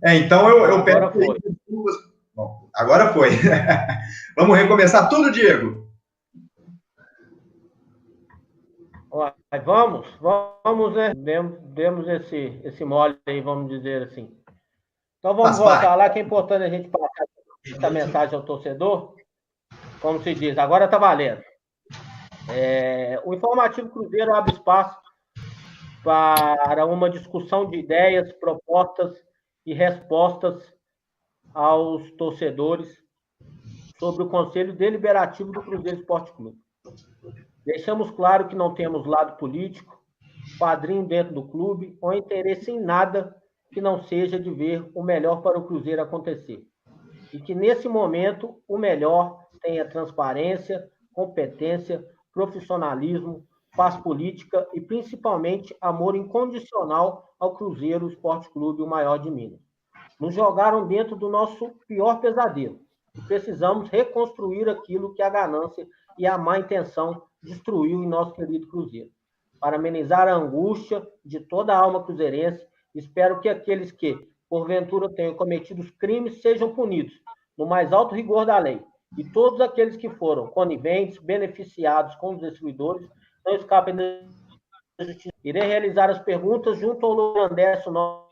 Então eu peço... Agora foi. Bom, agora foi. Vamos recomeçar tudo, Diego? Vamos, né? Demos esse mole aí, vamos dizer assim. Então vamos Faz parte. voltar lá, que é importante a gente passar essa mensagem ao torcedor. Como se diz, agora está valendo. O Informativo Cruzeiro abre espaço para uma discussão de ideias, propostas e respostas aos torcedores sobre o Conselho Deliberativo do Cruzeiro Esporte Clube. Deixamos claro que não temos lado político, padrinho dentro do clube ou interesse em nada que não seja de ver o melhor para o Cruzeiro acontecer. E que, nesse momento, o melhor tenha transparência, competência, profissionalismo, paz política e, principalmente, amor incondicional ao Cruzeiro Esporte Clube, o maior de Minas. Nos jogaram dentro do nosso pior pesadelo e precisamos reconstruir aquilo que a ganância e a má intenção destruiu em nosso querido Cruzeiro. Para amenizar a angústia de toda a alma cruzeirense, espero que aqueles que, porventura, tenham cometido os crimes sejam punidos no mais alto rigor da lei. E todos aqueles que foram coniventes, beneficiados com os destruidores, não escapem da justiça. Irei realizar as perguntas junto ao holandês, nosso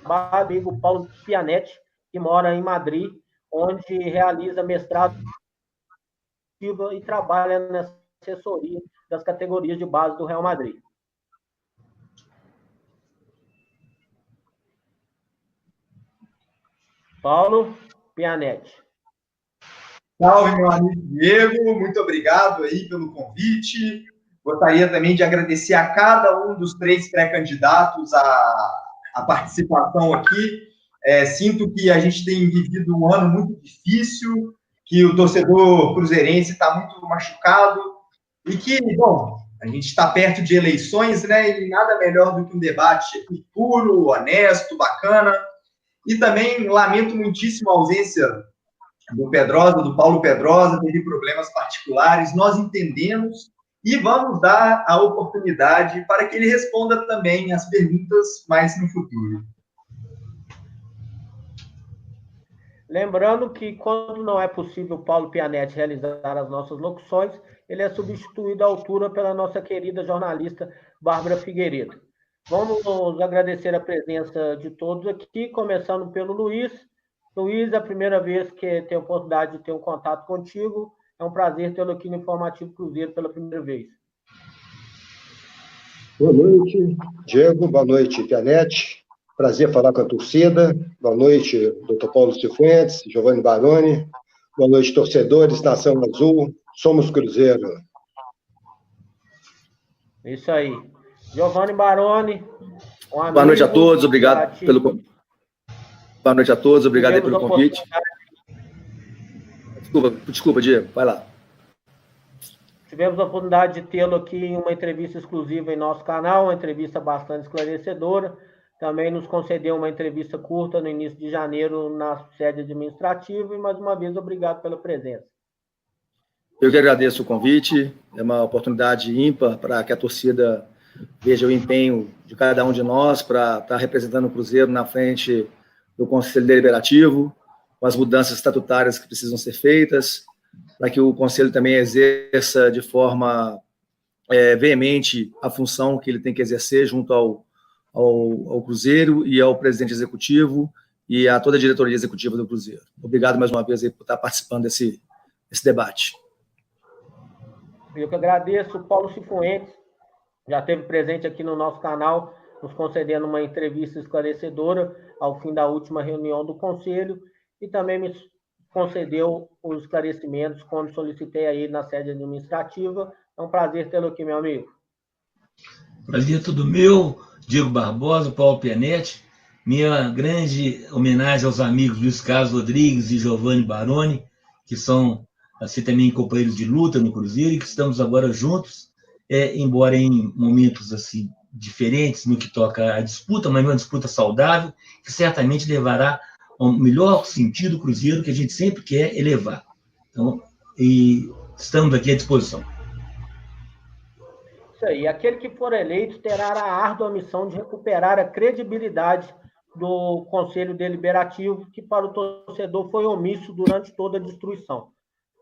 amigo Paulo Pianetti, que mora em Madrid, onde realiza mestrado e trabalha na assessoria das categorias de base do Real Madrid. Paulo Pianetti. Salve, meu amigo Diego, muito obrigado aí pelo convite. Gostaria também de agradecer a cada um dos 3 pré-candidatos à participação aqui. Sinto que a gente tem vivido um ano muito difícil, que o torcedor cruzeirense está muito machucado e que, bom, a gente está perto de eleições, né? E nada melhor do que um debate puro, honesto, bacana. E também lamento muitíssimo a ausência do Pedrosa, do Paulo Pedrosa, teve problemas particulares, nós entendemos e vamos dar a oportunidade para que ele responda também as perguntas mais no futuro. Lembrando que, quando não é possível o Paulo Pianetti realizar as nossas locuções, ele é substituído à altura pela nossa querida jornalista Bárbara Figueiredo. Vamos agradecer a presença de todos aqui, começando pelo Luiz. Luiz, é a primeira vez que tenho a oportunidade de ter um contato contigo. É um prazer tê-lo aqui no Informativo Cruzeiro pela primeira vez. Boa noite, Diego. Boa noite, Pianetti. Prazer falar com a torcida. Boa noite, Dr. Paulo Cifuentes, Giovanni Baroni. Boa noite, torcedores, Nação Azul. Somos Cruzeiro. Isso aí. Giovanni Baroni. Boa noite a todos, obrigado pelo... Boa noite a todos, obrigado pelo convite. Desculpa, Diego, vai lá. Tivemos a oportunidade de tê-lo aqui em uma entrevista exclusiva em nosso canal, uma entrevista bastante esclarecedora. Também nos concedeu uma entrevista curta no início de janeiro na sede administrativa e, mais uma vez, obrigado pela presença. Eu que agradeço o convite, é uma oportunidade ímpar para que a torcida veja o empenho de cada um de nós para estar representando o Cruzeiro na frente do Conselho Deliberativo, com as mudanças estatutárias que precisam ser feitas, para que o Conselho também exerça de forma veemente a função que ele tem que exercer junto ao Cruzeiro e ao presidente executivo e a toda a diretoria executiva do Cruzeiro. Obrigado mais uma vez por estar participando desse debate. Eu que agradeço. O Paulo Cifuentes já esteve presente aqui no nosso canal, nos concedendo uma entrevista esclarecedora ao fim da última reunião do Conselho e também me concedeu os esclarecimentos quando solicitei a ele na sede administrativa. É um prazer tê-lo aqui, meu amigo. Prazer todo meu, Diego Barbosa, Paulo Pianetti. Minha grande homenagem aos amigos Luiz Carlos Rodrigues e Giovanni Baroni, que são assim também companheiros de luta no Cruzeiro e que estamos agora juntos, embora em momentos assim diferentes no que toca à disputa, mas uma disputa saudável, que certamente levará ao melhor sentido do Cruzeiro que a gente sempre quer elevar. Então, e estamos aqui à disposição. Isso aí. Aquele que for eleito terá a árdua missão de recuperar a credibilidade do Conselho Deliberativo, que para o torcedor foi omisso durante toda a destruição.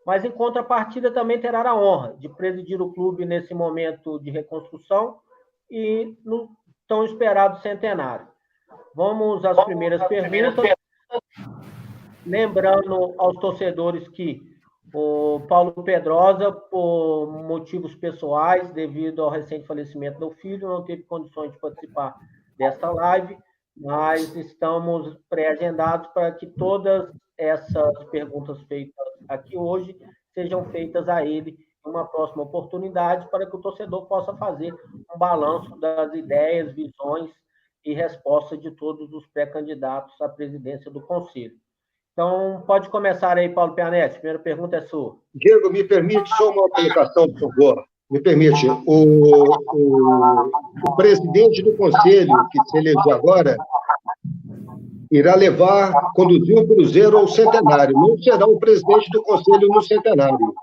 Mas, em contrapartida, também terá a honra de presidir o clube nesse momento de reconstrução e no tão esperado centenário. Vamos às primeiras perguntas. Lembrando aos torcedores que o Paulo Pedrosa, por motivos pessoais, devido ao recente falecimento do filho, não teve condições de participar desta live, mas estamos pré-agendados para que todas essas perguntas feitas aqui hoje sejam feitas a ele em uma próxima oportunidade, para que o torcedor possa fazer um balanço das ideias, visões e respostas de todos os pré-candidatos à presidência do Conselho. Então, pode começar aí, Paulo Pianetti. A primeira pergunta é sua. Diego, me permite só uma colocação, por favor. Me permite. O presidente do Conselho, que se elegeu agora, irá conduzir o Cruzeiro ao centenário. Não será o presidente do Conselho no centenário.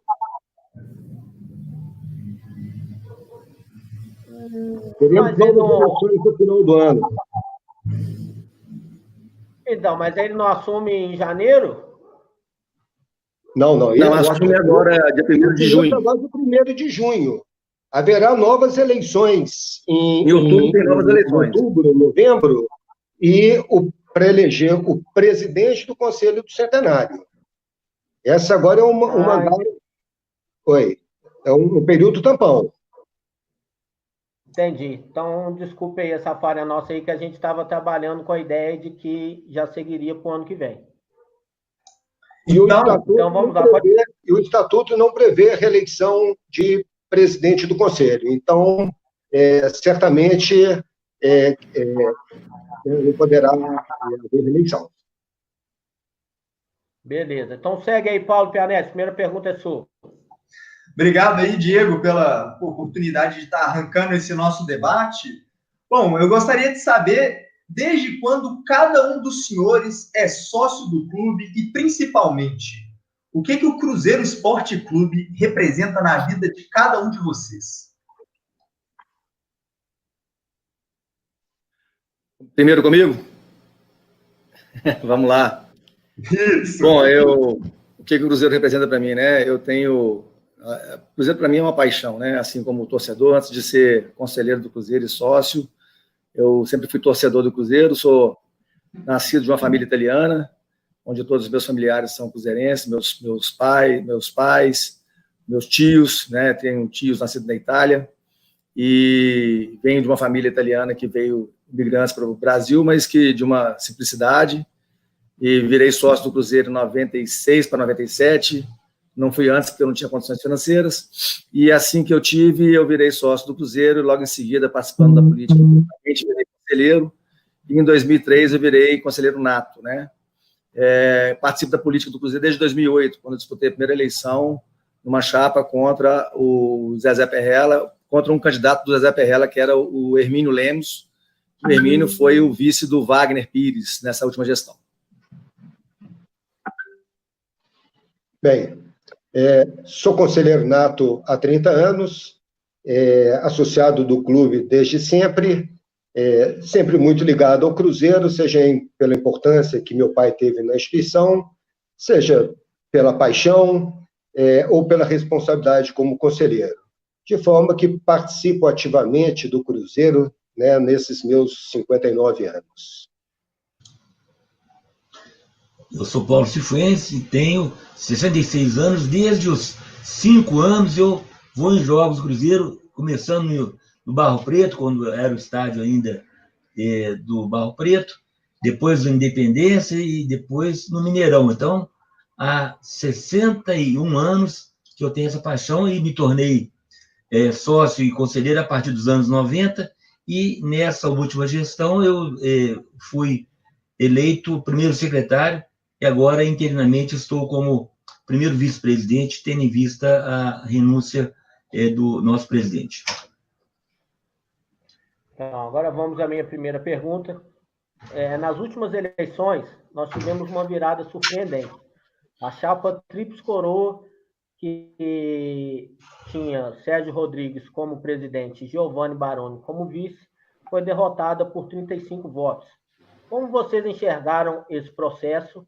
Teremos novas eleições no final do ano. Então, mas ele não assume em janeiro? Não. Ele assume agora, dia 1º de junho. Agora, dia 1º de junho. Haverá novas eleições em outubro, tem novas eleições. Outubro, novembro, e para eleger o presidente do Conselho do Centenário. Essa agora é é um período tampão. Entendi. Então, desculpe aí essa falha nossa aí, que a gente estava trabalhando com a ideia de que já seguiria para o ano que vem. E o estatuto não prevê reeleição de presidente do Conselho. Então, certamente, não poderá haver reeleição. Beleza. Então, segue aí, Paulo Pianetti. Primeira pergunta é sua. Obrigado aí, Diego, pela oportunidade de estar arrancando esse nosso debate. Bom, eu gostaria de saber desde quando cada um dos senhores é sócio do clube e, principalmente, o que o Cruzeiro Esporte Clube representa na vida de cada um de vocês. Primeiro comigo? Vamos lá. Isso. Bom, o que o Cruzeiro representa para mim, né? O Cruzeiro para mim é uma paixão, né? Assim como torcedor, antes de ser conselheiro do Cruzeiro e sócio, eu sempre fui torcedor do Cruzeiro, sou nascido de uma família italiana, onde todos os meus familiares são cruzeirenses, meus pais, meus tios, né? Tenho tios nascidos na Itália, e venho de uma família italiana que veio imigrantes para o Brasil, mas que de uma simplicidade, e virei sócio do Cruzeiro em 96 para 97, não fui antes porque eu não tinha condições financeiras, e assim que eu virei sócio do Cruzeiro, e logo em seguida, participando da política, virei conselheiro, e em 2003 eu virei conselheiro nato, né? Participo da política do Cruzeiro desde 2008, quando eu disputei a primeira eleição numa chapa contra o Zezé Perrella, contra um candidato do Zezé Perrella, que era o Hermínio Lemos. O Hermínio foi o vice do Wagner Pires nessa última gestão. Bem, sou conselheiro nato há 30 anos, associado do clube desde sempre, sempre muito ligado ao Cruzeiro, seja pela importância que meu pai teve na instituição, seja pela paixão ou pela responsabilidade como conselheiro, de forma que participo ativamente do Cruzeiro, né, nesses meus 59 anos. Eu sou Paulo Cifuentes e tenho 66 anos. Desde os 5 anos eu vou em jogos do Cruzeiro, começando no Barro Preto, quando era o estádio ainda do Barro Preto, depois do Independência e depois no Mineirão. Então, há 61 anos que eu tenho essa paixão e me tornei sócio e conselheiro a partir dos anos 90, e nessa última gestão eu fui eleito primeiro secretário, e agora, interinamente, estou como primeiro vice-presidente, tendo em vista a renúncia do nosso presidente. Então, agora vamos à minha primeira pergunta. Nas últimas eleições, nós tivemos uma virada surpreendente. A chapa Tríplice Coroa, que tinha Sérgio Rodrigues como presidente e Giovanni Baroni como vice, foi derrotada por 35 votos. Como vocês enxergaram esse processo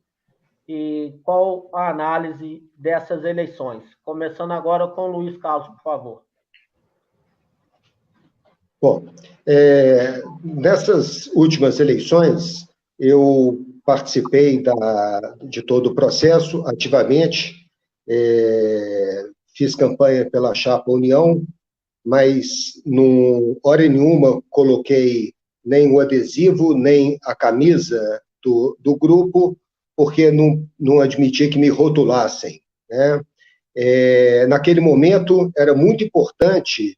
e qual a análise dessas eleições? Começando agora com o Luiz Carlos, por favor. Bom, nessas últimas eleições, eu participei de todo o processo ativamente, fiz campanha pela chapa União, mas, hora nenhuma, coloquei nem o adesivo, nem a camisa do grupo, porque não admitia que me rotulassem, né? Naquele momento, era muito importante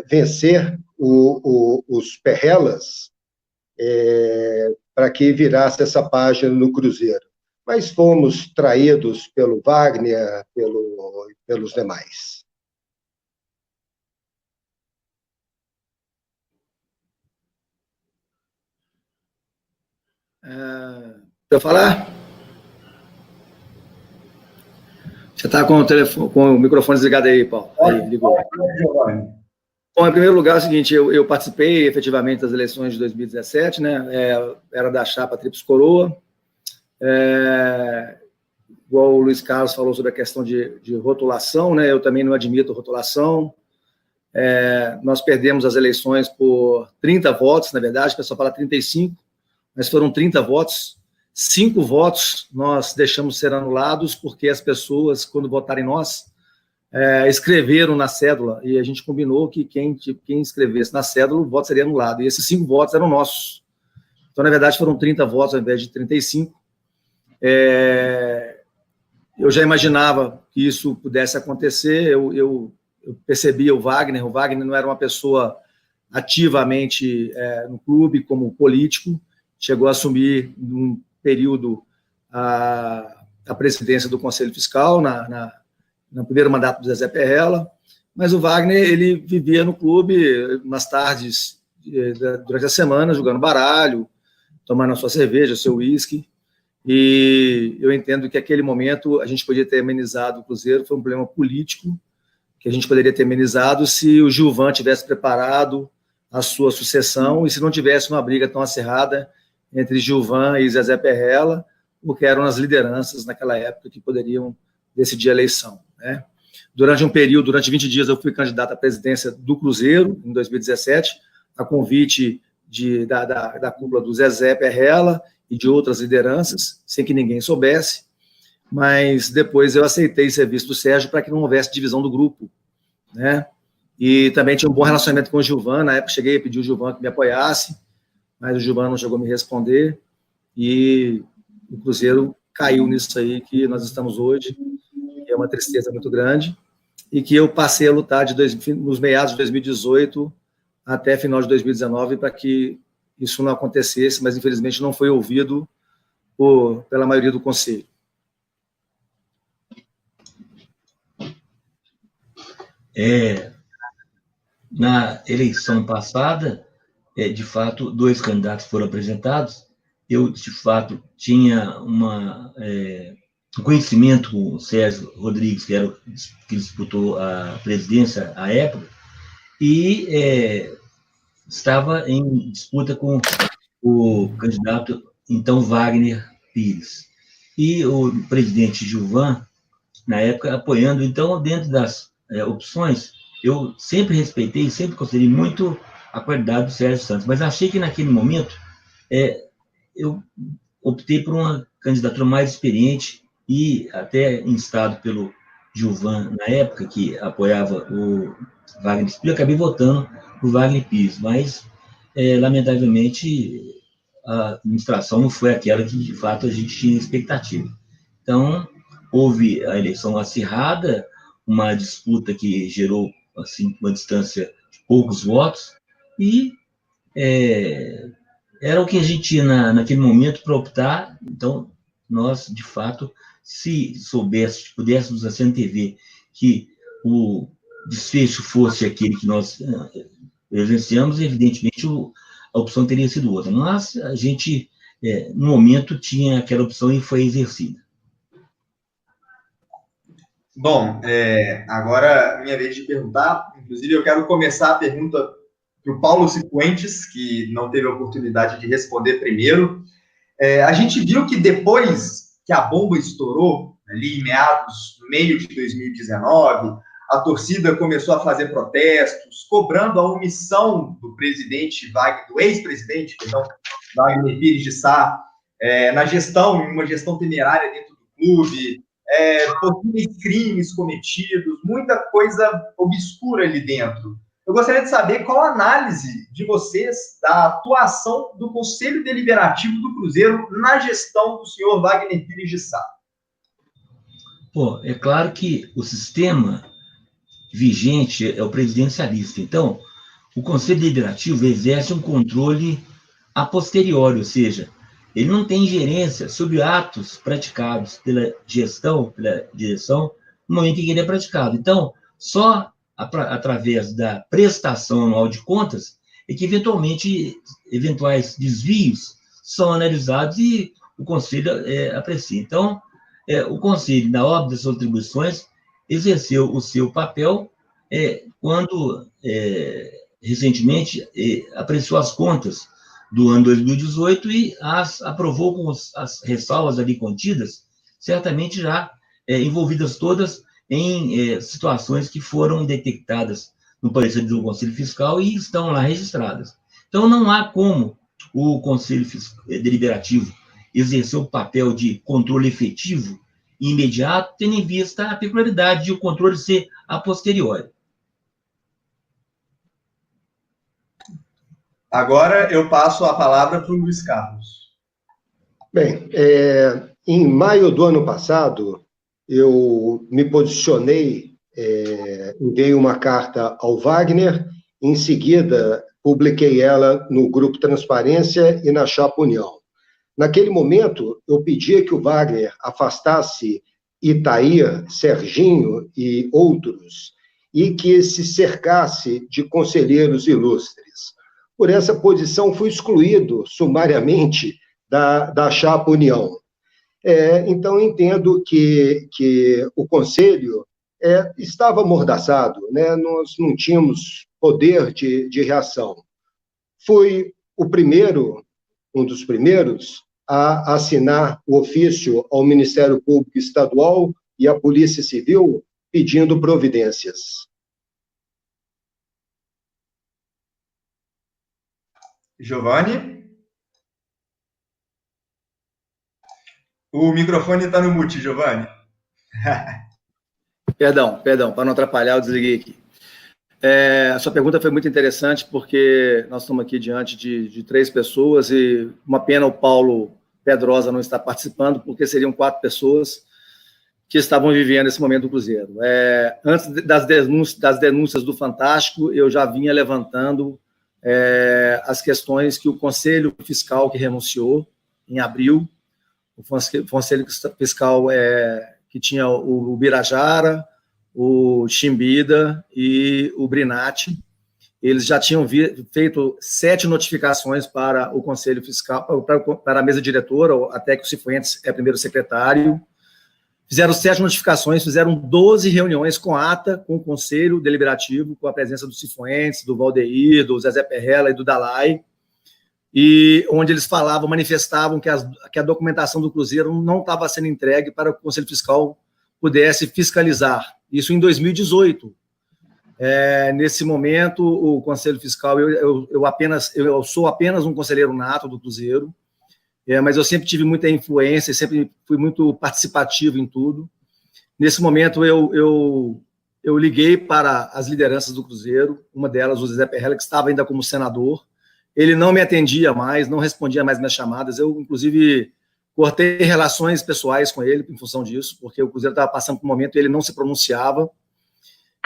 vencer os Perrelas para que virasse essa página no Cruzeiro. Mas fomos traídos pelo Wagner, pelos demais. Para falar? Você está com o microfone desligado aí, Paulo. Aí, ligou. Bom, em primeiro lugar, é o seguinte, eu participei efetivamente das eleições de 2017, né? Era da chapa Tríplice Coroa. Igual o Luiz Carlos falou sobre a questão de rotulação, né? Eu também não admito rotulação. Nós perdemos as eleições por 30 votos, na verdade, o pessoal fala 35, mas foram 30 votos. 5 votos nós deixamos ser anulados porque as pessoas, quando votaram em nós, escreveram na cédula, e a gente combinou que quem escrevesse na cédula, o voto seria anulado, e esses 5 votos eram nossos. Então, na verdade, foram 30 votos ao invés de 35. Eu já imaginava que isso pudesse acontecer, eu percebia o Wagner não era uma pessoa ativamente no clube, como político, chegou a assumir, num período, a presidência do Conselho Fiscal, no primeiro mandato do Zezé Perrella, mas o Wagner, ele vivia no clube nas tardes, durante a semana, jogando baralho, tomando a sua cerveja, o seu uísque, e eu entendo que aquele momento a gente podia ter amenizado o Cruzeiro, foi um problema político, que a gente poderia ter amenizado se o Gilvan tivesse preparado a sua sucessão e se não tivesse uma briga tão acirrada entre Gilvan e Zezé Perrella, porque eram as lideranças naquela época que poderiam decidir a eleição, né? Durante 20 dias, eu fui candidato à presidência do Cruzeiro, em 2017, a convite da cúpula do Zezé Perrella e de outras lideranças, sem que ninguém soubesse, mas depois eu aceitei serviço do Sérgio para que não houvesse divisão do grupo, né? E também tinha um bom relacionamento com o Gilvan, na época cheguei a pedir o Gilvan que me apoiasse, mas o Gilvan não chegou a me responder, e o Cruzeiro caiu nisso aí que nós estamos hoje, que é uma tristeza muito grande, e que eu passei a lutar nos meados de 2018 até final de 2019 para que isso não acontecesse, mas infelizmente não foi ouvido pela maioria do Conselho. Na eleição passada, de fato, 2 candidatos foram apresentados. Eu, de fato, tinha um conhecimento com o Sérgio Rodrigues, que disputou a presidência à época, e estava em disputa com o candidato, então, Wagner Pires. E o presidente Gilvan, na época, apoiando. Então, dentro das opções, eu sempre respeitei, sempre considerei muito a qualidade do Sérgio Santos, mas achei que, naquele momento, eu optei por uma candidatura mais experiente e até instado pelo Gilvan, na época, que apoiava o Wagner Pires, eu acabei votando por Wagner Pires, mas, lamentavelmente, a administração não foi aquela que, de fato, a gente tinha expectativa. Então, houve a eleição acirrada, uma disputa que gerou, assim, uma distância de poucos votos, e era o que a gente tinha naquele momento para optar. Então, nós, de fato, se pudéssemos assim, antever que o desfecho fosse aquele que nós presenciamos, evidentemente a opção teria sido outra. Mas a gente, no momento, tinha aquela opção e foi exercida. Bom, agora minha vez de perguntar. Inclusive, eu quero começar a pergunta para o Paulo Cifuentes, que não teve a oportunidade de responder primeiro. A gente viu que depois que a bomba estourou, ali em meados, no meio de 2019, a torcida começou a fazer protestos, cobrando a omissão do ex-presidente, Wagner Pires de Sá, na gestão, uma gestão temerária dentro do clube, possíveis crimes cometidos, muita coisa obscura ali dentro. Eu gostaria de saber qual a análise de vocês da atuação do Conselho Deliberativo do Cruzeiro na gestão do senhor Wagner Pires de Sá. Pô, é claro que o sistema vigente é o presidencialista. Então, o Conselho Deliberativo exerce um controle a posteriori, ou seja, ele não tem ingerência sobre atos praticados pela gestão, pela direção, no momento em que ele é praticado. Então, só através da prestação anual de contas é que, eventuais desvios são analisados e o Conselho aprecia. Então, o Conselho, na obra das suas atribuições, exerceu o seu papel quando, recentemente, apreciou as contas do ano 2018 e as aprovou com as ressalvas ali contidas, certamente já envolvidas todas em situações que foram detectadas no parecer do Conselho Fiscal e estão lá registradas. Então, não há como o Conselho Deliberativo exercer o papel de controle efetivo e imediato, tendo em vista a peculiaridade de o controle ser a posteriori. Agora eu passo a palavra para o Luiz Carlos. Bem, em maio do ano passado, eu me posicionei, enviei uma carta ao Wagner, em seguida publiquei ela no Grupo Transparência e na Chapa União. Naquele momento, eu pedia que o Wagner afastasse Itair, Serginho e outros, e que se cercasse de conselheiros ilustres. Por essa posição, fui excluído sumariamente da Chapa União. Então, entendo que o Conselho estava amordaçado, né? Nós não tínhamos poder de reação. Fui um dos primeiros, a assinar o ofício ao Ministério Público Estadual e à Polícia Civil pedindo providências. Giovanni? O microfone está no mute, Giovanni. Perdão, para não atrapalhar, eu desliguei aqui. A sua pergunta foi muito interessante, porque nós estamos aqui diante de 3 pessoas e uma pena o Paulo Pedrosa não estar participando, porque seriam 4 pessoas que estavam vivendo esse momento do Cruzeiro. Antes das denúncias do Fantástico, eu já vinha levantando as questões que o Conselho Fiscal, que renunciou em abril, o Conselho Fiscal que tinha o Birajara, o Chimbida e o Brinatti, eles já tinham feito 7 notificações para o Conselho Fiscal, para a mesa diretora, até que o Cifuentes é primeiro secretário. Fizeram 7 notificações, fizeram 12 reuniões com ata, com o Conselho Deliberativo, com a presença do Cifuentes, do Valdeir, do Zezé Perrella e do Dalai, e onde eles manifestavam que a documentação do Cruzeiro não estava sendo entregue para que o Conselho Fiscal pudesse fiscalizar. Isso em 2018. Nesse momento, o Conselho Fiscal, eu sou apenas um conselheiro nato do Cruzeiro, mas eu sempre tive muita influência, sempre fui muito participativo em tudo. Nesse momento, eu liguei para as lideranças do Cruzeiro, uma delas, o Zezé Perrella, que estava ainda como senador. Ele não me atendia mais, não respondia mais minhas chamadas. Eu, inclusive, cortei relações pessoais com ele em função disso, porque o Cruzeiro estava passando por um momento e ele não se pronunciava.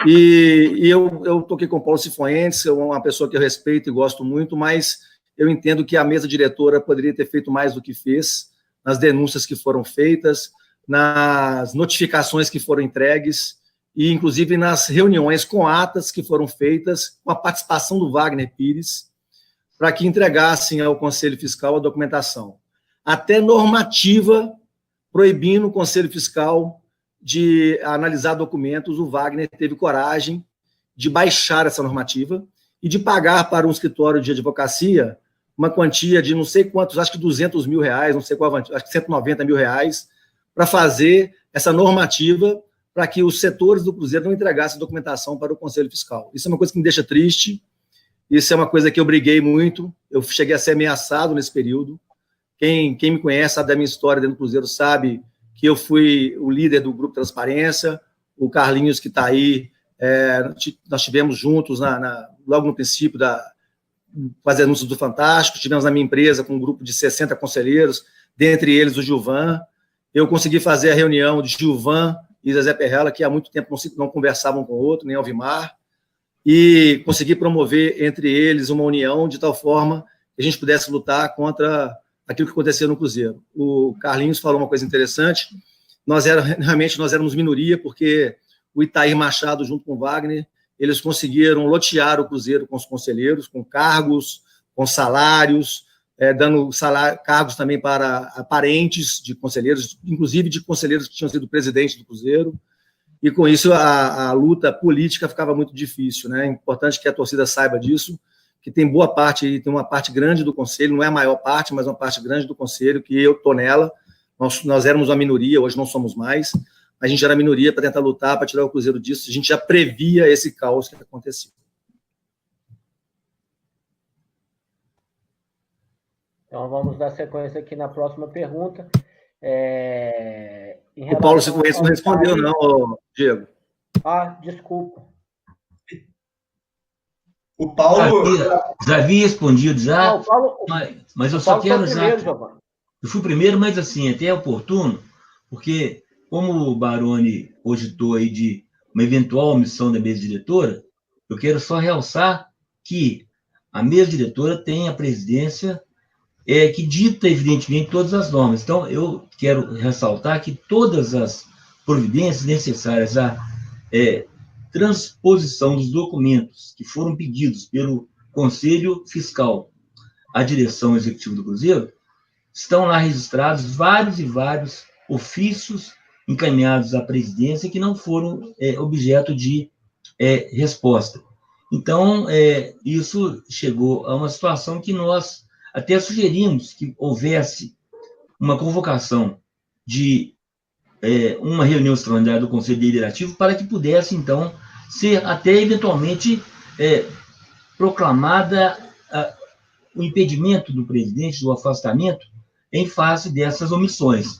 E eu toquei com o Paulo Cifuentes, é uma pessoa que eu respeito e gosto muito, mas eu entendo que a mesa diretora poderia ter feito mais do que fez, nas denúncias que foram feitas, nas notificações que foram entregues, e inclusive nas reuniões com atas que foram feitas, com a participação do Wagner Pires, para que entregassem ao Conselho Fiscal a documentação. Até normativa proibindo o Conselho Fiscal de analisar documentos, o Wagner teve coragem de baixar essa normativa, e de pagar para um escritório de advocacia uma quantia de não sei quantos, acho que 200 mil reais, não sei qual, acho que 190 mil reais, para fazer essa normativa para que os setores do Cruzeiro não entregassem documentação para o Conselho Fiscal. Isso é uma coisa que me deixa triste, isso é uma coisa que eu briguei muito, eu cheguei a ser ameaçado nesse período. Quem me conhece, sabe da minha história dentro do Cruzeiro, sabe que eu fui o líder do Grupo Transparência, o Carlinhos, que está aí, nós tivemos juntos, logo no princípio, fazer anúncios do Fantástico, tivemos na minha empresa com um grupo de 60 conselheiros, dentre eles o Gilvan. Eu consegui fazer a reunião de Gilvan e Zezé Perrella, que há muito tempo não conversavam com o outro, nem Alvimar, e consegui promover entre eles uma união de tal forma que a gente pudesse lutar contra aquilo que acontecia no Cruzeiro. O Carlinhos falou uma coisa interessante, realmente nós éramos minoria, porque o Itair Machado, junto com o Wagner, eles conseguiram lotear o Cruzeiro com os conselheiros, com cargos, com salários, dando cargos também para parentes de conselheiros, inclusive de conselheiros que tinham sido presidente do Cruzeiro, e com isso a luta política ficava muito difícil, né? É importante que a torcida saiba disso, que tem boa parte, tem uma parte grande do conselho, não é a maior parte, mas uma parte grande do conselho, que eu estou nela. Nós éramos uma minoria, hoje não somos mais, a gente era minoria para tentar lutar, para tirar o Cruzeiro disso, a gente já previa esse caos que acontecia. Então, vamos dar sequência aqui na próxima pergunta. O Paulo Cifuentes não respondeu, não, Diego. Desculpa. O Paulo... Já havia respondido, já. Não, Paulo, mas eu só quero já... Giovani. Eu fui primeiro, mas assim, até é oportuno, porque como o Baroni cogitou aí de uma eventual omissão da mesa diretora, eu quero só realçar que a mesa diretora tem a presidência que dita, evidentemente, todas as normas. Então, eu quero ressaltar que todas as providências necessárias à transposição dos documentos que foram pedidos pelo Conselho Fiscal à direção executiva do Cruzeiro, estão lá registrados vários e vários ofícios encaminhados à presidência que não foram objeto de resposta. Então, isso chegou a uma situação que nós até sugerimos que houvesse uma convocação de uma reunião extraordinária do Conselho Deliberativo para que pudesse, então, ser até eventualmente proclamada o impedimento do presidente, do afastamento, em face dessas omissões.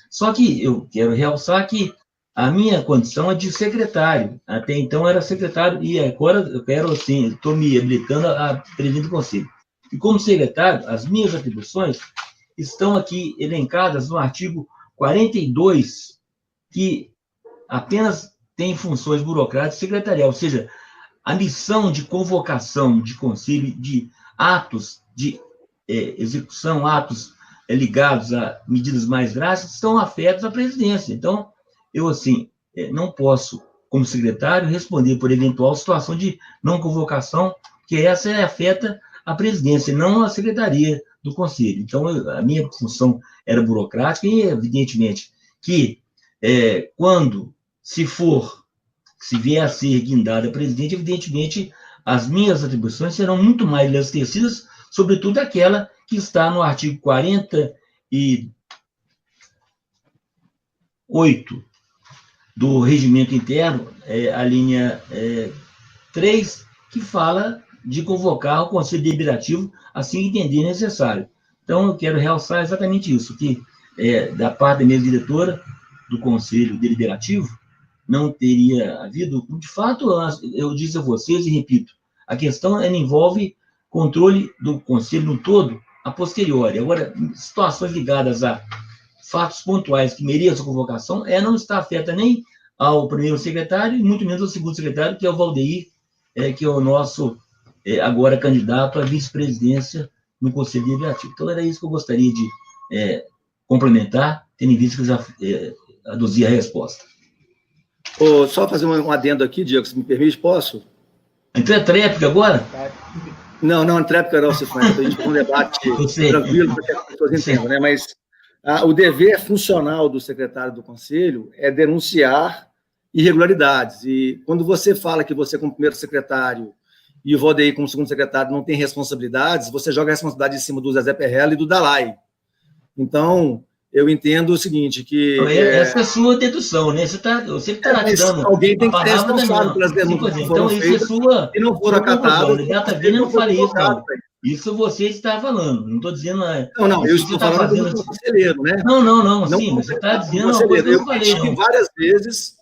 Só que eu quero realçar que a minha condição é de secretário. Até então era secretário, e agora eu quero, assim, estou me habilitando a presidente do conselho. E como secretário, as minhas atribuições estão aqui elencadas no artigo 42, que apenas tem funções burocráticas e secretarial, ou seja, a missão de convocação de conselho de atos de execução, atos ligados a medidas mais drásticas, estão afetos à presidência. Então, eu, assim, não posso, como secretário, responder por eventual situação de não convocação, que essa afeta a presidência, não a secretaria do conselho. Então, a minha função era burocrática e, evidentemente, que quando se vier a ser guindada a presidente, evidentemente, as minhas atribuições serão muito mais enlastecidas, sobretudo aquela que está no artigo 48 do Regimento Interno, a linha 3, que fala de convocar o Conselho Deliberativo assim que entender necessário. Então, eu quero realçar exatamente isso, que da parte da mesa diretora do Conselho Deliberativo, não teria havido, de fato, eu disse a vocês e repito, a questão envolve controle do Conselho no todo, a posteriori. Agora, situações ligadas a fatos pontuais que mereçam convocação, não está afeta nem ao primeiro secretário, e muito menos ao segundo secretário, que é o Valdeir, que é o nosso, agora, candidato à vice-presidência no Conselho Deliberativo. Então, era isso que eu gostaria de complementar, tendo em vista que eu já aduzi a resposta. Só fazer um adendo aqui, Diego, se me permite, posso? Então é tréplica agora? Não, não é tréplica não, Cifuentes, a gente tem um debate tranquilo para que as pessoas entendam, né? Mas o dever funcional do secretário do Conselho é denunciar irregularidades. E quando você fala que você, como primeiro secretário, e o Valdeir, como segundo secretário, não tem responsabilidades, você joga a responsabilidade em cima do Zezé Perrella e do Dalai. Então, eu entendo o seguinte, que... Essa é a sua dedução, né? Você que está dando alguém tem a que ser palavra responsável pelas denúncias que foram feitas, isso é sua, e não foram acatadas. Data Vênia não falei isso, não. Isso você está falando, não estou dizendo... Não, eu estou falando do conselheiro, né? Não, sim, mas você está dizendo uma coisa que eu não falei, não. Várias vezes...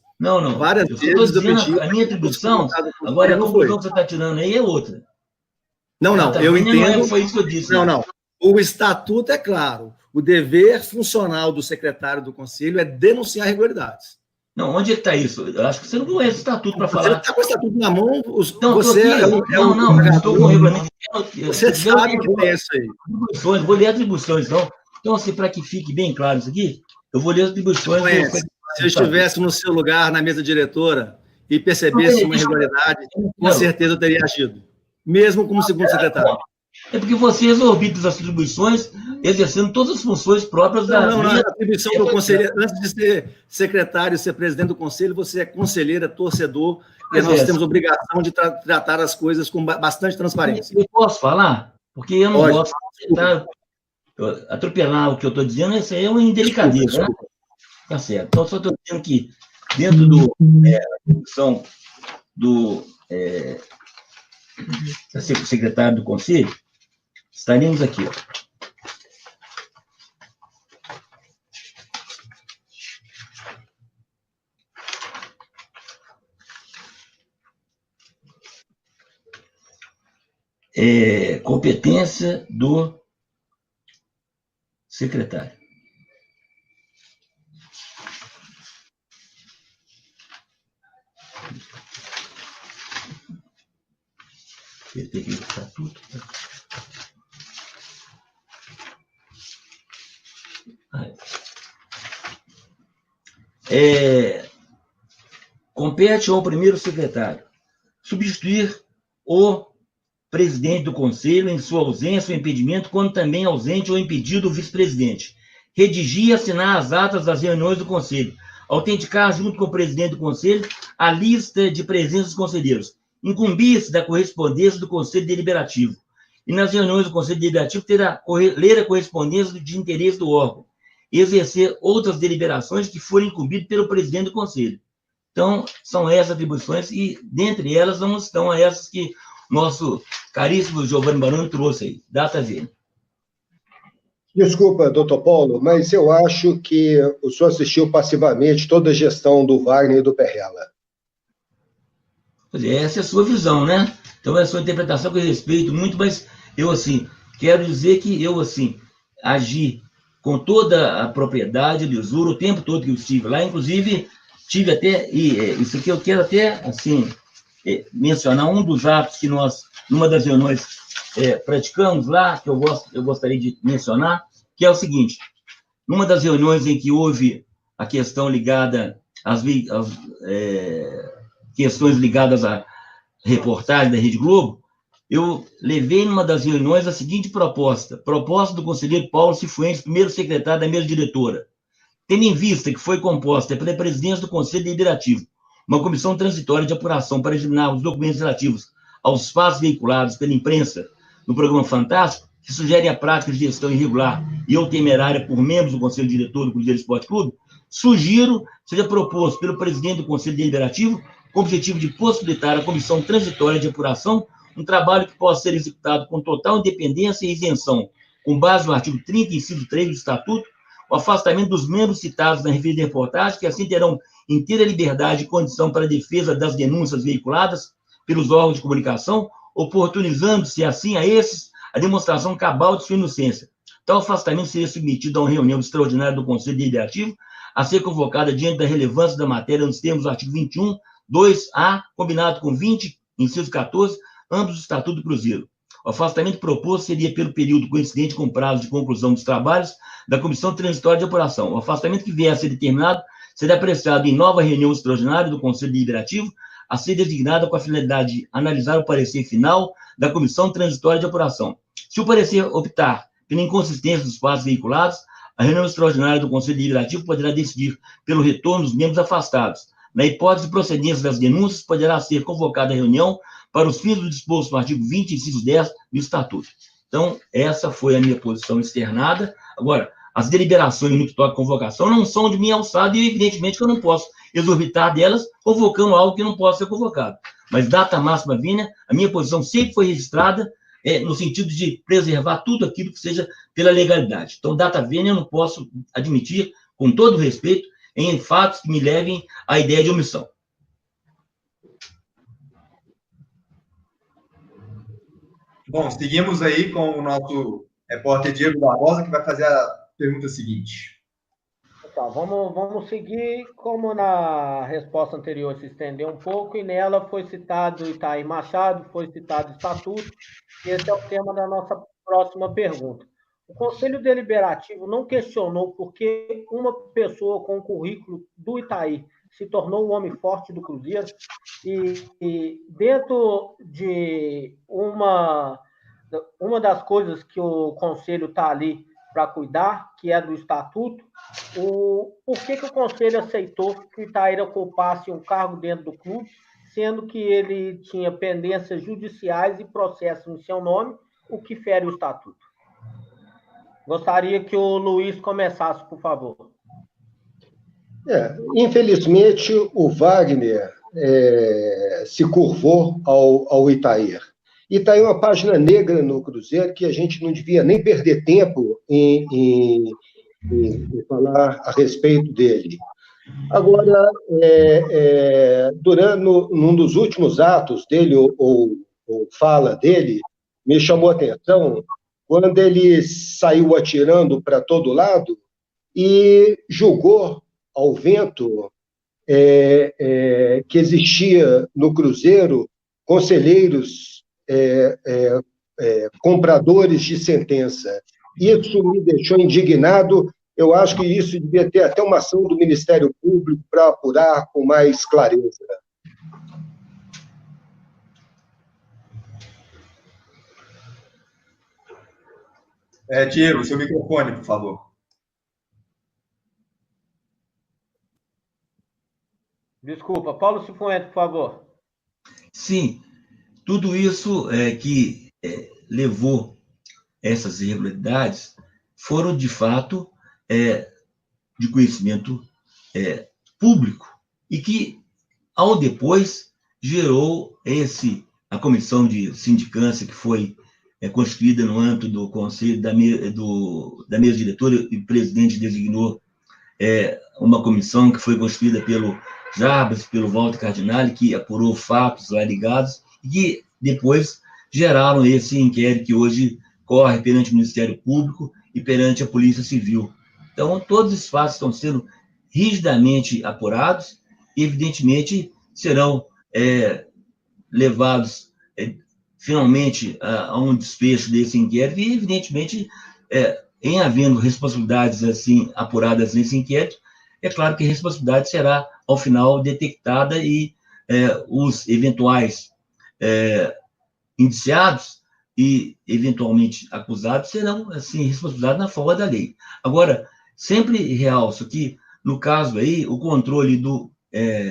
Várias vezes eu estou dizendo, a minha atribuição, agora a conclusão que você está tirando aí é outra. Não, eu entendo... Não foi isso que eu disse. Não. O estatuto é claro. O dever funcional do secretário do conselho é denunciar irregularidades. Não, onde é que está isso? Eu acho que você não conhece o estatuto para falar. Você está com o estatuto na mão, você não, estou com o regulamento. Você sabe que tem isso aí. Atribuições, vou ler atribuições, então. Então, assim, para que fique bem claro isso aqui, eu vou ler as atribuições. Se eu estivesse no seu lugar, na mesa diretora, e percebesse uma irregularidade, com certeza eu teria agido. Mesmo como segundo secretário. É porque você exorbita as atribuições, exercendo todas as funções próprias da... Não, a atribuição do conselheiro, antes de ser secretário, ser presidente do conselho, você é conselheiro, é torcedor, e nós temos obrigação de tratar as coisas com bastante transparência. Eu posso falar? Porque eu não gosto de atropelar o que eu estou dizendo, isso aí é uma indelicadeza, né? Tá certo. Então, só estou dizendo que, dentro da atribuição do secretário do conselho, estaremos aqui, ó. Competência do secretário. Eu peguei o estatuto. Compete ao primeiro secretário substituir o presidente do conselho em sua ausência ou impedimento, quando também ausente ou impedido o vice-presidente. Redigir e assinar as atas das reuniões do conselho. Autenticar, junto com o presidente do conselho, a lista de presença dos conselheiros. Incumbir-se da correspondência do conselho deliberativo. E nas reuniões do conselho deliberativo, ler a correspondência de interesse do órgão. E exercer outras deliberações que forem incumbidas pelo presidente do conselho. Então, são essas atribuições, e dentre elas não estão essas que nosso caríssimo Giovanni Baroni trouxe aí. Data Vênia. Desculpa, doutor Paulo, mas eu acho que o senhor assistiu passivamente toda a gestão do Wagner e do Perrella. Pois é, essa é a sua visão, né? Então, é a sua interpretação que eu respeito muito, mas eu, assim, quero dizer que eu, assim, agi com toda a propriedade, lisura, o tempo todo que eu estive lá, inclusive, tive até, e isso aqui eu quero até, assim, mencionar um dos atos que nós, numa das reuniões, praticamos lá, que eu gostaria de mencionar, que é o seguinte: numa das reuniões em que houve a questão ligada às questões ligadas à reportagem da Rede Globo, eu levei numa das reuniões a seguinte proposta do conselheiro Paulo Cifuentes, primeiro secretário da mesa diretora, tendo em vista que foi composta pela presidência do Conselho Deliberativo uma comissão transitória de apuração para examinar os documentos relativos aos fatos veiculados pela imprensa no programa Fantástico, que sugerem a prática de gestão irregular e ou temerária por membros do Conselho Diretor do Cruzeiro Esporte Clube, sugiro seja proposto pelo presidente do Conselho Deliberativo com o objetivo de possibilitar à comissão transitória de apuração um trabalho que possa ser executado com total independência e isenção, com base no artigo 30, inciso 3 do Estatuto, o afastamento dos membros citados na referida reportagem, que assim terão inteira liberdade e condição para a defesa das denúncias veiculadas pelos órgãos de comunicação, oportunizando-se assim a esses a demonstração cabal de sua inocência. Tal afastamento seria submetido a uma reunião extraordinária do Conselho Deliberativo, a ser convocada diante da relevância da matéria nos termos do artigo 21, 2A, combinado com 20, inciso 14, ambos do Estatuto do Cruzeiro. O afastamento proposto seria pelo período coincidente com o prazo de conclusão dos trabalhos da Comissão Transitória de Apuração. O afastamento que vier a ser determinado será apreciado em nova reunião extraordinária do Conselho Deliberativo, a ser designada com a finalidade de analisar o parecer final da Comissão Transitória de Apuração. Se o parecer optar pela inconsistência dos fatos veiculados, a reunião extraordinária do Conselho Deliberativo poderá decidir pelo retorno dos membros afastados. Na hipótese de procedência das denúncias, poderá ser convocada a reunião para os fins do disposto no artigo 20, inciso 10 do Estatuto. Então, essa foi a minha posição externada. Agora, as deliberações no que toca à convocação não são de minha alçada e, evidentemente, que eu não posso exorbitar delas convocando algo que não pode ser convocado. Mas, data máxima vinha, a minha posição sempre foi registrada no sentido de preservar tudo aquilo que seja pela legalidade. Então, data vênia, eu não posso admitir, com todo respeito, em fatos que me levem à ideia de omissão. Bom, seguimos aí com o nosso repórter Diego Barbosa, que vai fazer a pergunta seguinte. Tá, vamos seguir, como na resposta anterior se estendeu um pouco, e nela foi citado Itaí Machado, foi citado Estatuto, e esse é o tema da nossa próxima pergunta. O Conselho Deliberativo não questionou por que uma pessoa com o currículo do Itaí se tornou o homem forte do Cruzeiro, e dentro de uma das coisas que o Conselho está ali para cuidar, que é do Estatuto, por que o Conselho aceitou que o Itaíra ocupasse um cargo dentro do clube, sendo que ele tinha pendências judiciais e processos em seu nome, o que fere o Estatuto? Gostaria que o Luiz começasse, por favor. Infelizmente, o Wagner se curvou ao Itair. Itair é uma página negra no Cruzeiro que a gente não devia nem perder tempo em falar a respeito dele. Agora, num dos últimos atos dele, ou fala dele, me chamou a atenção quando ele saiu atirando para todo lado e julgou ao vento que existia no Cruzeiro conselheiros compradores de sentença. Isso me deixou indignado. Eu acho que isso devia ter até uma ação do Ministério Público para apurar com mais clareza. Diego, seu microfone, por favor. Desculpa, Paulo Cifuentes, por favor. Sim, tudo isso que levou essas irregularidades foram, de fato, de conhecimento público e que, ao depois, gerou a comissão de sindicância que foi constituída no âmbito do conselho da mesa diretora, e o presidente designou uma comissão que foi constituída pelo Jarbas, pelo Walter Cardinale, que apurou fatos lá ligados, e que depois geraram esse inquérito que hoje corre perante o Ministério Público e perante a Polícia Civil. Então, todos esses fatos estão sendo rigidamente apurados e, evidentemente, serão levados finalmente a um desfecho desse inquérito e, evidentemente, em havendo responsabilidades assim apuradas nesse inquérito, é claro que a responsabilidade será, ao final, detectada e os eventuais indiciados e, eventualmente, acusados serão, assim, responsabilizados na forma da lei. Agora, sempre realço que, no caso aí, o controle do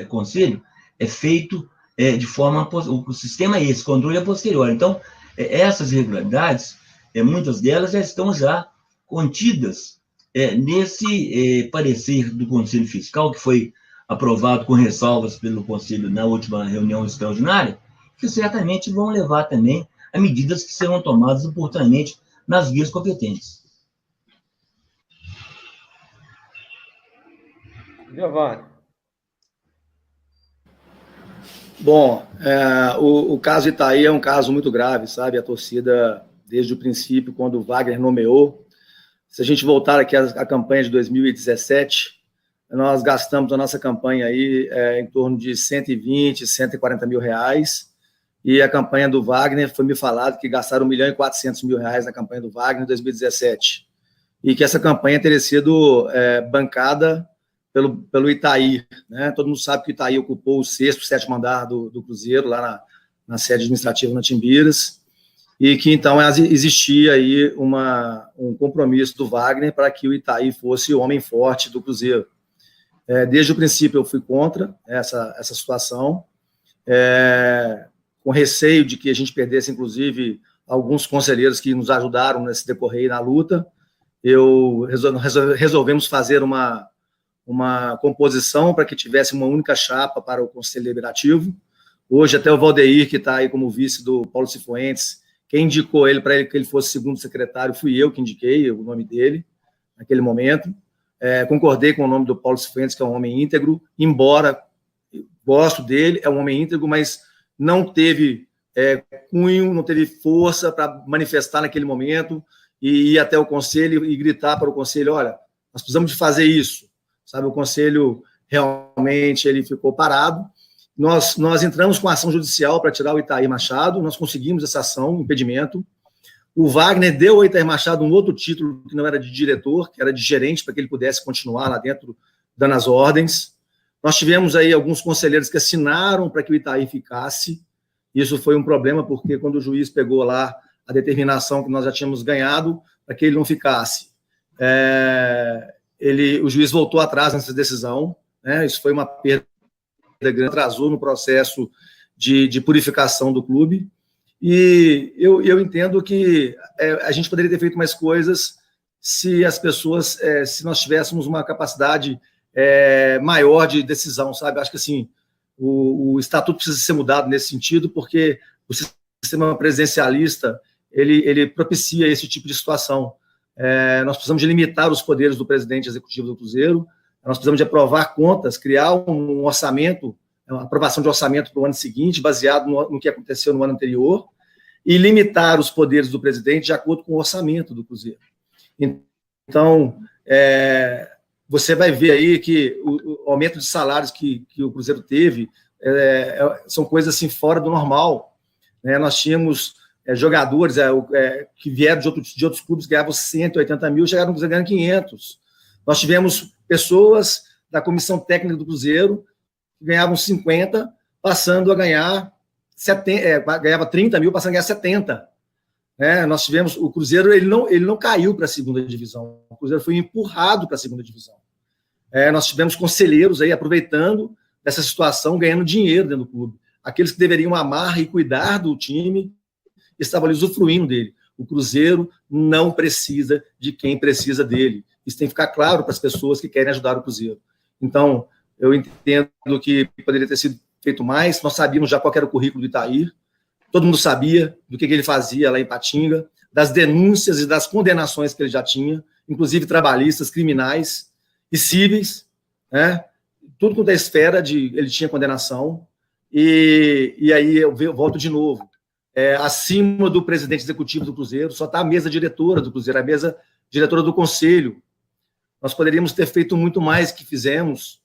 Conselho é feito de forma... O sistema é esse, o controle é posterior. Então, essas irregularidades, muitas delas já estão já contidas nesse parecer do Conselho Fiscal, que foi aprovado com ressalvas pelo Conselho na última reunião extraordinária, que certamente vão levar também a medidas que serão tomadas oportunamente nas vias competentes. Giovanni. Bom, o caso Itaí é um caso muito grave, sabe? A torcida, desde o princípio, quando o Wagner nomeou, se a gente voltar aqui à campanha de 2017, nós gastamos a nossa campanha aí em torno de 120, 140 mil reais, e a campanha do Wagner, foi me falado que gastaram 1.400.000 reais na campanha do Wagner em 2017, e que essa campanha teria sido bancada pelo Itaí, né? Todo mundo sabe que o Itaí ocupou o 6º, 7º andar do Cruzeiro, lá na sede administrativa na Timbiras, e que, então, existia aí um compromisso do Wagner para que o Itaí fosse o homem forte do Cruzeiro. Desde o princípio, eu fui contra essa situação. com receio de que a gente perdesse, inclusive, alguns conselheiros que nos ajudaram nesse decorrer na luta, resolvemos fazer uma composição para que tivesse uma única chapa para o Conselho Deliberativo. Hoje, até o Valdeir, que está aí como vice do Paulo Cifuentes, quem indicou ele para que ele fosse segundo secretário fui eu que indiquei o nome dele, naquele momento. Concordei com o nome do Paulo Cifuentes, que é um homem íntegro, embora gosto dele, é um homem íntegro, mas não teve cunho, não teve força para manifestar naquele momento e ir até o conselho e gritar para o conselho, olha, nós precisamos de fazer isso, sabe? O conselho realmente ele ficou parado. Nós entramos com ação judicial para tirar o Itair Machado, nós conseguimos essa ação, impedimento. O Wagner deu ao Itair Machado um outro título que não era de diretor, que era de gerente, para que ele pudesse continuar lá dentro, dando as ordens. Nós tivemos aí alguns conselheiros que assinaram para que o Itair ficasse. Isso foi um problema, porque quando o juiz pegou lá a determinação que nós já tínhamos ganhado, para que ele não ficasse, o juiz voltou atrás nessa decisão, né? Isso foi uma perda grande, atrasou no processo de purificação do clube. E eu entendo que a gente poderia ter feito mais coisas se as pessoas, se nós tivéssemos uma capacidade maior de decisão, sabe? Acho que assim, o estatuto precisa ser mudado nesse sentido, porque o sistema presidencialista ele propicia esse tipo de situação. Nós precisamos de limitar os poderes do presidente executivo do Cruzeiro, nós precisamos de aprovar contas, criar um orçamento, uma aprovação de orçamento para o ano seguinte, baseado no que aconteceu no ano anterior, e limitar os poderes do presidente de acordo com o orçamento do Cruzeiro. Então, você vai ver aí que o aumento de salários que o Cruzeiro teve são coisas assim fora do normal, né? Nós tínhamos jogadores que vieram de outros clubes, ganhavam 180 mil, chegaram no Cruzeiro ganhando 500. Nós tivemos pessoas da comissão técnica do Cruzeiro que ganhavam 50, passando a ganhar 70, ganhava 30 mil, passando a ganhar 70. Nós tivemos, o Cruzeiro ele não caiu para a segunda divisão, o Cruzeiro foi empurrado para a segunda divisão. Nós tivemos conselheiros aí aproveitando dessa situação, ganhando dinheiro dentro do clube. Aqueles que deveriam amar e cuidar do time estavam ali usufruindo dele. O Cruzeiro não precisa de quem precisa dele. Isso tem que ficar claro para as pessoas que querem ajudar o Cruzeiro. Então, eu entendo que poderia ter sido feito mais. Nós sabíamos já qual era o currículo do Itair. Todo mundo sabia do que ele fazia lá em Patinga, das denúncias e das condenações que ele já tinha, inclusive trabalhistas, criminais e cíveis, né? Tudo quanto é esfera ele tinha condenação. E aí eu volto de novo. Acima do presidente executivo do Cruzeiro, só está a mesa diretora do Cruzeiro, a mesa diretora do conselho. Nós poderíamos ter feito muito mais que fizemos.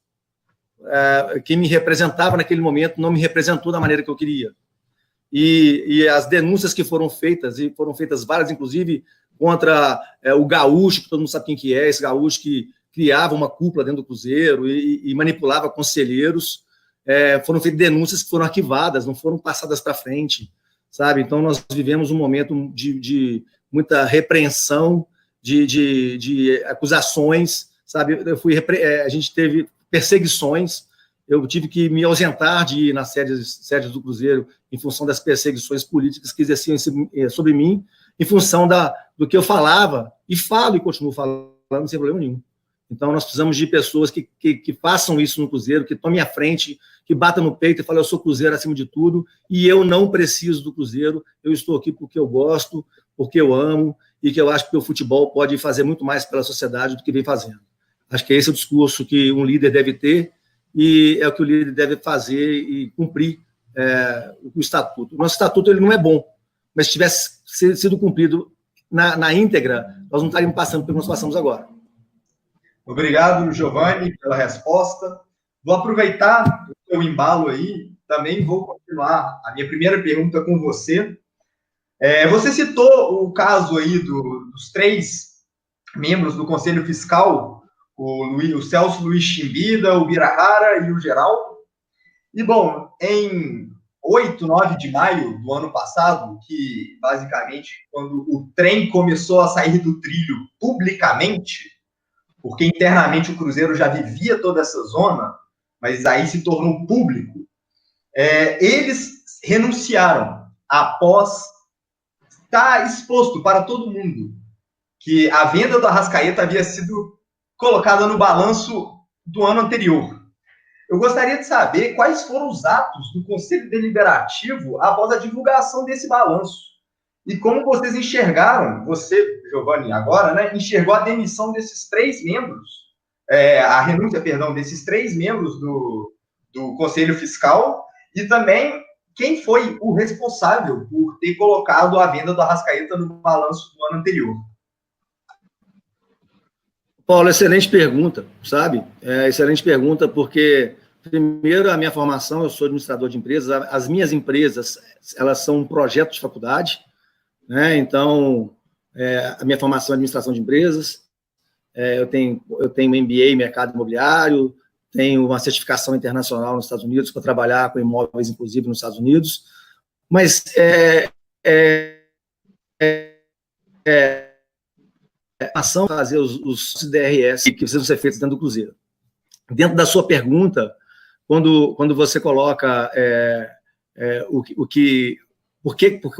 Quem me representava naquele momento não me representou da maneira que eu queria. E as denúncias que foram feitas, e foram feitas várias, inclusive, contra o Gaúcho, que todo mundo sabe quem que é, esse Gaúcho que criava uma cúpula dentro do Cruzeiro e manipulava conselheiros, foram feitas denúncias que foram arquivadas, não foram passadas para frente, sabe? Então, nós vivemos um momento de muita repreensão, de acusações, sabe? A gente teve perseguições, eu tive que me ausentar de ir nas sedes do Cruzeiro em função das perseguições políticas que exerciam sobre mim, em função do que eu falava, e falo e continuo falando sem problema nenhum. Então, nós precisamos de pessoas que façam isso no Cruzeiro, que tomem a frente, que batam no peito e falem, eu sou Cruzeiro acima de tudo, e eu não preciso do Cruzeiro, eu estou aqui porque eu gosto, porque eu amo, e que eu acho que o futebol pode fazer muito mais pela sociedade do que vem fazendo. Acho que esse é o discurso que um líder deve ter, e é o que o líder deve fazer e cumprir o estatuto. O nosso estatuto ele não é bom, mas se tivesse sido cumprido na íntegra, nós não estaríamos passando pelo que nós passamos agora. Obrigado, Giovanni, pela resposta. Vou aproveitar o seu embalo aí, também vou continuar a minha primeira pergunta com você. Você citou o caso aí dos 3 membros do Conselho Fiscal, o Celso Luiz Chimbida, o Birahara e o Geraldo. E, bom, em 8, 9 de maio do ano passado, que basicamente quando o trem começou a sair do trilho publicamente, porque internamente o Cruzeiro já vivia toda essa zona, mas aí se tornou público, eles renunciaram após estar exposto para todo mundo que a venda do Arrascaeta havia sido colocada no balanço do ano anterior. Eu gostaria de saber quais foram os atos do Conselho Deliberativo após a divulgação desse balanço. E como vocês enxergaram, você, Giovanni, agora, né, enxergou a demissão desses 3 membros, a renúncia, perdão, desses 3 membros do Conselho Fiscal, e também quem foi o responsável por ter colocado a venda do Arrascaeta no balanço do ano anterior. Paulo, excelente pergunta, sabe? Excelente pergunta, porque, primeiro, a minha formação, eu sou administrador de empresas, as minhas empresas, elas são um projeto de faculdade, né? Então, a minha formação é administração de empresas, eu tenho MBA em mercado imobiliário, tenho uma certificação internacional nos Estados Unidos para trabalhar com imóveis, inclusive, nos Estados Unidos, mas ação fazer os DRS que precisam ser feitos dentro do Cruzeiro. Dentro da sua pergunta, quando você coloca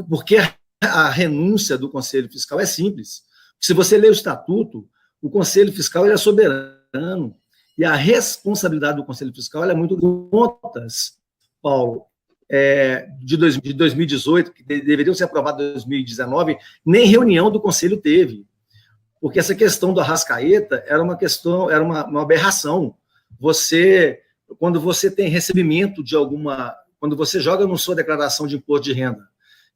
por que a renúncia do Conselho Fiscal, é simples. Se você lê o estatuto, o Conselho Fiscal ele é soberano e a responsabilidade do Conselho Fiscal ela é muito contas, Paulo, de 2018, que deveriam ser aprovadas em 2019, nem reunião do Conselho teve. Porque essa questão do Arrascaeta era uma aberração. Quando você tem recebimento de quando você joga na sua declaração de imposto de renda,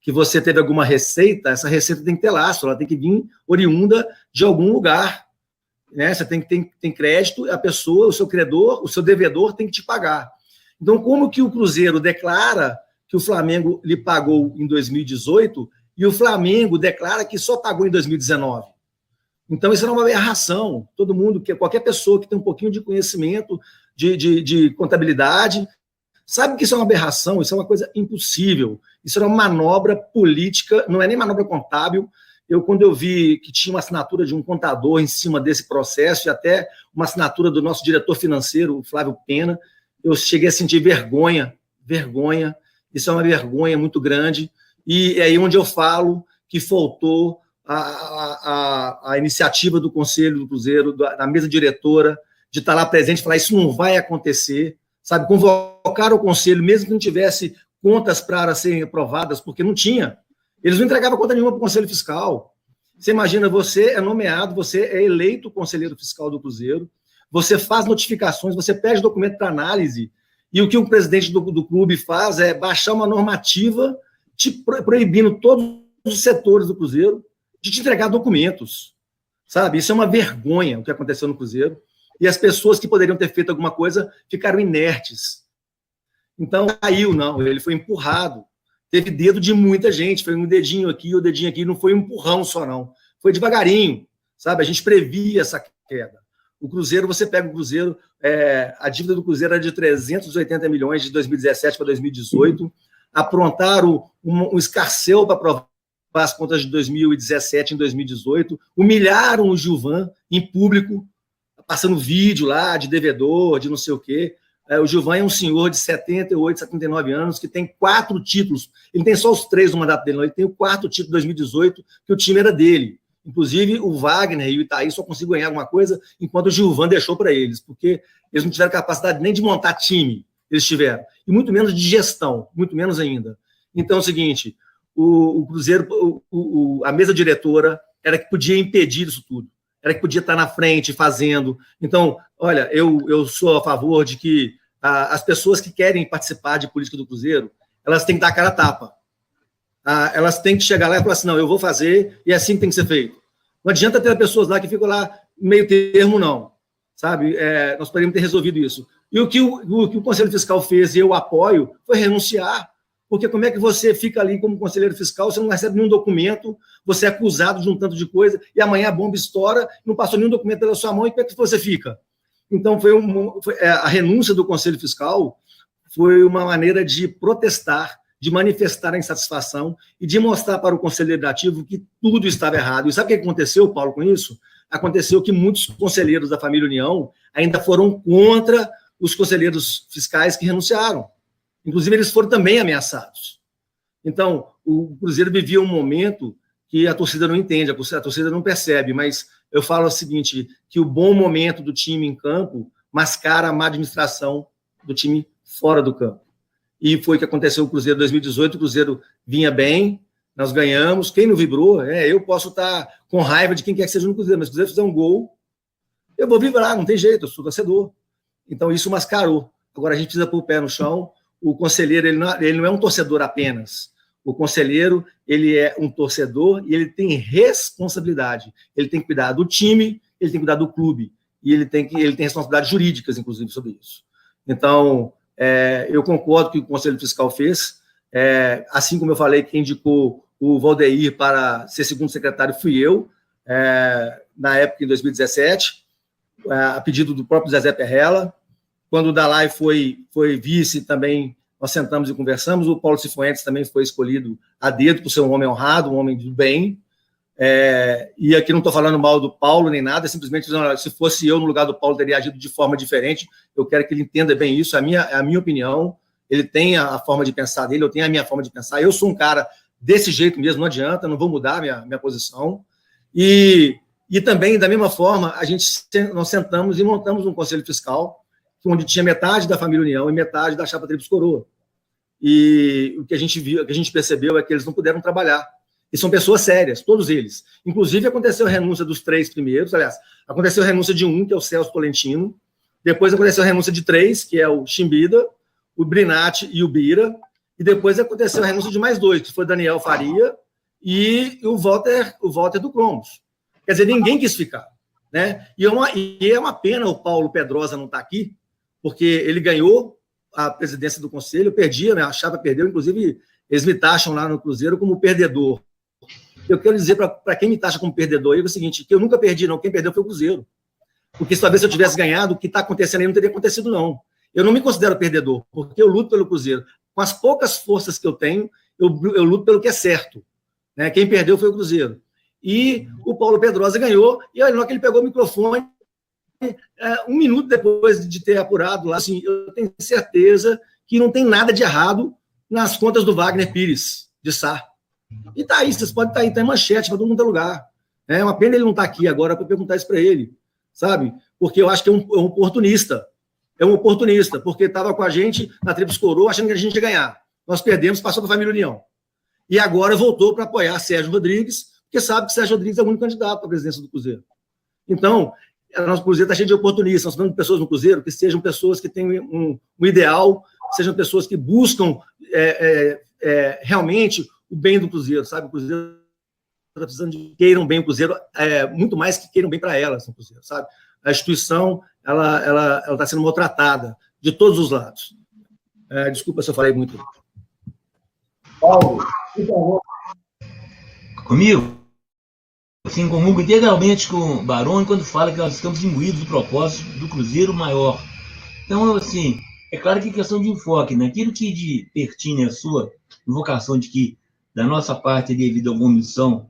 que você teve alguma receita, essa receita tem que ter lastro, ela tem que vir oriunda de algum lugar, né? Você tem crédito, a pessoa, o seu credor, o seu devedor tem que te pagar. Então, como que o Cruzeiro declara que o Flamengo lhe pagou em 2018 e o Flamengo declara que só pagou em 2019? Então, isso era uma aberração. Todo mundo, qualquer pessoa que tem um pouquinho de conhecimento de contabilidade, sabe que isso é uma aberração, isso é uma coisa impossível. Isso era uma manobra política, não é nem manobra contábil. Quando eu vi que tinha uma assinatura de um contador em cima desse processo e até uma assinatura do nosso diretor financeiro, o Flávio Pena, eu cheguei a sentir vergonha. Isso é uma vergonha muito grande. E é aí onde eu falo que faltou a iniciativa do Conselho do Cruzeiro, da mesa diretora, de estar lá presente e falar, isso não vai acontecer, sabe? Convocar o Conselho, mesmo que não tivesse contas para serem aprovadas, porque não tinha. Eles não entregavam conta nenhuma para o Conselho Fiscal. Você imagina, você é nomeado, você é eleito conselheiro fiscal do Cruzeiro, você faz notificações, você pede documento para análise, e o que o presidente do clube faz é baixar uma normativa proibindo todos os setores do Cruzeiro de te entregar documentos, sabe? Isso é uma vergonha, o que aconteceu no Cruzeiro, e as pessoas que poderiam ter feito alguma coisa ficaram inertes. Então, caiu, não, ele foi empurrado. Teve dedo de muita gente, foi um dedinho aqui, o dedinho aqui, não foi um empurrão só, não. Foi devagarinho, sabe? A gente previa essa queda. O Cruzeiro, você pega o Cruzeiro, a dívida do Cruzeiro era de 380 milhões de 2017 para 2018, aprontaram um escarcéu para aprovar as contas de 2017 em 2018, humilharam o Gilvan em público, passando vídeo lá de devedor, de não sei o quê. O Gilvan é um senhor de 78, 79 anos, que tem 4 títulos. Ele tem só os 3 no mandato dele, não. Ele tem o 4º título de 2018, que o time era dele. Inclusive, o Wagner e o Itaí só conseguiram ganhar alguma coisa enquanto o Gilvan deixou para eles, porque eles não tiveram capacidade nem de montar time, eles tiveram. E muito menos de gestão, muito menos ainda. Então, é o seguinte, o Cruzeiro, a mesa diretora era que podia impedir isso tudo. Era que podia estar na frente, fazendo. Então, olha, eu sou a favor de que as pessoas que querem participar de política do Cruzeiro, elas têm que dar a cara a tapa. Elas têm que chegar lá e falar assim, não, eu vou fazer e é assim que tem que ser feito. Não adianta ter pessoas lá que ficam lá meio termo, não. Sabe? Nós poderíamos ter resolvido isso. E o que o Conselho Fiscal fez, e eu apoio, foi renunciar. Porque como é que você fica ali como conselheiro fiscal, você não recebe nenhum documento, você é acusado de um tanto de coisa, e amanhã a bomba estoura, não passou nenhum documento pela sua mão, e como é que você fica? Então, a renúncia do Conselho Fiscal foi uma maneira de protestar, de manifestar a insatisfação e de mostrar para o Conselho Deliberativo que tudo estava errado. E sabe o que aconteceu, Paulo, com isso? Aconteceu que muitos conselheiros da família União ainda foram contra os conselheiros fiscais que renunciaram. Inclusive, eles foram também ameaçados. Então, o Cruzeiro vivia um momento que a torcida não entende, a torcida não percebe, mas eu falo o seguinte, que o bom momento do time em campo mascara a má administração do time fora do campo. E foi o que aconteceu com o Cruzeiro em 2018, o Cruzeiro vinha bem, nós ganhamos, quem não vibrou, eu posso estar com raiva de quem quer que seja no Cruzeiro, mas se o Cruzeiro fizer um gol, eu vou vibrar, não tem jeito, eu sou torcedor. Então isso mascarou. Agora a gente precisa pôr o pé no chão, o conselheiro, ele não é um torcedor apenas, o conselheiro, ele é um torcedor e ele tem responsabilidade, ele tem que cuidar do time, ele tem que cuidar do clube, e ele tem responsabilidades jurídicas, inclusive, sobre isso. Então, eu concordo com o que o Conselho Fiscal fez, assim como eu falei, quem indicou o Valdeir para ser segundo secretário fui eu, na época, em 2017, a pedido do próprio Zezé Perrella. Quando o Dalai foi vice também, nós sentamos e conversamos, o Paulo Cifuentes também foi escolhido a dedo por ser um homem honrado, um homem do bem, e aqui não estou falando mal do Paulo nem nada, simplesmente dizendo, se fosse eu no lugar do Paulo, teria agido de forma diferente. Eu quero que ele entenda bem isso, é a minha opinião, ele tem a forma de pensar dele, eu tenho a minha forma de pensar, eu sou um cara desse jeito mesmo, não adianta, não vou mudar a minha posição, e também, da mesma forma, nós sentamos e montamos um conselho fiscal, onde tinha metade da família União e metade da chapa Tríplice Coroa. E o que a gente viu, o que a gente percebeu é que eles não puderam trabalhar. E são pessoas sérias, todos eles. Inclusive, aconteceu a renúncia dos 3 primeiros, aliás, aconteceu a renúncia de um, que é o Celso Tolentino, depois aconteceu a renúncia de 3, que é o Chimbida, o Brinatti e o Bira, e depois aconteceu a renúncia de mais 2, que foi Daniel Faria e o Walter do Cromos. Quer dizer, ninguém quis ficar, né? E é uma pena o Paulo Pedrosa não estar aqui, porque ele ganhou a presidência do conselho, perdia, né? A chapa perdeu, inclusive eles me taxam lá no Cruzeiro como perdedor. Eu quero dizer para quem me taxa como perdedor é o seguinte, que eu nunca perdi, não, quem perdeu foi o Cruzeiro. Porque talvez se eu tivesse ganhado, o que está acontecendo aí não teria acontecido, não. Eu não me considero perdedor, porque eu luto pelo Cruzeiro. Com as poucas forças que eu tenho, eu luto pelo que é certo, né? Quem perdeu foi o Cruzeiro. E o Paulo Pedrosa ganhou, e olha, na hora que ele pegou o microfone, 1 minuto depois de ter apurado lá, assim, eu tenho certeza que não tem nada de errado nas contas do Wagner Pires, de Sá. E tá aí, vocês podem estar aí, tá em manchete, para todo mundo ter lugar. É uma pena ele não estar aqui agora para perguntar isso para ele, sabe? Porque eu acho que é um oportunista. É um oportunista, porque estava com a gente na Tríplice Coroa achando que a gente ia ganhar. Nós perdemos, passou para a família União. E agora voltou para apoiar Sérgio Rodrigues, porque sabe que Sérgio Rodrigues é o único candidato para a presidência do Cruzeiro. Então, o nosso Cruzeiro está cheio de oportunistas. Nós falamos de pessoas no Cruzeiro que sejam pessoas que tenham um ideal, sejam pessoas que buscam realmente o bem do Cruzeiro, sabe? O Cruzeiro está precisando de que queiram bem o Cruzeiro, muito mais que queiram bem para elas, o Cruzeiro, sabe? A instituição ela está sendo maltratada de todos os lados. Desculpa se eu falei muito. Paulo, por favor. Comigo? Assim, comungo integralmente com o Baroni quando fala que nós estamos imbuídos do propósito do Cruzeiro maior. Então, assim, é claro que é questão de enfoque, né? Aquilo que de pertine à sua invocação de que, da nossa parte, devido a alguma missão,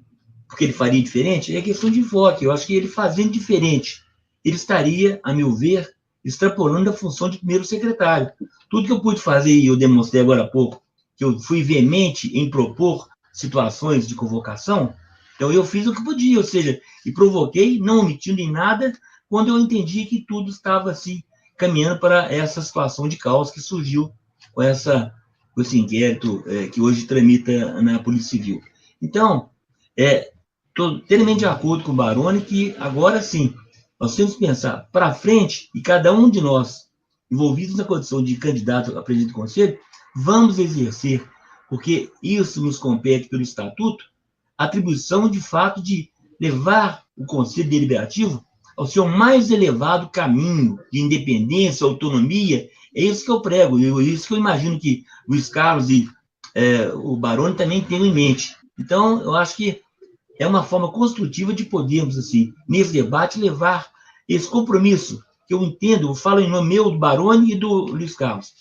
porque ele faria diferente, é questão de enfoque. Eu acho que ele fazendo diferente, ele estaria, a meu ver, extrapolando a função de primeiro secretário. Tudo que eu pude fazer, e eu demonstrei agora há pouco, que eu fui veemente em propor situações de convocação, então eu fiz o que podia, ou seja, e provoquei, não omitindo em nada, quando eu entendi que tudo estava assim, caminhando para essa situação de caos que surgiu com esse inquérito que hoje tramita na Polícia Civil. Então, estou inteiramente de acordo com o Baroni que agora sim, nós temos que pensar para frente e cada um de nós, envolvidos na condição de candidato a presidente do Conselho, vamos exercer, porque isso nos compete pelo Estatuto, a atribuição de fato de levar o Conselho Deliberativo ao seu mais elevado caminho de independência, autonomia. É isso que eu prego, é isso que eu imagino que Luiz Carlos e o Baroni também tenham em mente. Então, eu acho que é uma forma construtiva de podermos, assim, nesse debate, levar esse compromisso, que eu entendo, eu falo em nome meu, do Baroni e do Luiz Carlos.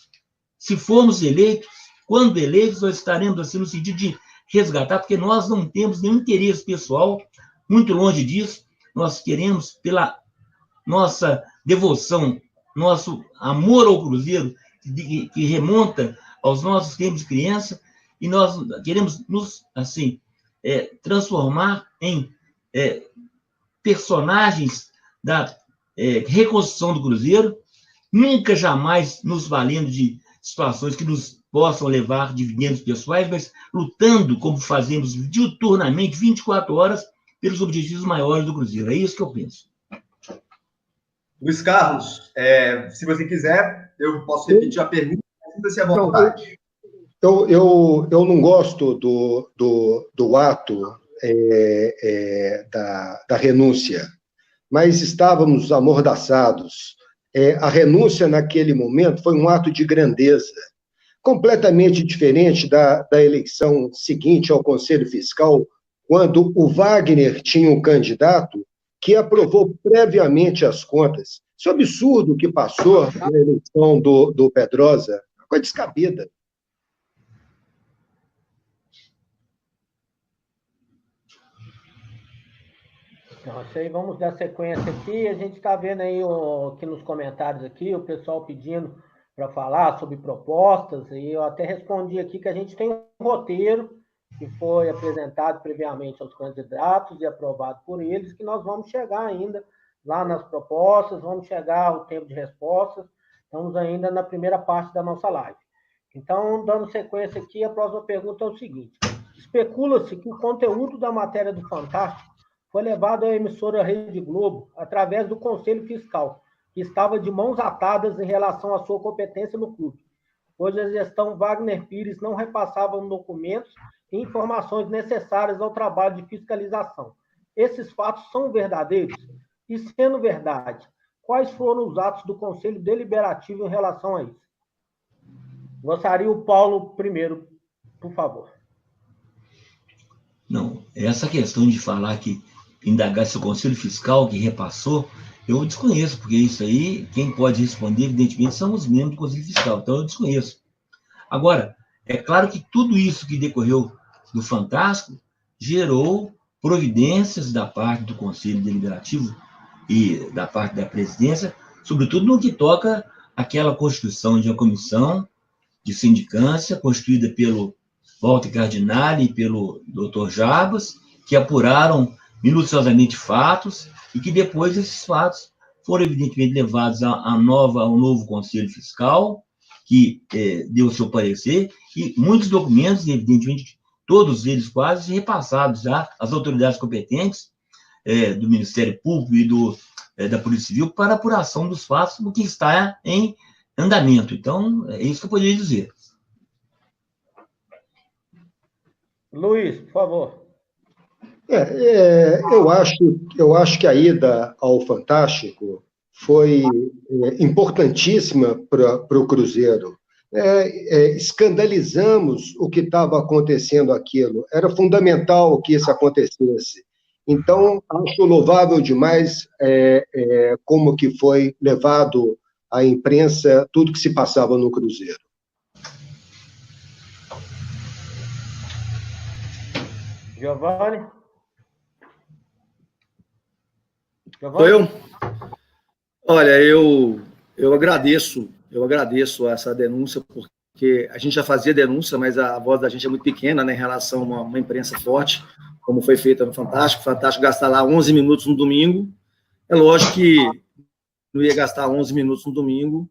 Se formos eleitos, quando eleitos, nós estaremos, assim, no sentido de resgatar, porque nós não temos nenhum interesse pessoal, muito longe disso, nós queremos, pela nossa devoção, nosso amor ao Cruzeiro, que remonta aos nossos tempos de criança, e nós queremos nos, assim, transformar em personagens da reconstrução do Cruzeiro, nunca jamais nos valendo de situações que nos possam levar dividendos pessoais, mas lutando, como fazemos diuturnamente, 24 horas, pelos objetivos maiores do Cruzeiro. É isso que eu penso. Luiz Carlos, se você quiser, eu posso repetir a pergunta, sinta-se à vontade. Eu não gosto do ato da renúncia, mas estávamos amordaçados. A renúncia, naquele momento, foi um ato de grandeza, completamente diferente da eleição seguinte ao Conselho Fiscal, quando o Wagner tinha um candidato que aprovou previamente as contas. Isso é um absurdo que passou na eleição do Pedrosa, uma coisa descabida. Então, isso aí, vamos dar sequência aqui. A gente está vendo aí aqui nos comentários aqui, o pessoal pedindo para falar sobre propostas, e eu até respondi aqui que a gente tem um roteiro que foi apresentado previamente aos candidatos e aprovado por eles, que nós vamos chegar ainda lá nas propostas, vamos chegar ao tempo de respostas, estamos ainda na primeira parte da nossa live. Então, dando sequência aqui, a próxima pergunta é o seguinte: especula-se que o conteúdo da matéria do Fantástico foi levado à emissora Rede Globo através do Conselho Fiscal, que estava de mãos atadas em relação à sua competência no clube, pois a gestão Wagner Pires não repassava documentos e informações necessárias ao trabalho de fiscalização. Esses fatos são verdadeiros? E, sendo verdade, quais foram os atos do Conselho Deliberativo em relação a isso? Gostaria o Paulo primeiro, por favor. Não, essa questão de falar que indagar se o Conselho Fiscal que repassou, eu desconheço, porque isso aí, quem pode responder, evidentemente, são os membros do Conselho Fiscal, então eu desconheço. Agora, é claro que tudo isso que decorreu do Fantástico gerou providências da parte do Conselho Deliberativo e da parte da presidência, sobretudo no que toca àquela constituição de uma comissão de sindicância, constituída pelo Walter Cardinale e pelo Dr. Jarbas, que apuraram minuciosamente fatos e que depois esses fatos foram evidentemente levados ao novo Conselho Fiscal, que deu o seu parecer, e muitos documentos, evidentemente, todos eles quase repassados já às autoridades competentes do Ministério Público e da Polícia Civil para apuração dos fatos, o que está em andamento. Então, é isso que eu poderia dizer. Luiz, por favor. Eu acho que a ida ao Fantástico foi importantíssima para o Cruzeiro. Escandalizamos o que estava acontecendo aquilo. Era fundamental que isso acontecesse. Então, acho louvável demais como que foi levado à imprensa tudo que se passava no Cruzeiro. Giovanni? Sou eu? Olha, eu agradeço essa denúncia, porque a gente já fazia denúncia, mas a voz da gente é muito pequena, né, em relação a uma imprensa forte, como foi feita no Fantástico. O Fantástico gastar lá 11 minutos no domingo. É lógico que não ia gastar 11 minutos no domingo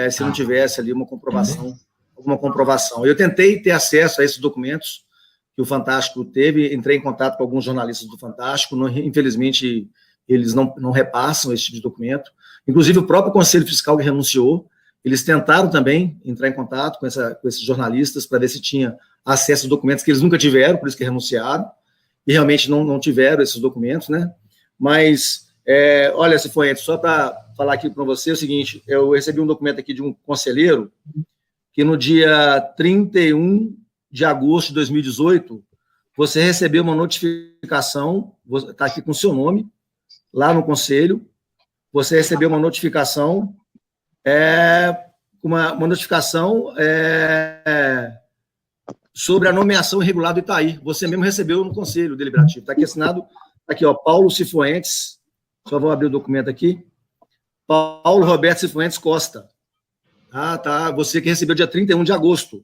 se não tivesse ali alguma comprovação. Eu tentei ter acesso a esses documentos que o Fantástico teve, entrei em contato com alguns jornalistas do Fantástico, infelizmente eles não repassam esse tipo de documento. Inclusive, o próprio Conselho Fiscal que renunciou, eles tentaram também entrar em contato com esses jornalistas para ver se tinha acesso a documentos que eles nunca tiveram, por isso que renunciaram, e realmente não tiveram esses documentos, né? Mas, olha, Cifuentes, só para falar aqui para você o seguinte, eu recebi um documento aqui de um conselheiro que no dia 31 de agosto de 2018, você recebeu uma notificação, está aqui com o seu nome, lá no Conselho, você recebeu uma notificação, uma notificação sobre a nomeação irregular do Itaí. Você mesmo recebeu no Conselho Deliberativo. Está aqui assinado, aqui, ó, Paulo Cifuentes, só vou abrir o documento aqui, Paulo Roberto Cifuentes Costa. Tá, você que recebeu dia 31 de agosto.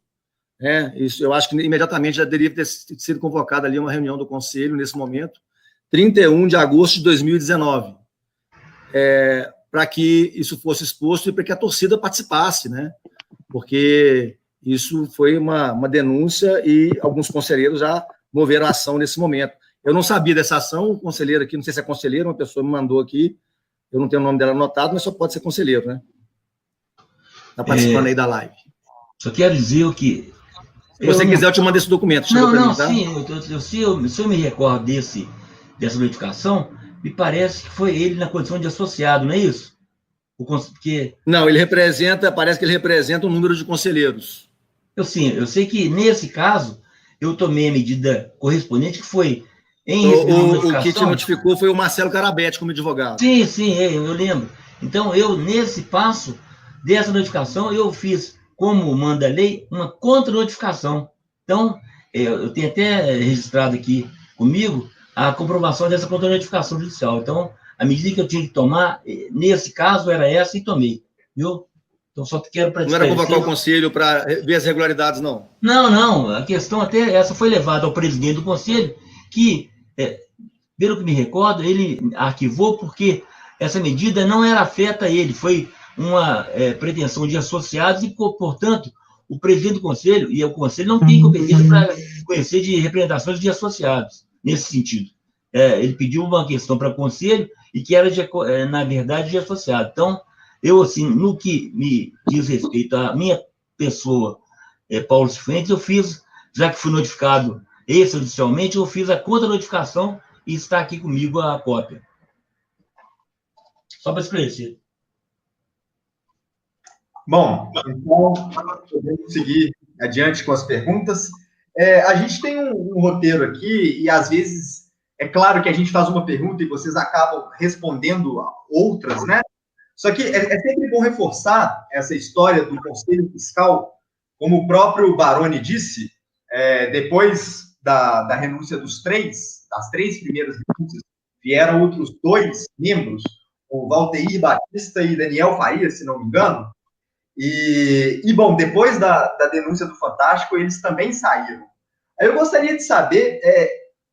Isso, eu acho que imediatamente já deveria ter sido convocada ali uma reunião do Conselho, nesse momento, 31 de agosto de 2019, para que isso fosse exposto e para que a torcida participasse, né? Porque isso foi uma denúncia e alguns conselheiros já moveram a ação nesse momento. Eu não sabia dessa ação, o conselheiro aqui, não sei se é conselheiro, uma pessoa me mandou aqui, eu não tenho o nome dela anotado, mas só pode ser conselheiro, né? Está participando aí da live. Só quero dizer que... Se você quiser, eu te mando esse documento. Não, sim, se eu me recordo dessa notificação, me parece que foi ele na condição de associado, não é isso? Porque... Não, parece que ele representa o número de conselheiros. Eu sei que nesse caso, eu tomei a medida correspondente, que foi em o que te notificou foi o Marcelo Carabete como advogado. Sim, eu lembro. Então, nesse passo dessa notificação, eu fiz, como manda a lei, uma contra-notificação. Então, eu tenho até registrado aqui comigo a comprovação dessa contra-notificação judicial. Então, a medida que eu tinha que tomar, nesse caso, era essa e tomei, viu? Então, só quero para não era convocar o conselho para ver as irregularidades, não? Não. A questão até essa foi levada ao presidente do conselho, que, pelo que me recordo, ele arquivou porque essa medida não era afeta a ele, foi uma pretensão de associados e, portanto, o presidente do conselho e o conselho não tem competência para conhecer de representações de associados, nesse sentido. Ele pediu uma questão para o conselho e que era, na verdade, de associado. Então, eu, assim, no que me diz respeito à minha pessoa, Paulo Cifuentes, eu fiz, já que fui notificado extrajudicialmente, eu fiz a contra-notificação e está aqui comigo a cópia. Só para esclarecer. Bom, então, podemos seguir adiante com as perguntas. A gente tem um roteiro aqui e, às vezes, é claro que a gente faz uma pergunta e vocês acabam respondendo outras, né? Só que é sempre bom reforçar essa história do Conselho Fiscal, como o próprio Baroni disse, depois da renúncia das três primeiras renúncias, vieram outros 2 membros, o Valteir Batista e Daniel Faria, se não me engano, e bom, depois da denúncia do Fantástico, eles também saíram. Aí eu gostaria de saber,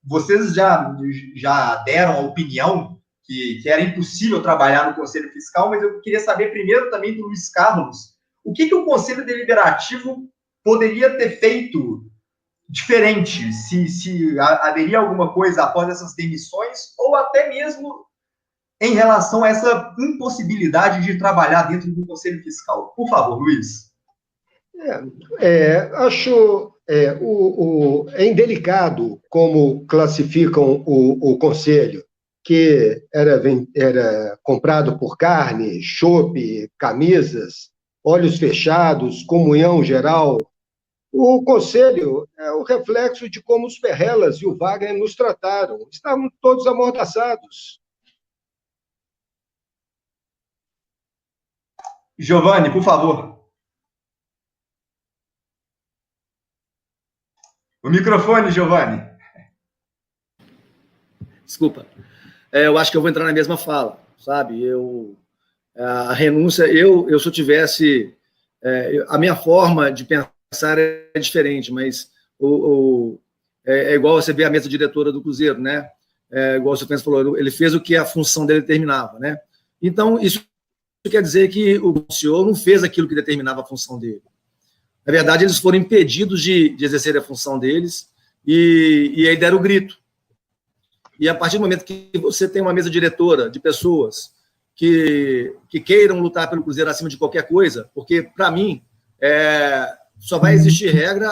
vocês já deram a opinião que era impossível trabalhar no Conselho Fiscal, mas eu queria saber primeiro também do Luiz Carlos, o que o Conselho Deliberativo poderia ter feito diferente, se haveria alguma coisa após essas demissões, ou até mesmo em relação a essa impossibilidade de trabalhar dentro do Conselho Fiscal. Por favor, Luiz. Acho indelicado como classificam o Conselho, que era comprado por carne, chope, camisas, olhos fechados, comunhão geral. O Conselho é o reflexo de como os Perrelas e o Wagner nos trataram. Estavam todos amordaçados. Giovanni, por favor. O microfone, Giovanni. Desculpa. Eu acho que eu vou entrar na mesma fala, sabe? A renúncia, se eu tivesse... a minha forma de pensar é diferente, mas é igual você ver a mesa diretora do Cruzeiro, né? Igual você falou, ele fez o que a função dele determinava, né? Então, isso quer dizer que o senhor não fez aquilo que determinava a função dele. Na verdade, eles foram impedidos de exercer a função deles e aí deram o grito. E a partir do momento que você tem uma mesa diretora de pessoas que queiram lutar pelo Cruzeiro acima de qualquer coisa, porque, para mim, só vai existir regra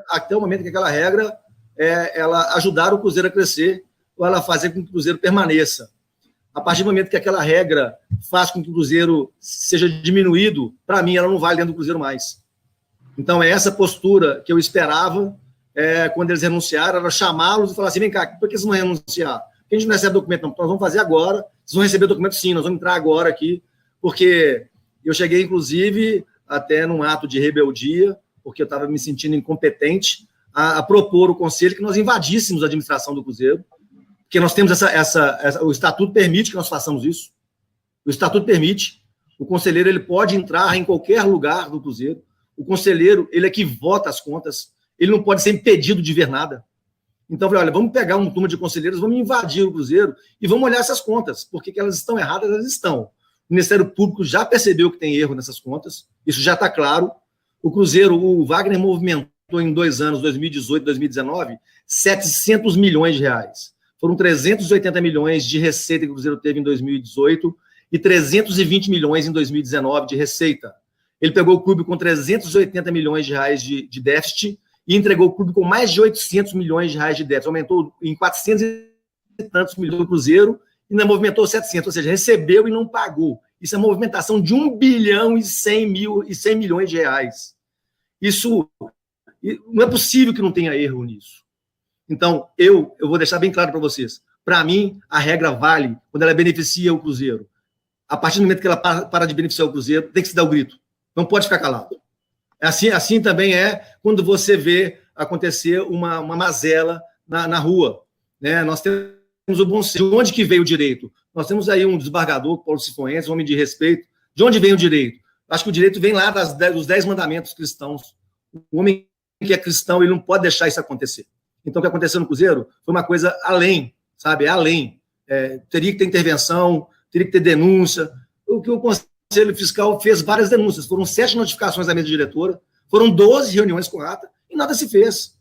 até o momento que aquela regra ela ajudar o Cruzeiro a crescer ou ela fazer com que o Cruzeiro permaneça. A partir do momento que aquela regra faz com que o Cruzeiro seja diminuído, para mim, ela não vale dentro do Cruzeiro mais. Então, é essa postura que eu esperava quando eles renunciaram, era chamá-los e falar assim, vem cá, por que vocês não vão renunciar? Porque a gente não recebe documento, não. Nós vamos fazer agora, vocês vão receber documento sim, nós vamos entrar agora aqui, porque eu cheguei, inclusive, até num ato de rebeldia, porque eu estava me sentindo incompetente, a propor o conselho que nós invadíssemos a administração do Cruzeiro, porque nós temos o Estatuto permite que nós façamos isso, o Estatuto permite, o conselheiro ele pode entrar em qualquer lugar do Cruzeiro, O conselheiro, ele é que vota as contas, ele não pode ser impedido de ver nada. Então, eu falei, olha, vamos pegar uma turma de conselheiros, vamos invadir o Cruzeiro e vamos olhar essas contas, porque que elas estão erradas, elas estão. O Ministério Público já percebeu que tem erro nessas contas, isso já está claro. O Cruzeiro, o Wagner movimentou em 2 anos, 2018 e 2019, 700 milhões de reais. Foram 380 milhões de receita que o Cruzeiro teve em 2018 e 320 milhões em 2019 de receita. Ele pegou o clube com 380 milhões de reais de déficit e entregou o clube com mais de 800 milhões de reais de déficit. Aumentou em 400 e tantos milhões do Cruzeiro e ainda movimentou 700, ou seja, recebeu e não pagou. Isso é movimentação de 1 bilhão e 100 milhões de reais. Isso não é possível que não tenha erro nisso. Então, eu vou deixar bem claro para vocês. Para mim, a regra vale quando ela beneficia o Cruzeiro. A partir do momento que ela para de beneficiar o Cruzeiro, tem que se dar o grito. Não pode ficar calado. Assim também é quando você vê acontecer uma mazela na rua. Né? Nós temos o bom senso. De onde que veio o direito? Nós temos aí um desembargador, Paulo Cifuentes, um homem de respeito. De onde vem o direito? Acho que o direito vem lá dos 10 mandamentos cristãos. O homem que é cristão, ele não pode deixar isso acontecer. Então, o que aconteceu no Cruzeiro foi uma coisa além, sabe? Além. Teria que ter intervenção, teria que ter denúncia. O que o Conselho Fiscal fez várias denúncias. Foram 7 notificações à mesa diretora, foram 12 reuniões com ata e nada se fez.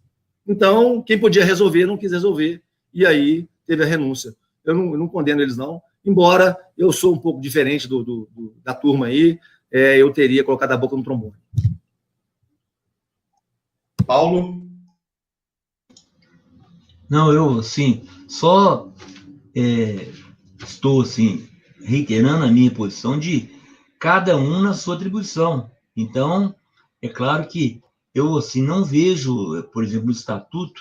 Então, quem podia resolver, não quis resolver. E aí teve a renúncia. Eu não condeno eles, não. Embora eu sou um pouco diferente da turma aí, eu teria colocado a boca no trombone. Paulo? Não, eu, assim, só estou, assim, reiterando a minha posição de cada um na sua atribuição. Então, é claro que eu, assim, não vejo, por exemplo, no estatuto,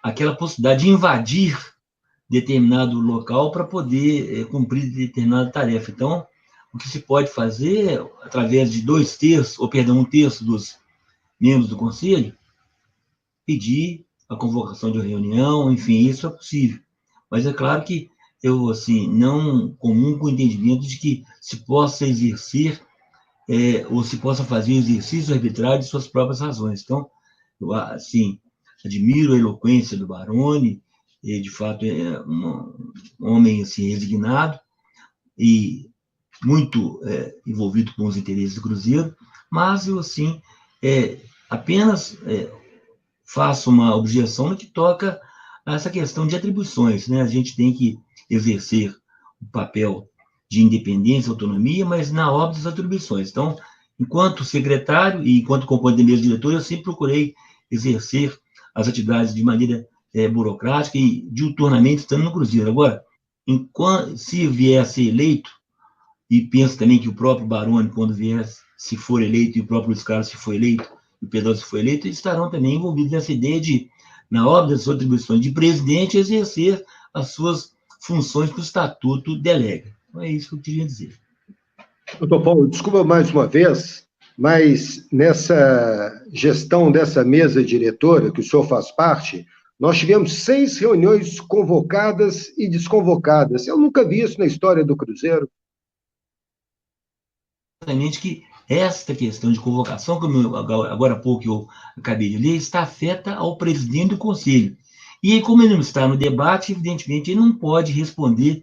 aquela possibilidade de invadir determinado local para poder cumprir determinada tarefa. Então, o que se pode fazer, através de 1/3 dos membros do Conselho, pedir a convocação de uma reunião, enfim, isso é possível. Mas é claro que eu, assim, não comungo com o entendimento de que se possa exercer ou se possa fazer exercício arbitrário de suas próprias razões. Então, eu, assim, admiro a eloquência do Baroni, de fato é um homem, assim, resignado e muito envolvido com os interesses do Cruzeiro, mas eu, assim, apenas faço uma objeção no que toca a essa questão de atribuições, né? A gente tem que exercer o papel de independência, autonomia, mas na ordem das atribuições. Então, enquanto secretário e enquanto componente da mesa diretora, eu sempre procurei exercer as atividades de maneira burocrática e diuturnamente estando no Cruzeiro. Agora, se vier a ser eleito, e penso também que o próprio Baroni, quando vier, se for eleito, e o próprio Luiz Carlos, se for eleito, e o Pedro, se for eleito, eles estarão também envolvidos nessa ideia de, na ordem das suas atribuições de presidente, exercer as suas funções que o estatuto delega. Então, é isso que eu queria dizer. Doutor Paulo, desculpa mais uma vez, mas nessa gestão dessa mesa diretora, que o senhor faz parte, nós tivemos 6 reuniões convocadas e desconvocadas. Eu nunca vi isso na história do Cruzeiro. Exatamente que esta questão de convocação, como agora há pouco eu acabei de ler, está afeta ao presidente do Conselho. E como ele não está no debate, evidentemente, ele não pode responder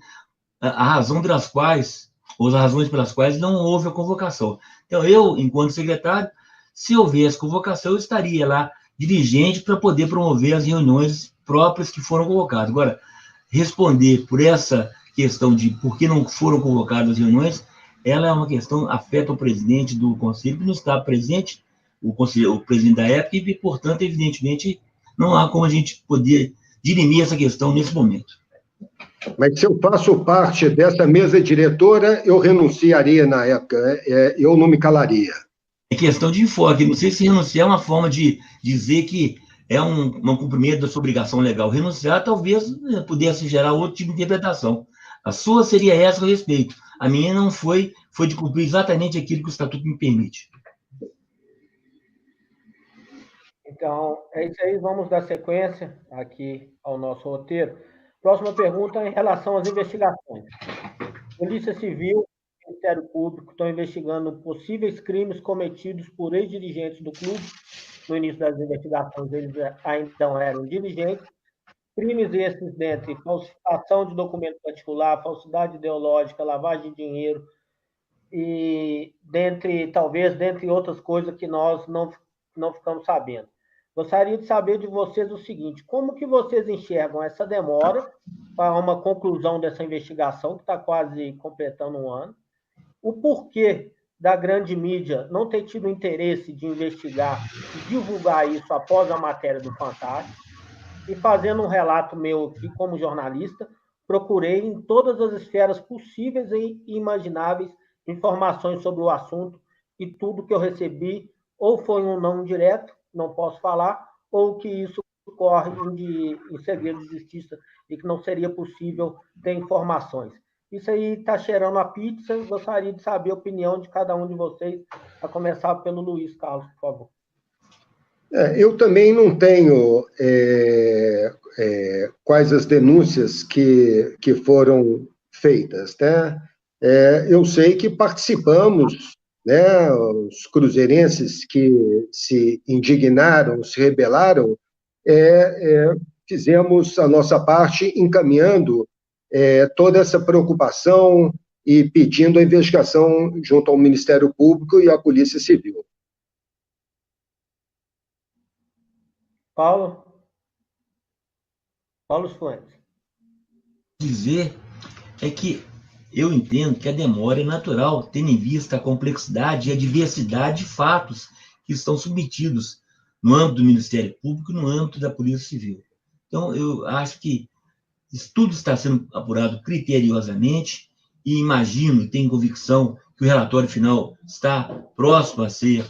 a razão pelas quais, ou as razões pelas quais não houve a convocação. Então, eu, enquanto secretário, se houvesse convocação, eu estaria lá dirigente para poder promover as reuniões próprias que foram convocadas. Agora, responder por essa questão de por que não foram convocadas as reuniões, ela é uma questão, afeta o presidente do Conselho, que não está presente, o presidente da época, e, portanto, evidentemente, não há como a gente poder dirimir essa questão nesse momento. Mas se eu faço parte dessa mesa diretora, eu renunciaria na época, eu não me calaria. É questão de enfoque, não sei se renunciar é uma forma de dizer que é um cumprimento da sua obrigação legal. Renunciar talvez pudesse gerar outro tipo de interpretação. A sua seria essa a respeito. A minha não foi de cumprir exatamente aquilo que o Estatuto me permite. Então, é isso aí. Vamos dar sequência aqui ao nosso roteiro. Próxima pergunta em relação às investigações. Polícia Civil Ministério Público estão investigando possíveis crimes cometidos por ex-dirigentes do clube. No início das investigações, eles ainda eram dirigentes. Crimes esses dentre falsificação de documento particular, falsidade ideológica, lavagem de dinheiro, e dentre outras coisas que nós não ficamos sabendo. Gostaria de saber de vocês o seguinte: como que vocês enxergam essa demora para uma conclusão dessa investigação, que está quase completando um ano? O porquê da grande mídia não ter tido interesse de investigar e divulgar isso após a matéria do Fantástico? E fazendo um relato meu aqui como jornalista, procurei em todas as esferas possíveis e imagináveis informações sobre o assunto, e tudo que eu recebi ou foi um não direto, não posso falar, ou que isso corre em segredo de justiça e que não seria possível ter informações. Isso aí está cheirando a pizza. Gostaria de saber a opinião de cada um de vocês, a começar pelo Luiz Carlos, por favor. Eu também não tenho quais as denúncias que foram feitas, né? Eu sei que participamos, né? Os cruzeirenses que se indignaram, se rebelaram, fizemos a nossa parte encaminhando toda essa preocupação e pedindo a investigação junto ao Ministério Público e à Polícia Civil. Paulo Fuentes. Dizer é que eu entendo que a demora é natural, tendo em vista a complexidade e a diversidade de fatos que estão submetidos no âmbito do Ministério Público e no âmbito da Polícia Civil. Então, eu acho que isso tudo está sendo apurado criteriosamente e imagino e tenho convicção que o relatório final está próximo a ser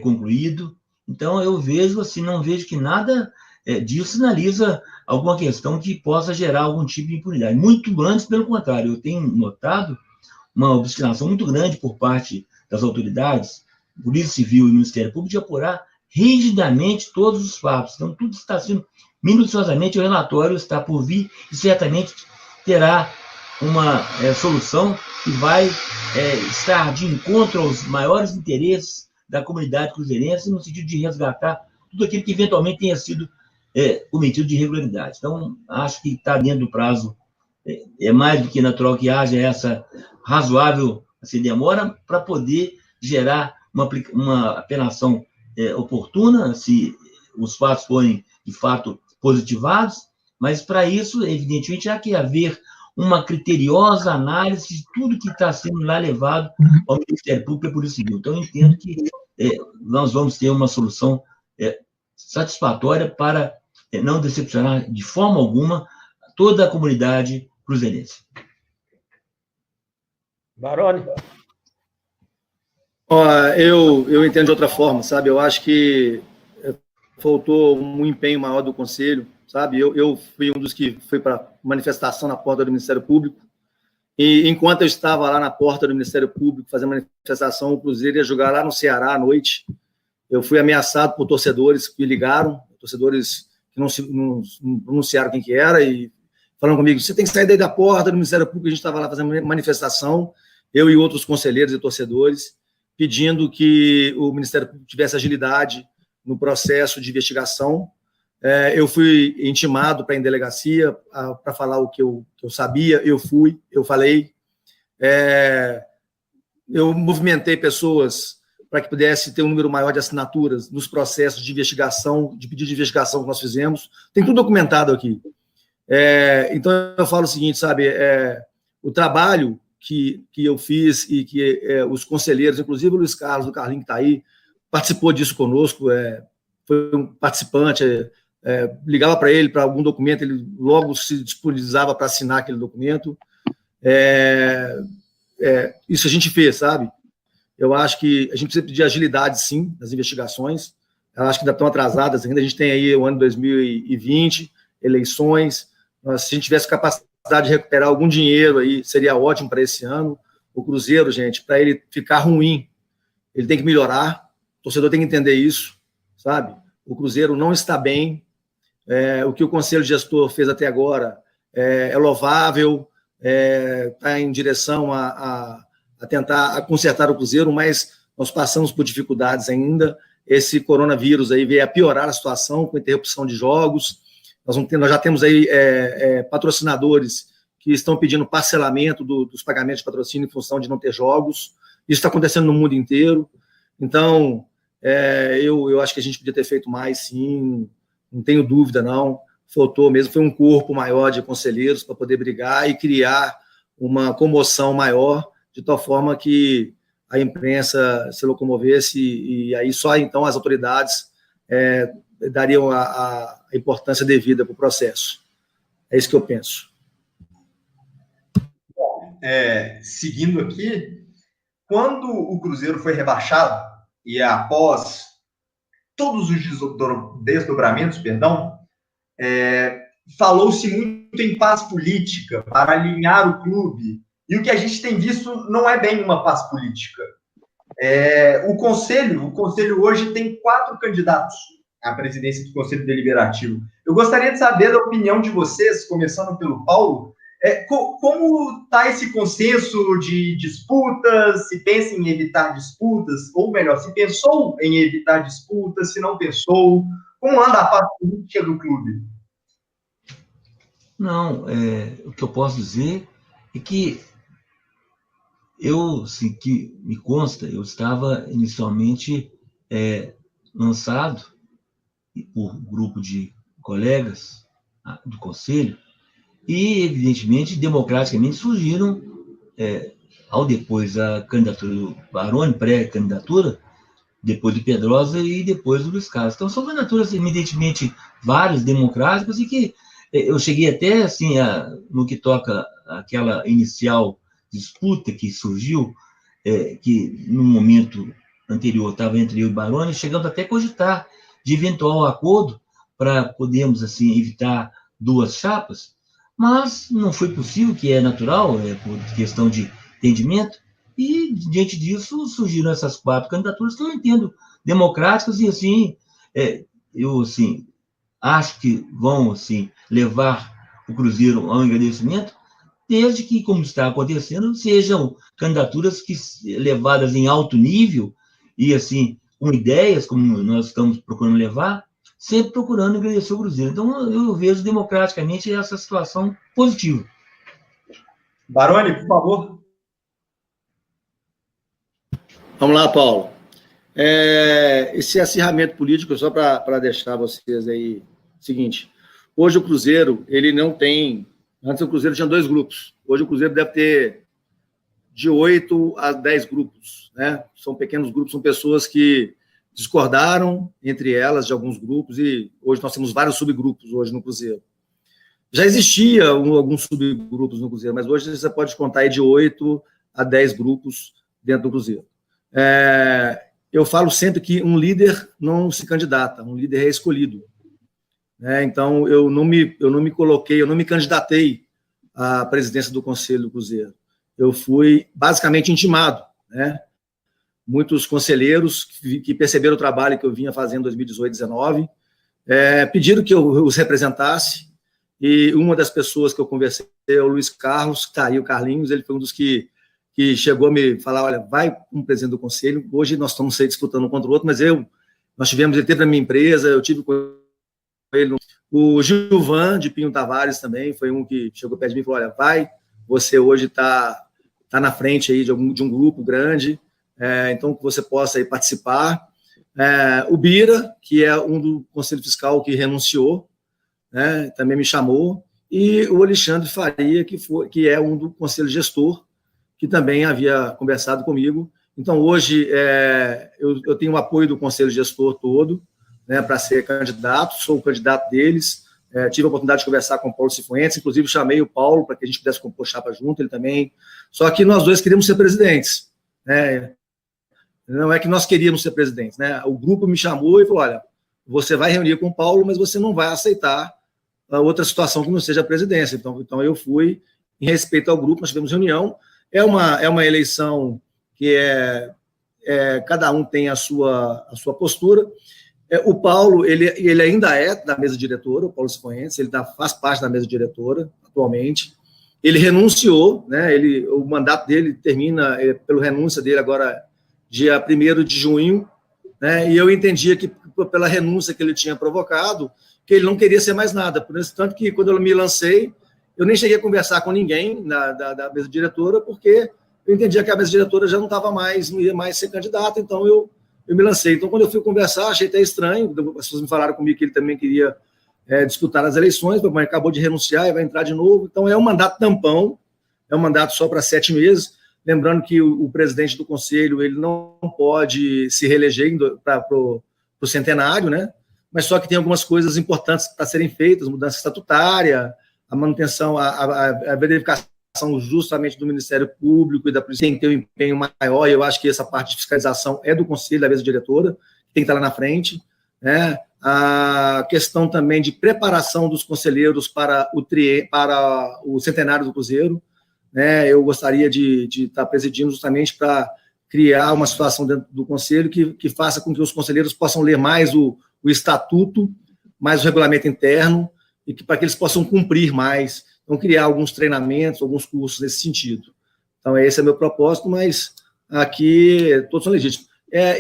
concluído. Então, eu vejo assim, não vejo que nada disso sinaliza alguma questão que possa gerar algum tipo de impunidade. Muito antes, pelo contrário, eu tenho notado uma obstinação muito grande por parte das autoridades, Polícia Civil e Ministério Público, de apurar rigidamente todos os fatos. Então, tudo está sendo minuciosamente, o relatório está por vir e certamente terá uma solução que vai estar de encontro aos maiores interesses da comunidade cruzeirense, no sentido de resgatar tudo aquilo que eventualmente tenha sido cometido de irregularidade. Então, acho que está dentro do prazo, é mais do que natural que haja essa razoável demora para poder gerar uma apelação oportuna, se os fatos forem, de fato, positivados, mas, para isso, evidentemente, há que haver uma criteriosa análise de tudo que está sendo lá levado ao Ministério Público e à Polícia Civil. Então, eu entendo que nós vamos ter uma solução satisfatória para não decepcionar de forma alguma toda a comunidade cruzeirense. Baroni. Eu entendo de outra forma, sabe? Eu acho que faltou um empenho maior do Conselho, sabe? Eu fui um dos que foi para manifestação na porta do Ministério Público, e enquanto eu estava lá na porta do Ministério Público fazendo manifestação, o Cruzeiro ia jogar lá no Ceará à noite. Eu fui ameaçado por torcedores que me ligaram, torcedores que não pronunciaram quem que era, e falando comigo: você tem que sair daí da porta do Ministério Público. A gente estava lá fazendo manifestação, eu e outros conselheiros e torcedores, pedindo que o Ministério Público tivesse agilidade no processo de investigação. Eu fui intimado para ir em delegacia para falar o que eu sabia, eu falei. Eu movimentei pessoas para que pudesse ter um número maior de assinaturas nos processos de investigação, de pedido de investigação que nós fizemos. Tem tudo documentado aqui. Então, eu falo o seguinte, sabe, o trabalho que eu fiz e que os conselheiros, inclusive o Luiz Carlos, o Carlinho que está aí, participou disso conosco, foi um participante, ligava para ele para algum documento, ele logo se disponibilizava para assinar aquele documento. Isso a gente fez, sabe? Eu acho que a gente precisa pedir agilidade, sim, nas investigações. Eu acho que ainda estão atrasadas, ainda a gente tem aí o ano 2020, eleições. Se a gente tivesse capacidade de recuperar algum dinheiro aí, seria ótimo para esse ano. O Cruzeiro, gente, para ele ficar ruim, ele tem que melhorar. O torcedor tem que entender isso, sabe? O Cruzeiro não está bem. O que o Conselho Gestor fez até agora é louvável, está em direção a a tentar consertar o Cruzeiro, mas nós passamos por dificuldades ainda. Esse coronavírus aí veio a piorar a situação, com interrupção de jogos. Nós já temos aí patrocinadores que estão pedindo parcelamento dos pagamentos de patrocínio em função de não ter jogos. Isso está acontecendo no mundo inteiro. Então, eu acho que a gente podia ter feito mais, sim, não tenho dúvida, não. Faltou mesmo, foi um corpo maior de conselheiros para poder brigar e criar uma comoção maior, de tal forma que a imprensa se locomovesse e aí só então as autoridades dariam a importância devida para o processo. É isso que eu penso. Seguindo aqui, quando o Cruzeiro foi rebaixado e após todos os desdobramentos, falou-se muito em paz política para alinhar o clube, e o que a gente tem visto não é bem uma paz política. O conselho hoje tem 4 candidatos à presidência do Conselho Deliberativo. Eu gostaria de saber da opinião de vocês, começando pelo Paulo, como está esse consenso de disputas, se pensa em evitar disputas, ou melhor, se pensou em evitar disputas, se não pensou, como anda a paz política do clube? Não, o que eu posso dizer é que eu, assim, que me consta, eu estava inicialmente lançado por um grupo de colegas do Conselho e, evidentemente, democraticamente surgiram, ao depois a candidatura do Baroni, pré-candidatura, depois do Pedrosa e depois do Luiz Carlos. Então, são candidaturas, evidentemente, várias democráticas e que eu cheguei até, assim, no que toca aquela inicial disputa que surgiu, que no momento anterior estava entre eu e Baroni, chegando até a cogitar de eventual acordo para podermos, assim, evitar 2 chapas, mas não foi possível, que é natural, por questão de entendimento, e diante disso surgiram essas 4 candidaturas que eu entendo democráticas e, assim, eu, assim, acho que vão, assim, levar o Cruzeiro ao engrandecimento, desde que, como está acontecendo, sejam candidaturas levadas em alto nível e, assim, com ideias, como nós estamos procurando levar, sempre procurando engrandecer o Cruzeiro. Então, eu vejo democraticamente essa situação positiva. Baroni, por favor. Vamos lá, Paulo. Esse acirramento político, só para deixar vocês aí, seguinte, hoje o Cruzeiro, ele não tem... Antes o Cruzeiro tinha 2 grupos. Hoje o Cruzeiro deve ter de 8 a 10 grupos, né? São pequenos grupos, são pessoas que discordaram entre elas de alguns grupos e hoje nós temos vários subgrupos hoje no Cruzeiro. Já existia alguns subgrupos no Cruzeiro, mas hoje você pode contar aí de 8 a 10 grupos dentro do Cruzeiro. Eu falo sempre que um líder não se candidata, um líder é escolhido. Então, eu não me candidatei à presidência do Conselho do Cruzeiro. Eu fui basicamente intimado, né? Muitos conselheiros que perceberam o trabalho que eu vinha fazendo em 2018, 2019, pediram que eu os representasse, e uma das pessoas que eu conversei é o Luiz Carlos, que está aí, o Carlinhos, ele foi um dos que chegou a me falar, olha, vai como presidente do Conselho, hoje nós estamos aí disputando um contra o outro, mas ele teve na minha empresa, eu tive com ele. O Gilvan, de Pinho Tavares, também, foi um que chegou perto de mim e falou, olha, você hoje está na frente aí de um grupo grande, então que você possa aí participar. O Bira, que é um do Conselho Fiscal que renunciou, né, também me chamou, e o Alexandre Faria, que é um do Conselho Gestor, que também havia conversado comigo. Então, hoje, eu tenho o apoio do Conselho Gestor todo, né, para ser candidato, sou o candidato deles, tive a oportunidade de conversar com o Paulo Cifuentes, inclusive chamei o Paulo para que a gente pudesse compor chapa junto, ele também, só que nós dois queríamos ser presidentes, né? Não é que nós queríamos ser presidentes, né? O grupo me chamou e falou, olha, você vai reunir com o Paulo, mas você não vai aceitar outra situação que não seja a presidência. Então eu fui, em respeito ao grupo, nós tivemos reunião, é uma eleição que cada um tem a sua postura. O Paulo, ele ainda é da mesa diretora, o Paulo Cifuentes, ele faz parte da mesa diretora atualmente. Ele renunciou, né? O mandato dele termina pelo renúncia dele agora, dia 1º de junho, né? E eu entendia que, pela renúncia que ele tinha provocado, que ele não queria ser mais nada. Por isso, tanto que, quando eu me lancei, eu nem cheguei a conversar com ninguém da mesa diretora, porque eu entendia que a mesa diretora já não ia mais ser candidato, então eu me lancei. Então, quando eu fui conversar, achei até estranho, as pessoas me falaram comigo que ele também queria disputar as eleições, mas acabou de renunciar e vai entrar de novo. Então, é um mandato tampão, é um mandato só para 7 meses. Lembrando que o presidente do conselho ele não pode se reeleger para o centenário, né? Mas só que tem algumas coisas importantes para serem feitas, mudança estatutária, a manutenção, a verificação justamente do Ministério Público e da Polícia tem que ter um empenho maior, e eu acho que essa parte de fiscalização é do conselho, da mesa diretora, que tem que estar lá na frente, né? A questão também de preparação dos conselheiros para o centenário do Cruzeiro, né? Eu gostaria de estar presidindo justamente para criar uma situação dentro do conselho que faça com que os conselheiros possam ler mais o estatuto, mais o regulamento interno, e para que eles possam cumprir mais, então criar alguns treinamentos, alguns cursos nesse sentido. Então, esse é meu propósito, mas aqui todos são legítimos.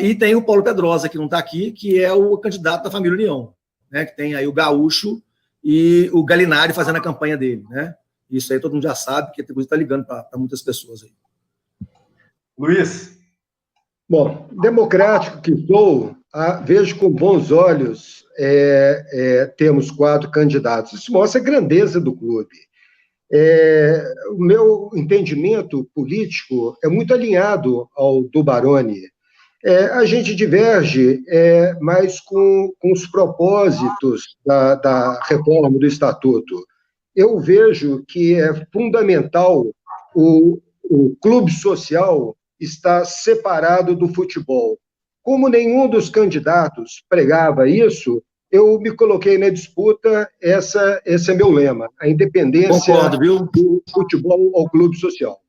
E tem o Paulo Pedrosa, que não está aqui, que é o candidato da família União, né? Que tem aí o Gaúcho e o Galinari fazendo a campanha dele, né? Isso aí todo mundo já sabe, que está ligando para muitas pessoas aí. Luiz. Bom, democrático que sou, vejo com bons olhos termos 4 candidatos. Isso mostra a grandeza do clube. O meu entendimento político é muito alinhado ao do Baroni. A gente diverge, mas com os propósitos da reforma do Estatuto. Eu vejo que é fundamental o clube social estar separado do futebol. Como nenhum dos candidatos pregava isso, eu me coloquei na disputa, esse é meu lema, a independência do futebol ao clube social.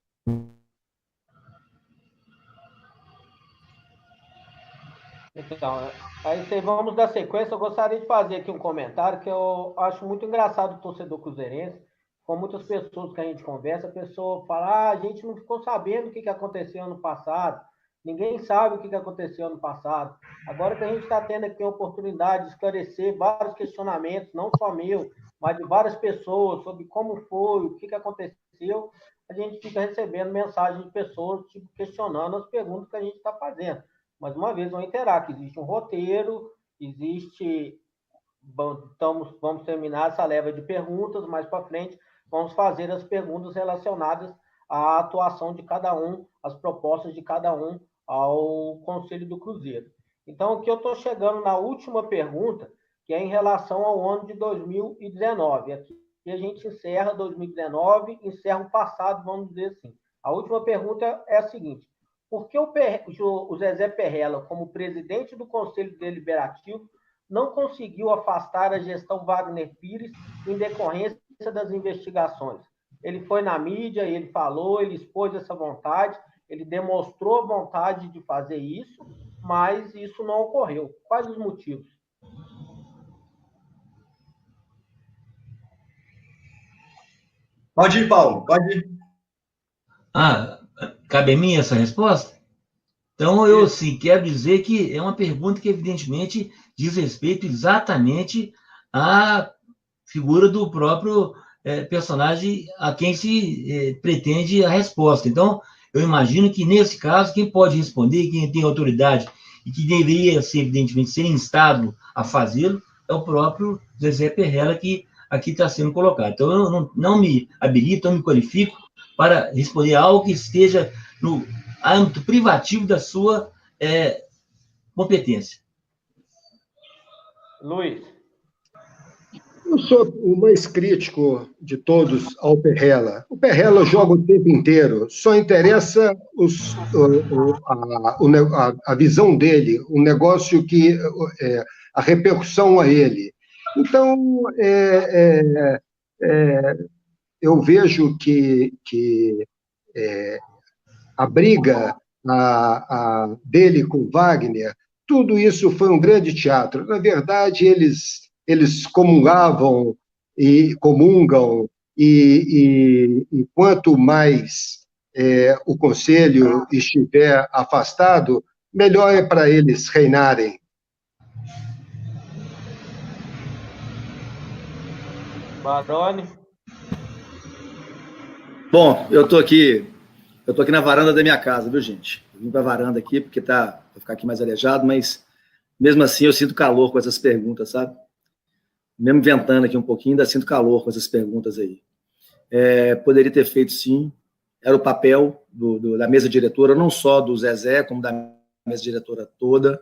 Então, aí vamos dar sequência. Eu gostaria de fazer aqui um comentário que eu acho muito engraçado do torcedor cruzeirense. Com muitas pessoas que a gente conversa, a pessoa fala: a gente não ficou sabendo o que aconteceu ano passado, ninguém sabe o que aconteceu ano passado. Agora que a gente está tendo aqui a oportunidade de esclarecer vários questionamentos, não só meu, mas de várias pessoas, sobre como foi, o que aconteceu, a gente fica recebendo mensagens de pessoas questionando as perguntas que a gente está fazendo. Mais uma vez, vou reiterar que existe um roteiro, vamos terminar essa leva de perguntas, mais para frente vamos fazer as perguntas relacionadas à atuação de cada um, as propostas de cada um ao Conselho do Cruzeiro. Então, aqui eu estou chegando na última pergunta, que é em relação ao ano de 2019. Aqui a gente encerra 2019, encerra o passado, vamos dizer assim. A última pergunta é a seguinte: por que o Zezé Perrella, como presidente do Conselho Deliberativo, não conseguiu afastar a gestão Wagner Pires em decorrência das investigações? Ele foi na mídia, ele falou, ele expôs essa vontade, ele demonstrou a vontade de fazer isso, mas isso não ocorreu. Quais os motivos? Pode ir, Paulo, pode ir. Cabe a mim essa resposta? Então, eu sim quero dizer que é uma pergunta que, evidentemente, diz respeito exatamente à figura do próprio personagem a quem se pretende a resposta. Então, eu imagino que, nesse caso, quem pode responder, quem tem autoridade e que deveria, ser, evidentemente, ser instado a fazê-lo, é o próprio Zezé Perrella, que aqui está sendo colocado. Então, eu não me habilito, não me qualifico para responder algo que esteja no âmbito privativo da sua competência. Luiz. Eu sou o mais crítico de todos ao Perrella. O Perrella joga o tempo inteiro, só interessa a visão dele, o negócio que a repercussão a ele. Então, eu vejo que a briga dele com Wagner, tudo isso foi um grande teatro. Na verdade, eles comungam e quanto mais o Conselho estiver afastado, melhor é para eles reinarem. Baroni. Bom, eu estou aqui na varanda da minha casa, viu, gente? Eu vim para a varanda aqui porque vou ficar aqui mais arejado, mas mesmo assim eu sinto calor com essas perguntas, sabe? Mesmo ventando aqui um pouquinho, ainda sinto calor com essas perguntas aí. Poderia ter feito, sim. Era o papel da mesa diretora, não só do Zezé, como da mesa diretora toda.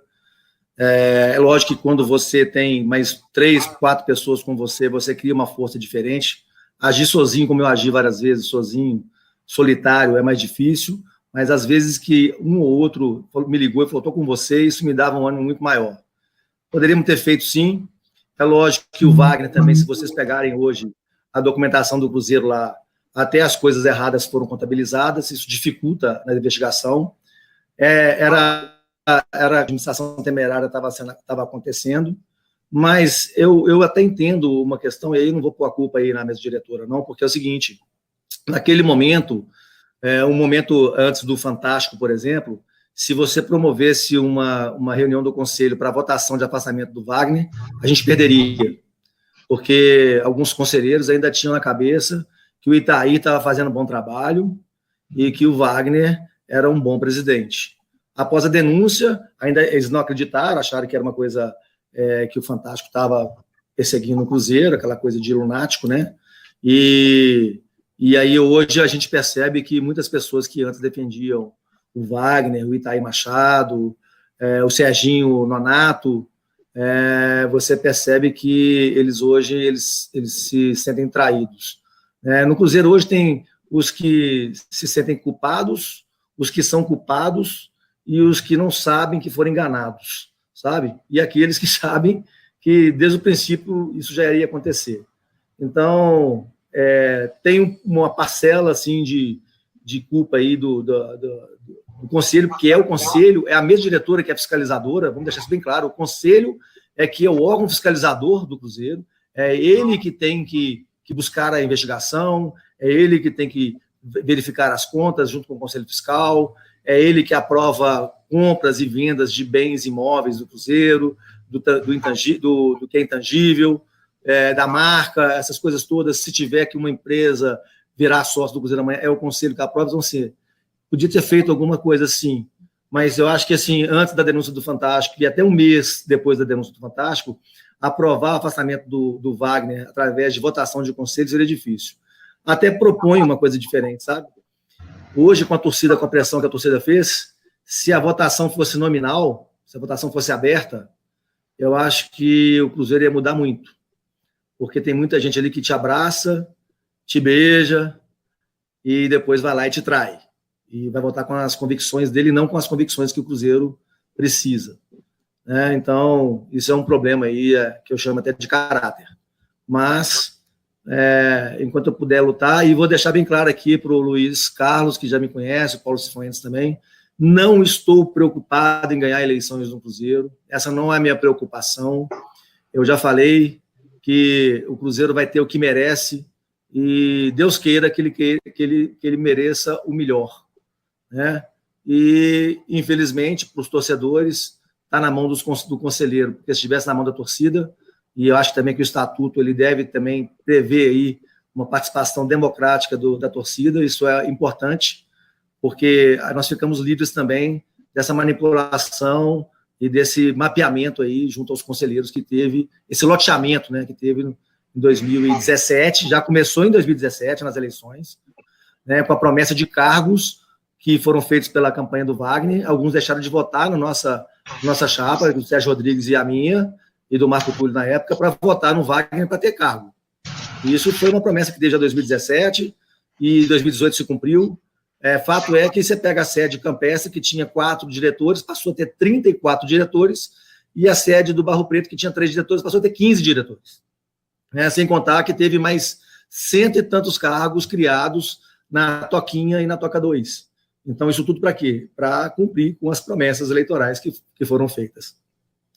É lógico que quando você tem mais 3, 4 pessoas com você, você cria uma força diferente. Agir sozinho, como eu agi várias vezes, sozinho, solitário, é mais difícil, mas às vezes que um ou outro me ligou e falou, estou com você, isso me dava um ânimo muito maior. Poderíamos ter feito, sim. É lógico que o Wagner também, se vocês pegarem hoje a documentação do Cruzeiro lá, até as coisas erradas foram contabilizadas, isso dificulta na investigação. Era a administração temerária estava acontecendo, mas eu até entendo uma questão, e aí não vou pôr a culpa aí na mesa diretora, não, porque é o seguinte, naquele momento, um momento antes do Fantástico, por exemplo, se você promovesse uma reunião do Conselho para votação de afastamento do Wagner, a gente perderia, porque alguns conselheiros ainda tinham na cabeça que o Itaí estava fazendo um bom trabalho e que o Wagner era um bom presidente. Após a denúncia, ainda eles não acreditaram, acharam que era uma coisa que o Fantástico estava perseguindo o Cruzeiro, aquela coisa de lunático, né? E aí hoje a gente percebe que muitas pessoas que antes defendiam o Wagner, o Itaí Machado, o Serginho Nonato, você percebe que eles hoje eles se sentem traídos. No Cruzeiro hoje tem os que se sentem culpados, os que são culpados e os que não sabem que foram enganados, sabe? E aqueles que sabem que desde o princípio isso já iria acontecer. Então, tem uma parcela assim de culpa aí do Conselho, porque o Conselho, é a mesa diretora que é fiscalizadora, vamos deixar isso bem claro, o Conselho que é o órgão fiscalizador do Cruzeiro, é ele que tem que buscar a investigação, é ele que tem que verificar as contas junto com o Conselho Fiscal, é ele que aprova compras e vendas de bens imóveis do Cruzeiro, do que é intangível, da marca, essas coisas todas. Se tiver que uma empresa virar sócio do Cruzeiro amanhã, é o Conselho que aprova. Então, assim, podia ter feito alguma coisa assim, mas eu acho que, assim, antes da denúncia do Fantástico, e até um mês depois da denúncia do Fantástico, aprovar o afastamento do Wagner através de votação de conselho seria difícil. Até propõe uma coisa diferente, sabe? Hoje, com a torcida, com a pressão que a torcida fez, se a votação fosse nominal, se a votação fosse aberta, eu acho que o Cruzeiro ia mudar muito, porque tem muita gente ali que te abraça, te beija e depois vai lá e te trai. E vai votar com as convicções dele, não com as convicções que o Cruzeiro precisa. Então, isso é um problema aí que eu chamo até de caráter. Mas, enquanto eu puder lutar, e vou deixar bem claro aqui para o Luiz Carlos, que já me conhece, o Paulo Cifuentes também, não estou preocupado em ganhar eleições no Cruzeiro, essa não é a minha preocupação. Eu já falei que o Cruzeiro vai ter o que merece e Deus queira que ele mereça o melhor, né? E, infelizmente, para os torcedores, está na mão do conselheiro, porque se estivesse na mão da torcida, e eu acho também que o estatuto ele deve também prever aí uma participação democrática da torcida, isso é importante, porque nós ficamos livres também dessa manipulação e desse mapeamento aí junto aos conselheiros que teve, esse loteamento, né, que teve em 2017, já começou em 2017 nas eleições, né, com a promessa de cargos que foram feitos pela campanha do Wagner, alguns deixaram de votar na nossa chapa, do Sérgio Rodrigues e a minha, e do Marco Túlio na época, para votar no Wagner para ter cargo. E isso foi uma promessa que desde 2017, e 2018 se cumpriu. Fato é que você pega a sede campestre, que tinha 4 diretores, passou a ter 34 diretores, e a sede do Barro Preto, que tinha 3 diretores, passou a ter 15 diretores. Sem contar que teve mais 100 e tantos cargos criados na Toquinha e na Toca 2. Então, isso tudo para quê? Para cumprir com as promessas eleitorais que foram feitas.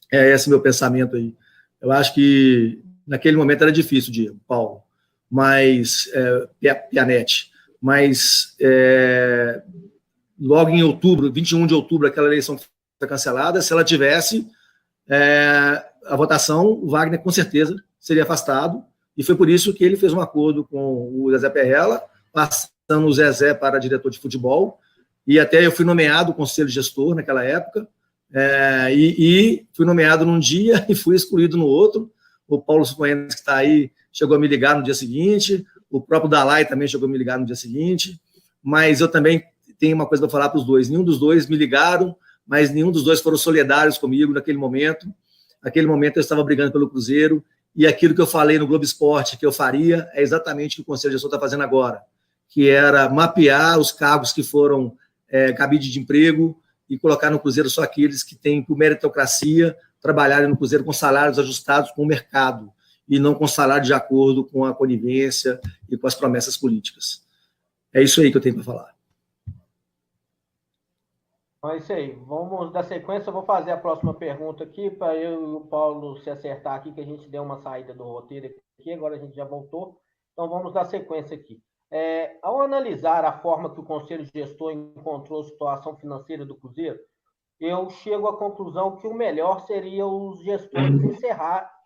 Esse meu pensamento aí. Eu acho que naquele momento era difícil, Diego, Paulo, mas Pianetti, mas logo em outubro, 21 de outubro, aquela eleição foi cancelada. Se ela tivesse a votação, o Wagner com certeza seria afastado, e foi por isso que ele fez um acordo com o Zezé Perrella, passando o Zezé para diretor de futebol, e até eu fui nomeado conselho gestor naquela época, e fui nomeado num dia e fui excluído no outro. O Paulo Cifuentes, que está aí, chegou a me ligar no dia seguinte, o próprio Dalai também chegou a me ligar no dia seguinte, mas eu também tenho uma coisa para falar para os dois: nenhum dos dois me ligaram, mas nenhum dos dois foram solidários comigo naquele momento. Naquele momento eu estava brigando pelo Cruzeiro, e aquilo que eu falei no Globo Esporte que eu faria é exatamente o que o Conselho Gestor está fazendo agora, que era mapear os cargos que foram cabide de emprego e colocar no Cruzeiro só aqueles que têm, por meritocracia, trabalharem no Cruzeiro com salários ajustados com o mercado e não com salário de acordo com a conivência e com as promessas políticas. É isso aí que eu tenho para falar. É isso aí. Vamos dar sequência. Eu vou fazer a próxima pergunta aqui para eu e o Paulo se acertar aqui, que a gente deu uma saída do roteiro aqui, agora a gente já voltou. Então vamos dar sequência aqui. Ao analisar a forma que o Conselho Gestor encontrou a situação financeira do Cruzeiro, eu chego à conclusão que o melhor seria os gestores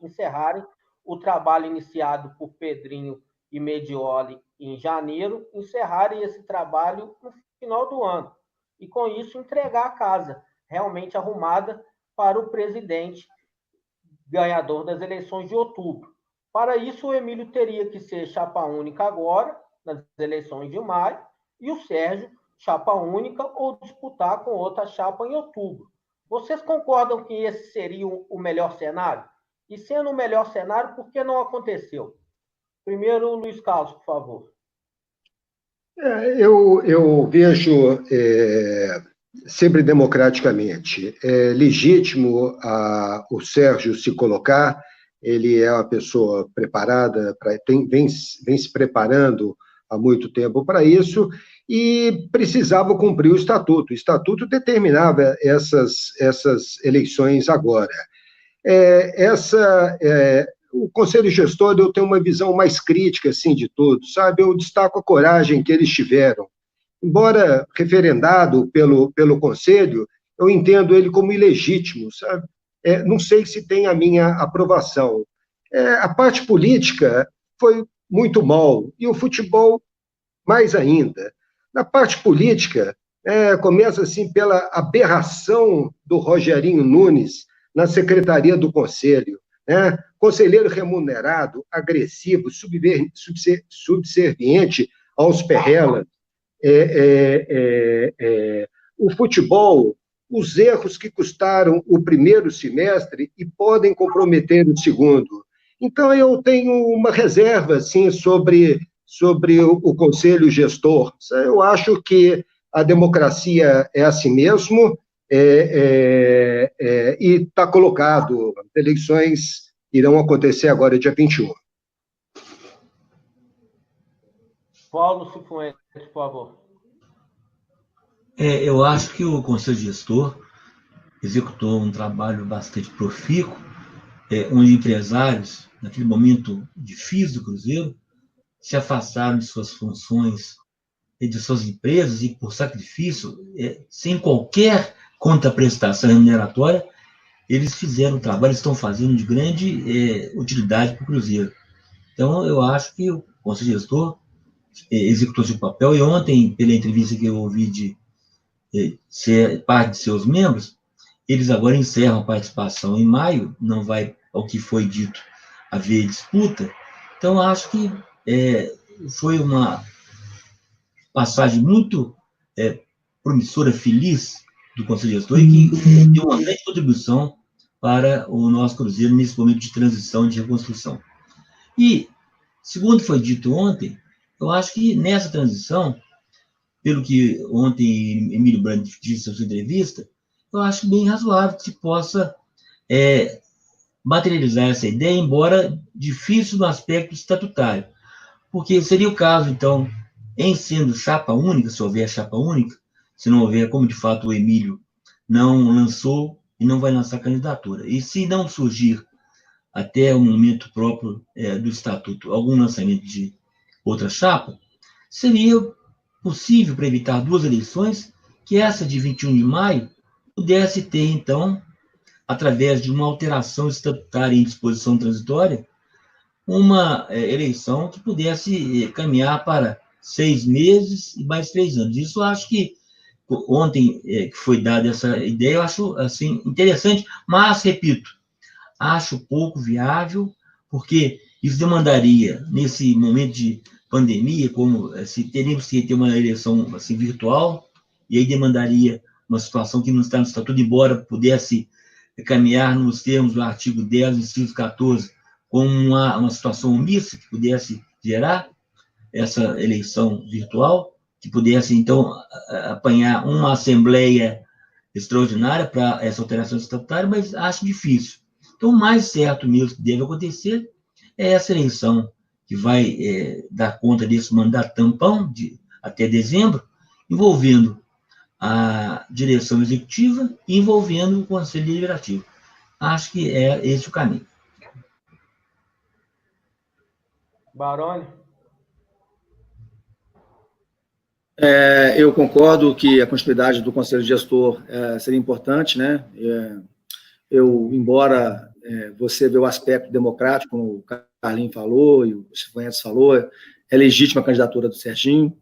encerrarem o trabalho iniciado por Pedrinho e Medioli em janeiro, encerrarem esse trabalho no final do ano, e com isso entregar a casa realmente arrumada para o presidente ganhador das eleições de outubro. Para isso, o Emílio teria que ser chapa única agora, nas eleições de maio, e o Sérgio chapa única ou disputar com outra chapa em outubro. Vocês concordam que esse seria o melhor cenário? E sendo o melhor cenário, por que não aconteceu? Primeiro, o Luiz Carlos, por favor. Eu vejo sempre democraticamente. É legítimo o Sérgio se colocar, ele é uma pessoa preparada, vem se preparando há muito tempo para isso, e precisava cumprir o estatuto. O estatuto determinava essas eleições agora. O Conselho Gestor, eu tenho uma visão mais crítica assim, de tudo, sabe? Eu destaco a coragem que eles tiveram. Embora referendado pelo Conselho, eu entendo ele como ilegítimo, sabe? Não sei se tem a minha aprovação. A parte política foi muito mal, e o futebol mais ainda. Na parte política, começa assim pela aberração do Rogerinho Nunes na secretaria do Conselho, né? Conselheiro remunerado, agressivo, subserviente aos Perrellas. O futebol, os erros que custaram o primeiro semestre e podem comprometer o segundo. Então, eu tenho uma reserva assim, sobre o Conselho Gestor. Eu acho que a democracia é assim mesmo, e está colocado. As eleições irão acontecer agora, dia 21. Paulo Cifuentes, por favor. Eu acho que o Conselho Gestor executou um trabalho bastante profícuo, onde empresários, naquele momento difícil do Cruzeiro, se afastaram de suas funções e de suas empresas, e por sacrifício, sem qualquer contraprestação remuneratória, eles fizeram um trabalho, estão fazendo de grande utilidade para o Cruzeiro. Então, eu acho que o Conselho Gestor executou seu papel, e ontem, pela entrevista que eu ouvi de ser parte de seus membros, eles agora encerram a participação em maio, não vai, ao que foi dito, haver disputa. Então, acho que foi uma passagem muito promissora, feliz do Conselho Gestor, e que deu uma grande contribuição para o nosso Cruzeiro nesse momento de transição, de reconstrução. E, segundo foi dito ontem, eu acho que nessa transição, pelo que ontem Emílio Brandt disse na sua entrevista, eu acho bem razoável que se possa materializar essa ideia, embora difícil no aspecto estatutário. Porque seria o caso, então, em sendo chapa única, se houver chapa única, se não houver, como de fato o Emílio não lançou e não vai lançar candidatura. E se não surgir até o momento próprio do Estatuto, algum lançamento de outra chapa, seria possível, para evitar duas eleições, que essa de 21 de maio pudesse ter, então, através de uma alteração estatutária em disposição transitória, uma eleição que pudesse caminhar para 6 meses e mais 3 anos. Isso eu acho que, ontem que foi dada essa ideia, eu acho assim, interessante, mas, repito, acho pouco viável, porque isso demandaria, nesse momento de pandemia, como se teríamos que ter uma eleição assim, virtual, e aí demandaria uma situação que não está no Estatuto, embora pudesse caminhar nos termos do artigo 10, inciso 14, como uma situação omissa que pudesse gerar essa eleição virtual, que pudesse, então, apanhar uma assembleia extraordinária para essa alteração estatutária, mas acho difícil. Então, o mais certo mesmo que deve acontecer é essa eleição que vai dar conta desse mandato tampão até dezembro, envolvendo a direção executiva e envolvendo o Conselho Deliberativo. Acho que é esse o caminho. Baroni? Eu concordo que a continuidade do Conselho Gestor seria importante, né? Embora você vê o aspecto democrático, como o Carlinhos falou e o Cifuentes falou, é legítima a candidatura do Serginho,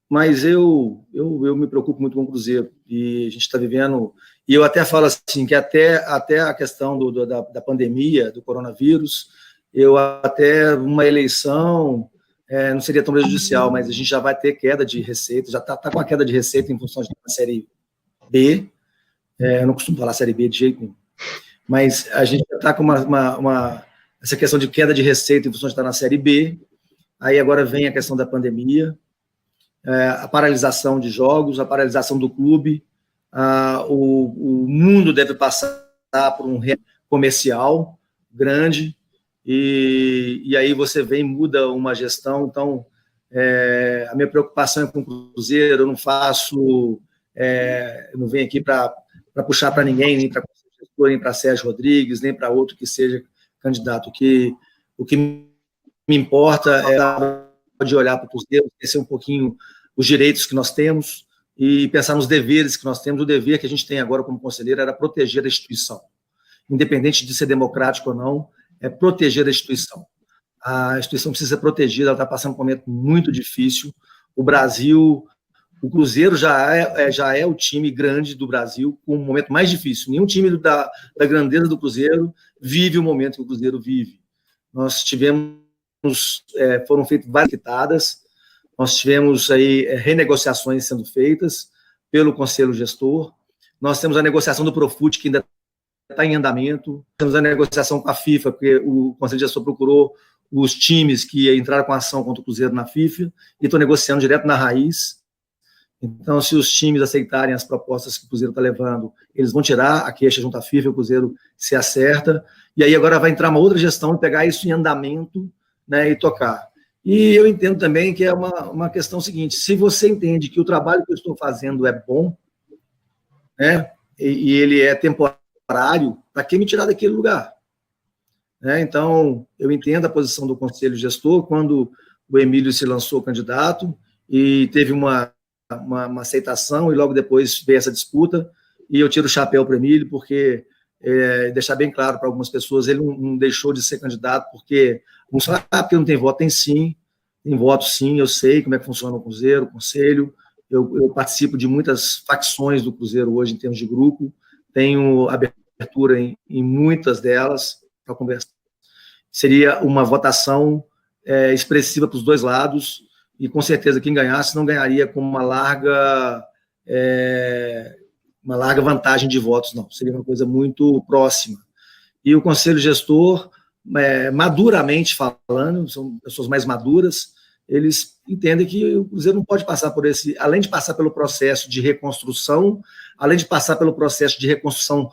mas eu me preocupo muito com o Cruzeiro, e a gente está vivendo, e eu até falo assim, que até a questão da pandemia, do coronavírus, até uma eleição não seria tão prejudicial, mas a gente já vai ter queda de receita, já está com a queda de receita em função de uma Série B, eu não costumo falar Série B de jeito nenhum, mas a gente está com essa questão de queda de receita em função de estar na Série B, aí agora vem a questão da pandemia, a paralisação de jogos, a paralisação do clube, o mundo deve passar por um comercial grande, e aí você vem, muda uma gestão, então a minha preocupação é com o Cruzeiro, eu não faço, eu não venho aqui para puxar para ninguém, nem para nem para Sérgio Rodrigues, nem para outro que seja candidato, o que me importa é de olhar para o Cruzeiro, conhecer um pouquinho os direitos que nós temos e pensar nos deveres que nós temos. O dever que a gente tem agora como conselheiro era proteger a instituição, independente de ser democrático ou não, é proteger a instituição. A instituição precisa ser protegida, ela está passando por um momento muito difícil. O Cruzeiro já é o time grande do Brasil com um momento mais difícil. Nenhum time da grandeza do Cruzeiro vive o momento que o Cruzeiro vive. Nós foram feitas várias quitadas, nós tivemos aí renegociações sendo feitas pelo Conselho Gestor, nós temos a negociação do Profut, que ainda está em andamento, temos a negociação com a FIFA, porque o Conselho Gestor procurou os times que entraram com ação contra o Cruzeiro na FIFA, e estão negociando direto na raiz. Então, se os times aceitarem as propostas que o Cruzeiro está levando, eles vão tirar a queixa junto à FIFA, e o Cruzeiro se acerta, e aí agora vai entrar uma outra gestão e pegar isso em andamento, né, e tocar. E eu entendo também que é uma questão seguinte, se você entende que o trabalho que eu estou fazendo é bom, né, e ele é temporário, para que me tirar daquele lugar? Então, eu entendo a posição do Conselho Gestor, quando o Emílio se lançou candidato, e teve uma aceitação, e logo depois veio essa disputa, e eu tiro o chapéu para o Emílio, porque, deixar bem claro para algumas pessoas, ele não deixou de ser candidato, porque, vamos falar, porque não tem voto, tem sim, tem voto sim, eu sei como é que funciona o Cruzeiro, o Conselho, eu participo de muitas facções do Cruzeiro hoje, em termos de grupo, tenho abertura em muitas delas, para conversar. Seria uma votação expressiva para os dois lados, e com certeza quem ganhasse não ganharia com uma larga vantagem de votos, não. Seria uma coisa muito próxima. E o Conselho Gestor, maduramente falando, são pessoas mais maduras, eles entendem que o Cruzeiro não pode passar por além de passar pelo processo de reconstrução, além de passar pelo processo de reconstrução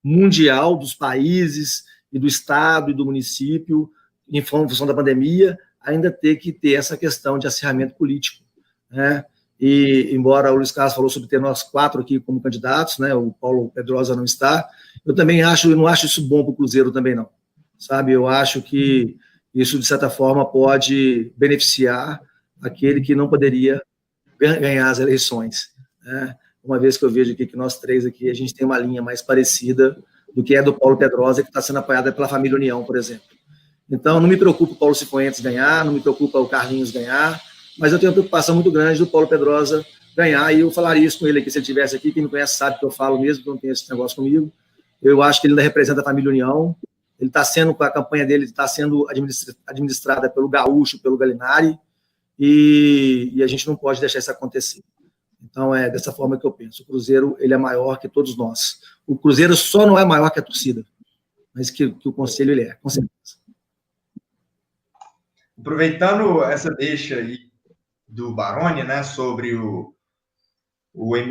mundial dos países e do Estado e do município, em função da pandemia, ainda ter essa questão de acirramento político, né? E, embora o Luiz Carlos falou sobre ter nós 4 aqui como candidatos, né? O Paulo Pedrosa não está, eu também não acho isso bom para o Cruzeiro também, não. sabe? Eu acho que isso, de certa forma, pode beneficiar aquele que não poderia ganhar as eleições, né? Uma vez que eu vejo aqui que nós três aqui, a gente tem uma linha mais parecida do que é do Paulo Pedrosa, que está sendo apoiada pela família União, por exemplo. Então, não me preocupa o Paulo Cifuentes ganhar, não me preocupa o Carlinhos ganhar, mas eu tenho uma preocupação muito grande do Paulo Pedrosa ganhar, e eu falaria isso com ele aqui, se ele estivesse aqui, quem me conhece sabe que eu falo mesmo, que não tem esse negócio comigo. Eu acho que ele ainda representa a família União, ele está sendo, com a campanha dele, está sendo administrada pelo Gaúcho, pelo Galinari, e a gente não pode deixar isso acontecer. Então, é dessa forma que eu penso. O Cruzeiro, ele é maior que todos nós. O Cruzeiro só não é maior que a torcida, mas que o Conselho, ele é, com certeza. Aproveitando essa deixa aí do Baroni, né, sobre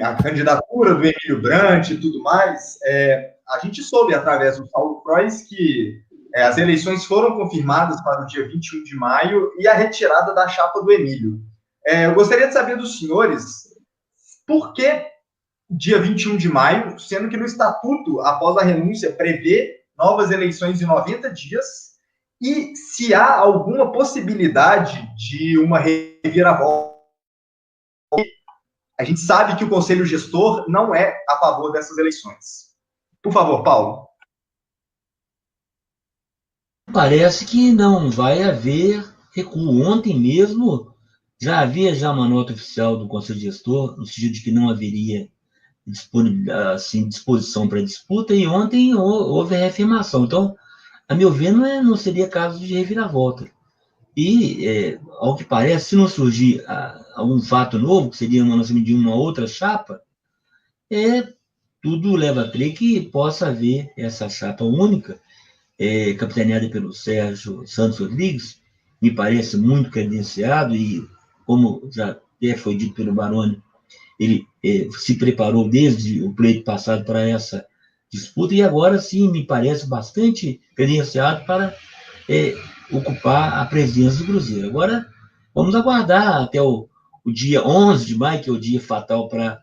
a candidatura do Emílio Brandt e tudo mais, a gente soube, através do Paulo Croix, que as eleições foram confirmadas para o dia 21 de maio e a retirada da chapa do Emílio. Eu gostaria de saber dos senhores por que dia 21 de maio, sendo que no estatuto, após a renúncia, prevê novas eleições em 90 dias, e se há alguma possibilidade de uma reviravolta. A gente sabe que o Conselho Gestor não é a favor dessas eleições. Por favor, Paulo. Parece que não vai haver recuo. Ontem mesmo já havia uma nota oficial do Conselho Gestor, no sentido de que não haveria disposição para disputa, e ontem houve a reafirmação. Então, a meu ver, não seria caso de reviravolta. E, ao que parece, se não surgir algum fato novo, que seria o lançamento de uma outra chapa, tudo leva a crer que possa haver essa chapa única, capitaneada pelo Sérgio Santos Rodrigues, me parece muito credenciado, e, como já foi dito pelo Baroni, ele se preparou desde o pleito passado para essa disputa, e agora sim me parece bastante credenciado para ocupar a presidência do Cruzeiro. Agora, vamos aguardar até o dia 11 de maio, que é o dia fatal para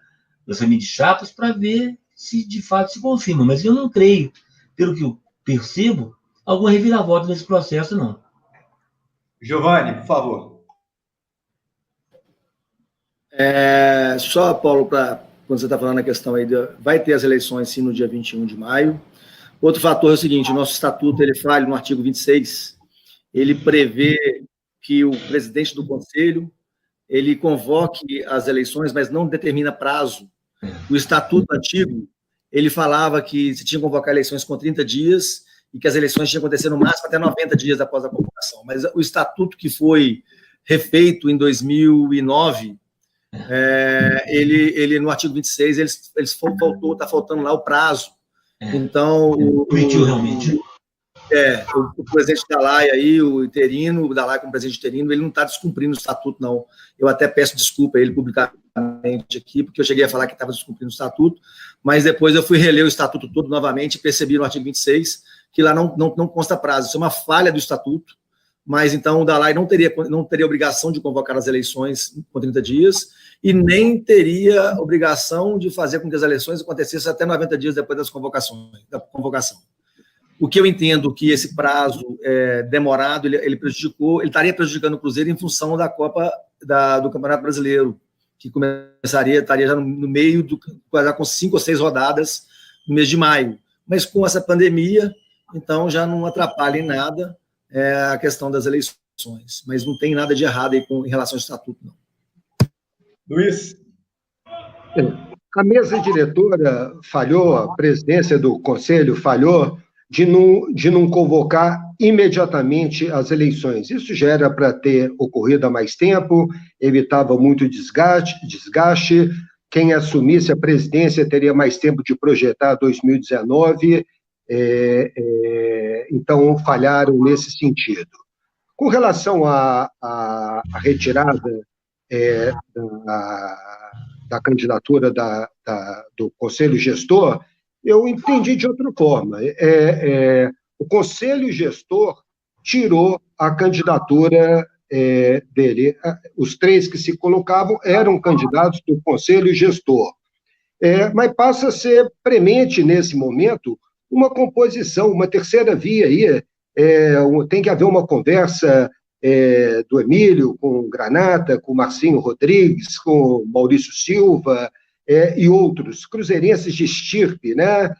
o lançamento de chapas, para ver se de fato se confirma. Mas eu não creio, pelo que eu percebo, alguma reviravolta nesse processo, não. Giovanni, por favor. Só, Paulo, quando você está falando a questão aí, vai ter as eleições, sim, no dia 21 de maio. Outro fator é o seguinte: o nosso estatuto, ele fala no artigo 26, ele prevê que o presidente do Conselho, ele convoque as eleições, mas não determina prazo. O estatuto antigo, ele falava que se tinha que convocar eleições com 30 dias e que as eleições tinham que acontecer no máximo até 90 dias após a convocação. Mas o estatuto que foi refeito em 2009, ele no artigo 26, está faltando lá o prazo. Então, realmente. O presidente Dalai aí, o interino, o Dalai como presidente interino, ele não está descumprindo o estatuto, não. Eu até peço desculpa a ele publicamente aqui, porque eu cheguei a falar que estava descumprindo o estatuto, mas depois eu fui reler o estatuto todo novamente e percebi no artigo 26 que lá não consta prazo. Isso é uma falha do estatuto, mas então o Dalai não teria obrigação de convocar as eleições com 30 dias e nem teria obrigação de fazer com que as eleições acontecessem até 90 dias depois da convocação. O que eu entendo que esse prazo demorado, ele estaria prejudicando o Cruzeiro em função da Copa do Campeonato Brasileiro, que estaria já no meio, com 5 ou 6 rodadas no mês de maio. Mas com essa pandemia, então já não atrapalha em nada a questão das eleições. Mas não tem nada de errado aí em relação ao estatuto, não. Luiz? A mesa diretora falhou, a presidência do Conselho falhou de não convocar imediatamente as eleições. Isso já era para ter ocorrido há mais tempo, evitava muito desgaste. Quem assumisse a presidência teria mais tempo de projetar 2019, então falharam nesse sentido. Com relação à retirada da candidatura do Conselho Gestor, eu entendi de outra forma. O Conselho Gestor tirou a candidatura dele. Os 3 que se colocavam eram candidatos do Conselho Gestor. Mas passa a ser premente, nesse momento, uma composição, uma terceira via aí, tem que haver uma conversa do Emílio com o Granata, com o Marcinho Rodrigues, com o Maurício Silva e outros, cruzeirenses de estirpe, né?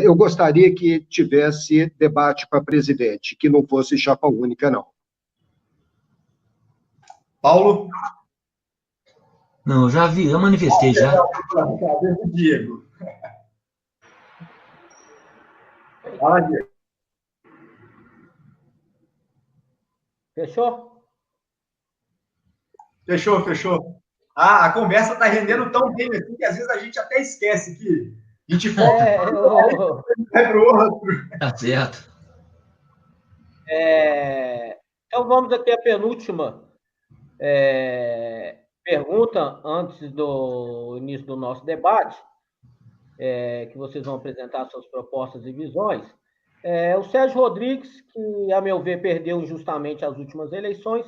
Eu gostaria que tivesse debate para presidente, que não fosse chapa única, não. Paulo? Não, já vi, eu manifestei já. Diego. Fala, Diego. Fechou? Fechou. A conversa está rendendo tão bem assim que às vezes a gente até esquece que a gente vai para o outro. Tá certo. Então, vamos aqui à penúltima pergunta antes do início do nosso debate, que vocês vão apresentar suas propostas e visões. O Sérgio Rodrigues, que, a meu ver, perdeu injustamente as últimas eleições,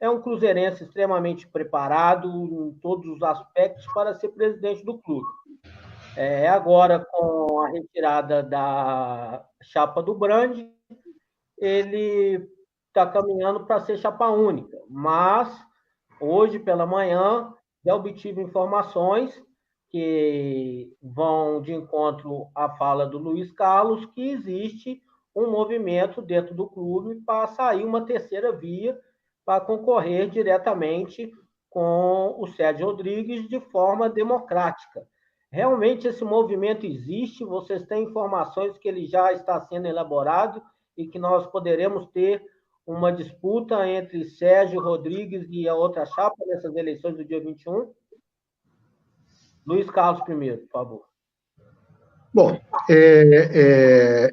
é um cruzeirense extremamente preparado em todos os aspectos para ser presidente do clube. Agora, com a retirada da chapa do Brandi, ele está caminhando para ser chapa única. Mas, hoje pela manhã, já obtive informações que vão de encontro à fala do Luiz Carlos, que existe um movimento dentro do clube para sair uma terceira via para concorrer diretamente com o Sérgio Rodrigues de forma democrática. Realmente esse movimento existe, vocês têm informações que ele já está sendo elaborado e que nós poderemos ter uma disputa entre Sérgio Rodrigues e a outra chapa nessas eleições do dia 21? Luiz Carlos primeiro, por favor. Bom,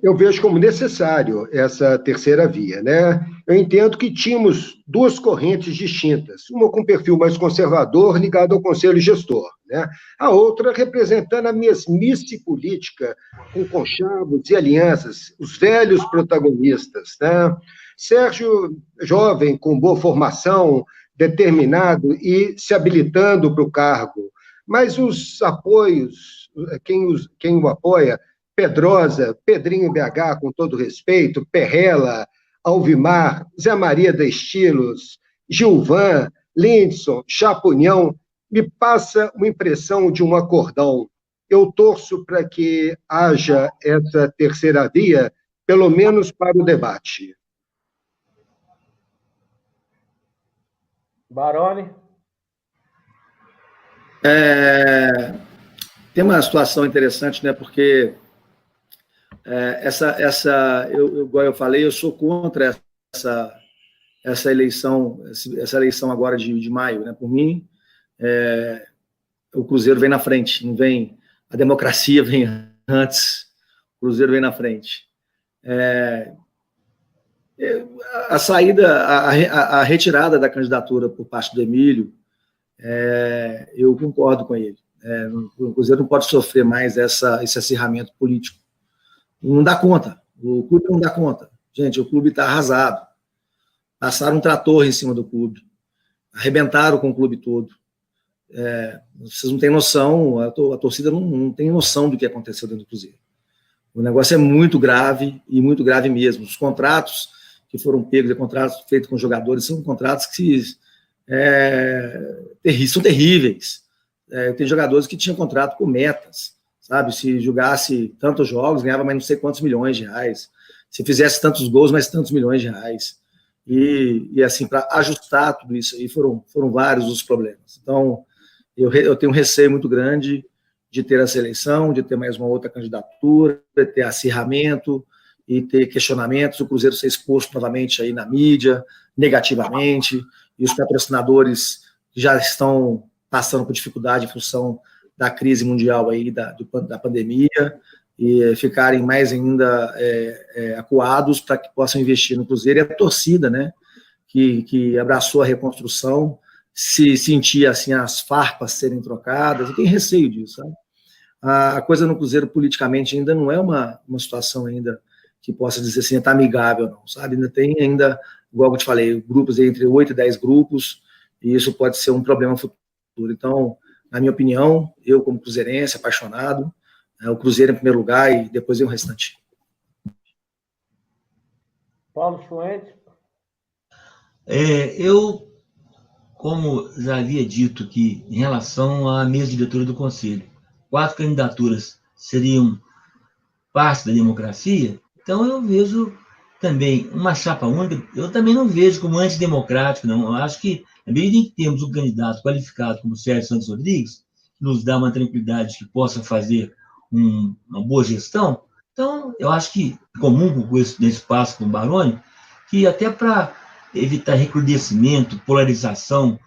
eu vejo como necessário essa terceira via, né? Eu entendo que tínhamos duas correntes distintas, uma com perfil mais conservador, ligado ao Conselho Gestor, né? A outra representando a mesmice política, com conchavos e alianças, os velhos protagonistas, né? Sérgio, jovem, com boa formação, determinado e se habilitando para o cargo, mas os apoios, quem o apoia, Pedrosa, Pedrinho BH, com todo respeito, Perrella, Alvimar, Zé Maria da Estilos, Gilvan, Lindson, Chapunhão, me passa uma impressão de um acordão. Eu torço para que haja essa terceira via, pelo menos para o debate. Baroni? Tem uma situação interessante, né? Porque igual eu falei, eu sou contra essa eleição agora de maio, né? Por mim, o Cruzeiro vem na frente, não vem, a democracia vem antes, o Cruzeiro vem na frente. A saída, a retirada da candidatura por parte do Emílio, eu concordo com ele. O Cruzeiro não pode sofrer mais esse acirramento político. Não dá conta. O clube não dá conta. Gente, o clube está arrasado. Passaram um trator em cima do clube. Arrebentaram com o clube todo. Vocês não têm noção, a torcida não tem noção do que aconteceu dentro do Cruzeiro. O negócio é muito grave, e muito grave mesmo. Os contratos que foram pegos, contratos feitos com jogadores, são contratos que são terríveis. Tem jogadores que tinham contrato com metas, sabe? Se jogasse tantos jogos, ganhava mais não sei quantos milhões de reais. Se fizesse tantos gols, mais tantos milhões de reais. E assim, para ajustar tudo isso aí, foram vários os problemas. Então, eu tenho um receio muito grande de ter essa eleição, de ter mais uma outra candidatura, de ter acirramento e ter questionamentos, o Cruzeiro ser exposto novamente aí na mídia, negativamente, e os patrocinadores já estão passando por dificuldade em função da crise mundial aí, da pandemia, e ficarem mais ainda acuados para que possam investir no Cruzeiro, e a torcida, né, que abraçou a reconstrução, se sentia assim, as farpas serem trocadas, e tem receio disso, sabe? A coisa no Cruzeiro politicamente ainda não é uma situação ainda que possa dizer assim, está amigável, não, sabe? Ainda tem, igual eu te falei, grupos entre 8 e 10 grupos, e isso pode ser um problema futuro. Então, na minha opinião, eu como cruzeirense, apaixonado, o Cruzeiro em primeiro lugar e depois vem o restante. Paulo Fuentes. Eu, como já havia dito que, em relação à mesa diretora do Conselho, 4 candidaturas seriam parte da democracia, então eu vejo também uma chapa única, eu também não vejo como antidemocrático, não. Eu acho que, na medida em que temos um candidato qualificado como o Sérgio Santos Rodrigues, que nos dá uma tranquilidade que possa fazer uma boa gestão, então eu acho que, comum com esse espaço com o Baroni, que até para evitar recrudescimento, polarização,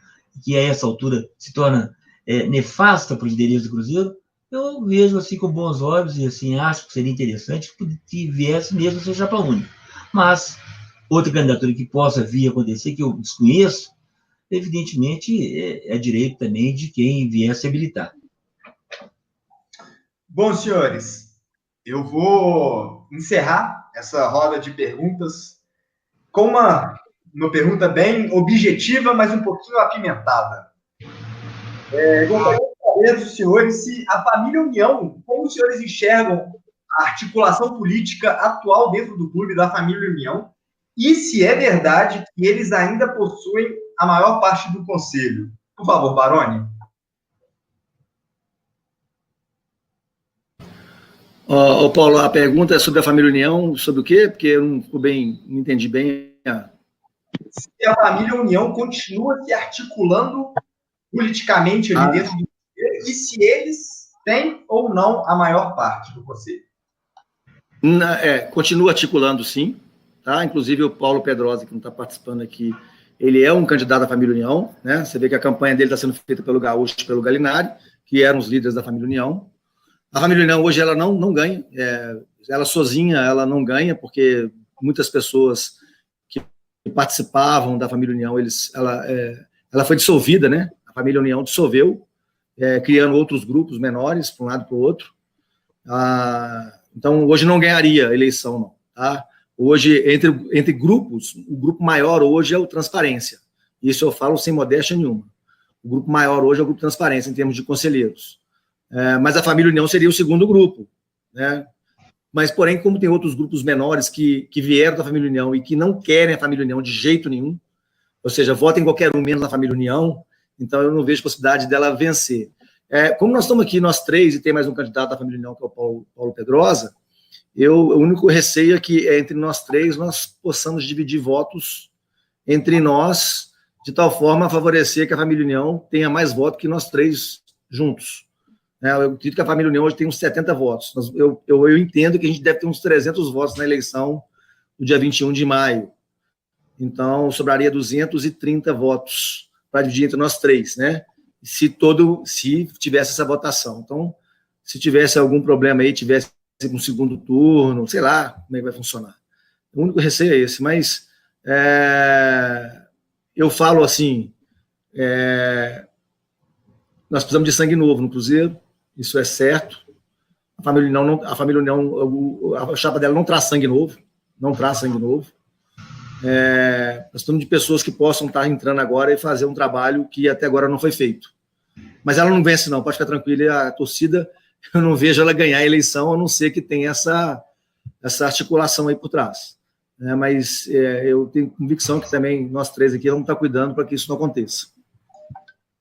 que a essa altura se torna nefasta para os interesses do Cruzeiro, eu vejo assim com bons olhos e assim acho que seria interessante que viesse mesmo ser chapa única. Mas outra candidatura que possa vir a acontecer, que eu desconheço, evidentemente é direito também de quem viesse habilitar. Bom, senhores, eu vou encerrar essa roda de perguntas com uma pergunta bem objetiva, mas um pouquinho apimentada. Gostaria de saber dos senhores se a família União, como os senhores enxergam a articulação política atual dentro do clube da família União, e se é verdade que eles ainda possuem a maior parte do conselho. Por favor, Baroni. Paulo, a pergunta é sobre a família União, sobre o quê? Porque eu não entendi bem. Se a família União continua se articulando politicamente ali dentro do conselho, e se eles têm ou não a maior parte do conselho. Continua articulando, sim. Tá? Inclusive o Paulo Pedrosa, que não está participando aqui, ele é um candidato à família União, né? Você vê que a campanha dele está sendo feita pelo Gaúcho e pelo Galinari, que eram os líderes da família União. A família União hoje ela não ganha, ela sozinha ela não ganha, porque muitas pessoas que participavam da família União, ela foi dissolvida, né? A família União dissolveu, criando outros grupos menores, para um lado e para o outro. Então, hoje não ganharia a eleição, não. Tá? Hoje, entre grupos, o grupo maior hoje é o Transparência. Isso eu falo sem modéstia nenhuma. O grupo maior hoje é o grupo Transparência, em termos de conselheiros. Mas a família União seria o segundo grupo, né? Mas, porém, como tem outros grupos menores que vieram da família União e que não querem a família União de jeito nenhum, ou seja, votem qualquer um menos na família União, então eu não vejo possibilidade dela vencer. Como nós estamos aqui, nós três, e tem mais um candidato da família União, que é o Paulo Pedrosa, o único receio é que entre nós três nós possamos dividir votos entre nós, de tal forma a favorecer que a família União tenha mais votos que nós três juntos. Eu acredito que a família União hoje tem uns 70 votos. Eu entendo que a gente deve ter uns 300 votos na eleição do dia 21 de maio. Então, sobraria 230 votos para dividir entre nós três, né? Se tivesse essa votação. Então, se tivesse algum problema aí, tivesse um segundo turno, sei lá como é que vai funcionar. O único receio é esse, mas eu falo assim, nós precisamos de sangue novo no Cruzeiro, isso é certo. A família União, a chapa dela não traz sangue novo, nós precisamos de pessoas que possam estar entrando agora e fazer um trabalho que até agora não foi feito. Mas ela não vence, não, pode ficar tranquila, a torcida, eu não vejo ela ganhar a eleição, a não ser que tenha essa articulação aí por trás. Mas eu tenho convicção que também nós três aqui vamos estar cuidando para que isso não aconteça.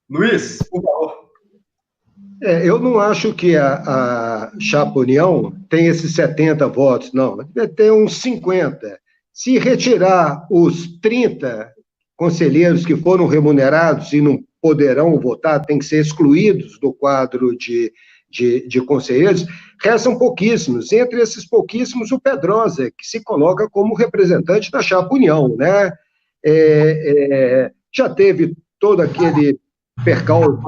Luiz, por favor. Eu não acho que a chapa União tem esses 70 votos, não. Deve ter uns 50. Se retirar os 30 conselheiros que foram remunerados e não poderão votar, têm que ser excluídos do quadro de conselheiros, restam pouquíssimos. Entre esses pouquíssimos, o Pedrosa, que se coloca como representante da chapa União, né? Já teve todo aquele percalço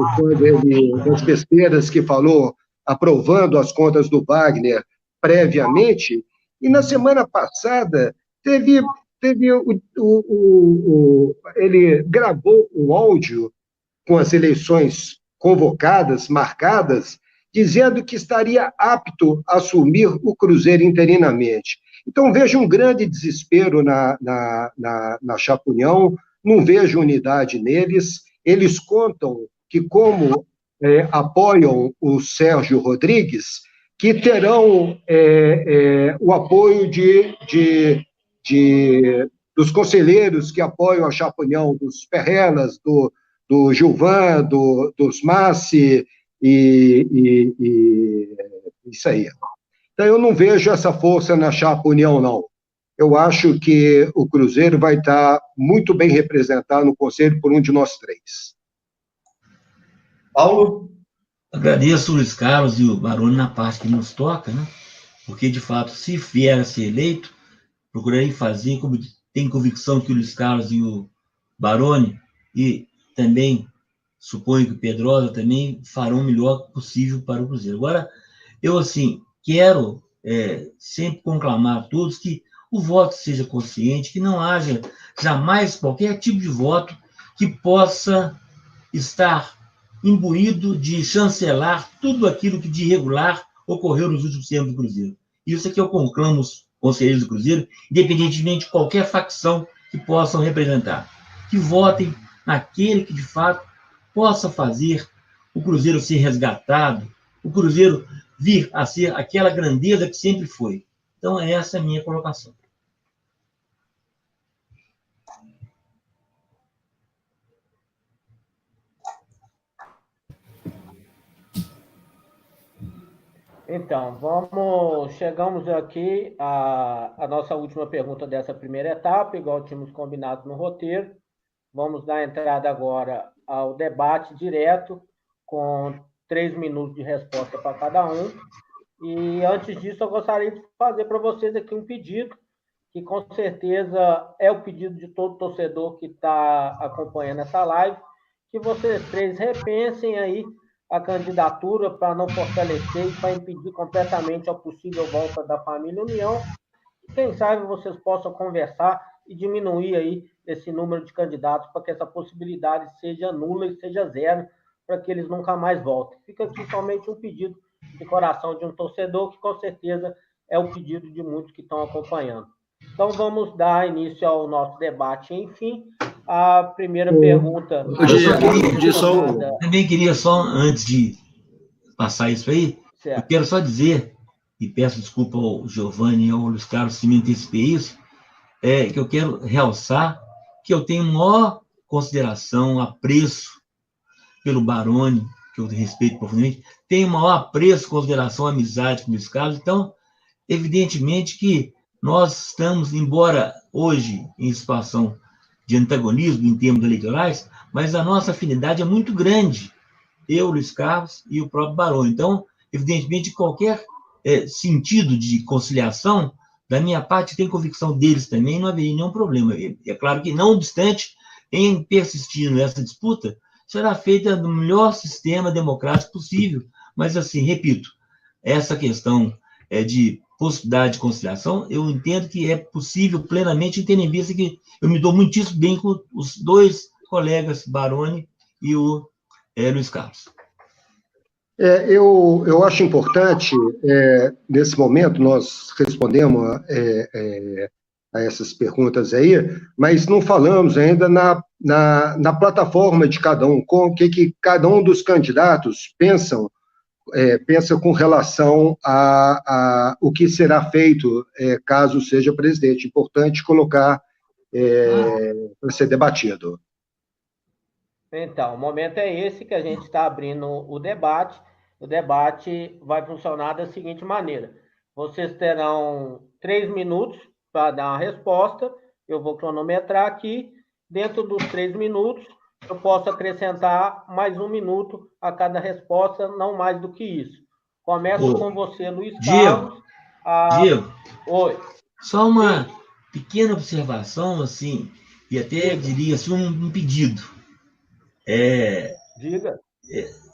das besteiras que falou, aprovando as contas do Wagner previamente, e na semana passada ele gravou um áudio com as eleições convocadas, marcadas, dizendo que estaria apto a assumir o Cruzeiro interinamente. Então, vejo um grande desespero na chapa União, não vejo unidade neles. Eles contam que, como apoiam o Sérgio Rodrigues, que terão o apoio de dos conselheiros que apoiam a chapa União, dos Perrelas, do Gilvan, dos Massi, e isso aí. Então, eu não vejo essa força na chapa União, não. Eu acho que o Cruzeiro vai estar muito bem representado no Conselho por um de nós três. Paulo? Agradeço o Luiz Carlos e o Baroni na parte que nos toca, né? Porque, de fato, se vier a ser eleito, procurarei fazer, como tenho convicção que o Luiz Carlos e o Baroni, e também suponho que o Pedrosa também farão o melhor possível para o Cruzeiro. Agora, eu, assim, quero sempre conclamar a todos que o voto seja consciente, que não haja jamais qualquer tipo de voto que possa estar imbuído de chancelar tudo aquilo que de irregular ocorreu nos últimos tempos do Cruzeiro. Isso é que eu conclamo os conselheiros do Cruzeiro, independentemente de qualquer facção que possam representar. Que votem naquele que, de fato, possa fazer o Cruzeiro ser resgatado, o Cruzeiro vir a ser aquela grandeza que sempre foi. Então, essa é a minha colocação. Então, chegamos aqui à nossa última pergunta dessa primeira etapa, igual tínhamos combinado no roteiro. Vamos dar entrada agora ao debate direto, com 3 minutos de resposta para cada um. E antes disso, eu gostaria de fazer para vocês aqui um pedido, que com certeza é o pedido de todo torcedor que está acompanhando essa live, que vocês três repensem aí a candidatura para não fortalecer e para impedir completamente a possível volta da família União. E quem sabe vocês possam conversar e diminuir aí esse número de candidatos para que essa possibilidade seja nula e seja zero, para que eles nunca mais voltem. Fica aqui somente um pedido de coração de um torcedor, que com certeza é o pedido de muitos que estão acompanhando. Então, vamos dar início ao nosso debate. Enfim, a primeira pergunta... Também queria só, antes de passar isso aí, certo, eu quero só dizer, e peço desculpa ao Giovanni e ao Luiz Carlos se me antecipei isso, que eu quero realçar que eu tenho maior consideração, apreço pelo Baroni, que eu respeito profundamente, tenho maior apreço, consideração, amizade com o Luiz Carlos. Então, evidentemente que nós estamos, embora hoje em situação de antagonismo em termos eleitorais, mas a nossa afinidade é muito grande, eu, Luiz Carlos e o próprio Baroni. Então, evidentemente, qualquer sentido de conciliação, da minha parte, tem convicção deles também, não haveria nenhum problema. É claro que, não obstante, em persistir nessa disputa, será feita no melhor sistema democrático possível. Mas, assim, repito, essa questão de possibilidade de conciliação, eu entendo que é possível plenamente, tendo em vista que eu me dou muitíssimo bem com os dois colegas, Baroni e o Luiz Carlos. Eu acho importante, nesse momento, nós respondemos a essas perguntas aí, mas não falamos ainda na plataforma de cada um, com o que cada um dos candidatos pensa com relação a o que será feito caso seja presidente. Importante colocar para ser debatido. Então, o momento é esse que a gente está abrindo o debate. O debate vai funcionar da seguinte maneira: vocês terão 3 minutos para dar uma resposta, eu vou cronometrar aqui. Dentro dos 3 minutos, eu posso acrescentar mais 1 minuto a cada resposta, não mais do que isso. Começo com você, Luiz Carlos. Diego, oi. Só uma pequena observação, assim, e até diria assim, um pedido. Diga.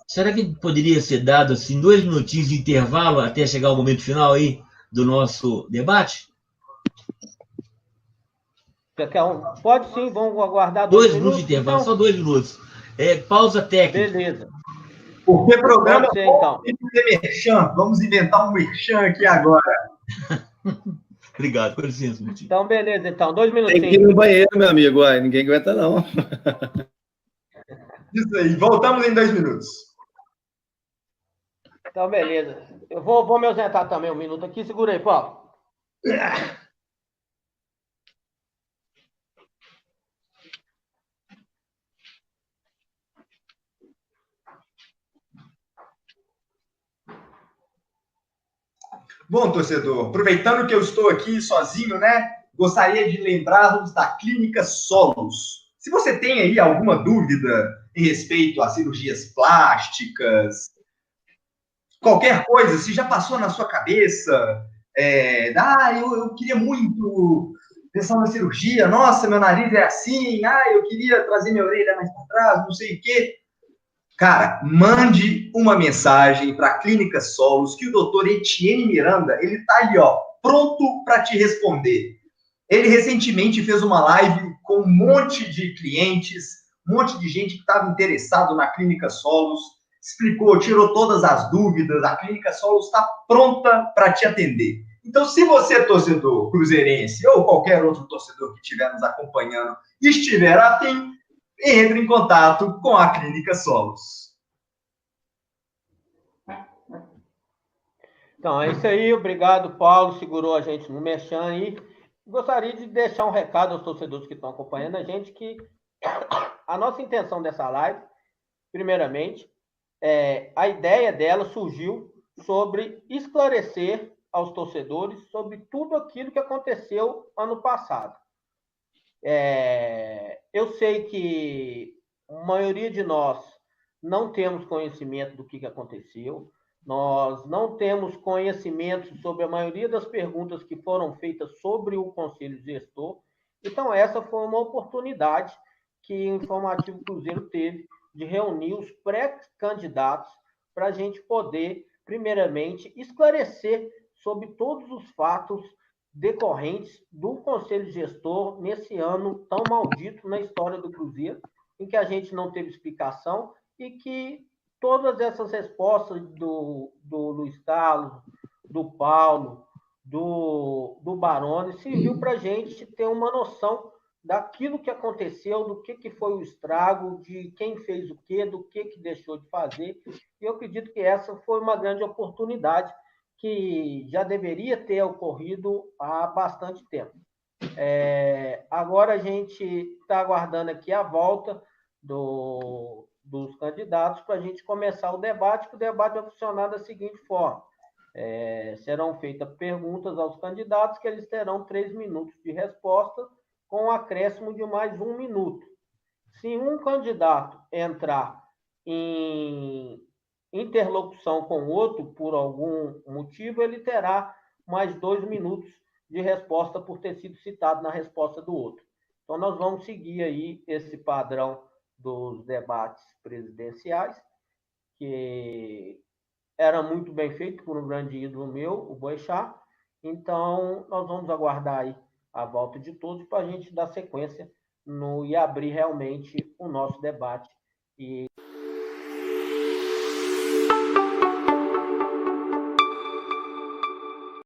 Será que poderia ser dado assim 2 minutinhos de intervalo até chegar o momento final aí do nosso debate? Pode sim, vamos aguardar 2 minutos de intervalo, então? Só 2 minutos. Pausa técnica. Beleza. Porque programa ser, então. Merchan. Vamos inventar um merchan aqui agora. Obrigado, com licença, Mutinho. Então, beleza, então, 2 minutinhos. Tem que ir no banheiro, meu amigo. Ninguém aguenta, não. Isso aí, voltamos em 2 minutos. Então, beleza. Eu vou me ausentar também 1 minuto aqui. Segura aí, Paulo. Bom, torcedor, aproveitando que eu estou aqui sozinho, né? Gostaria de lembrá-los da Clínica Solos. Se você tem aí alguma dúvida em respeito a cirurgias plásticas, qualquer coisa, se já passou na sua cabeça, eu queria muito pensar na cirurgia, nossa, meu nariz é assim, eu queria trazer minha orelha mais para trás, não sei o quê. Cara, mande uma mensagem para a Clínica Solos, que o doutor Etienne Miranda, ele está ali, ó, pronto para te responder. Ele recentemente fez uma live com um monte de clientes, um monte de gente que estava interessado na Clínica Solos, explicou, tirou todas as dúvidas, a Clínica Solos está pronta para te atender. Então, se você, torcedor cruzeirense, ou qualquer outro torcedor que estiver nos acompanhando, estiver afim, entre em contato com a Clínica Solos. Então, é isso aí. Obrigado, Paulo. Segurou a gente no merchan aí. Gostaria de deixar um recado aos torcedores que estão acompanhando a gente, que a nossa intenção dessa live, primeiramente, a ideia dela surgiu sobre esclarecer aos torcedores sobre tudo aquilo que aconteceu ano passado. Eu sei que a maioria de nós não temos conhecimento do que aconteceu, nós não temos conhecimento sobre a maioria das perguntas que foram feitas sobre o Conselho Gestor, então essa foi uma oportunidade que o Informativo Cruzeiro teve de reunir os pré-candidatos para a gente poder, primeiramente, esclarecer sobre todos os fatos decorrentes do Conselho Gestor nesse ano tão maldito na história do Cruzeiro, em que a gente não teve explicação e que todas essas respostas do Luiz Carlos, do Paulo, do Baroni, serviu para a gente ter uma noção daquilo que aconteceu, do que foi o estrago, de quem fez o quê, do que deixou de fazer. E eu acredito que essa foi uma grande oportunidade que já deveria ter ocorrido há bastante tempo. Agora a gente está aguardando aqui a volta dos candidatos para a gente começar o debate, que o debate vai funcionar da seguinte forma. Serão feitas perguntas aos candidatos, que eles terão 3 minutos de resposta, com um acréscimo de mais 1 minuto. Se um candidato entrar em interlocução com o outro, por algum motivo, ele terá mais 2 minutos de resposta por ter sido citado na resposta do outro. Então, nós vamos seguir aí esse padrão dos debates presidenciais, que era muito bem feito por um grande ídolo meu, o Boechat. Então, nós vamos aguardar aí a volta de todos para a gente dar sequência e abrir realmente o nosso debate e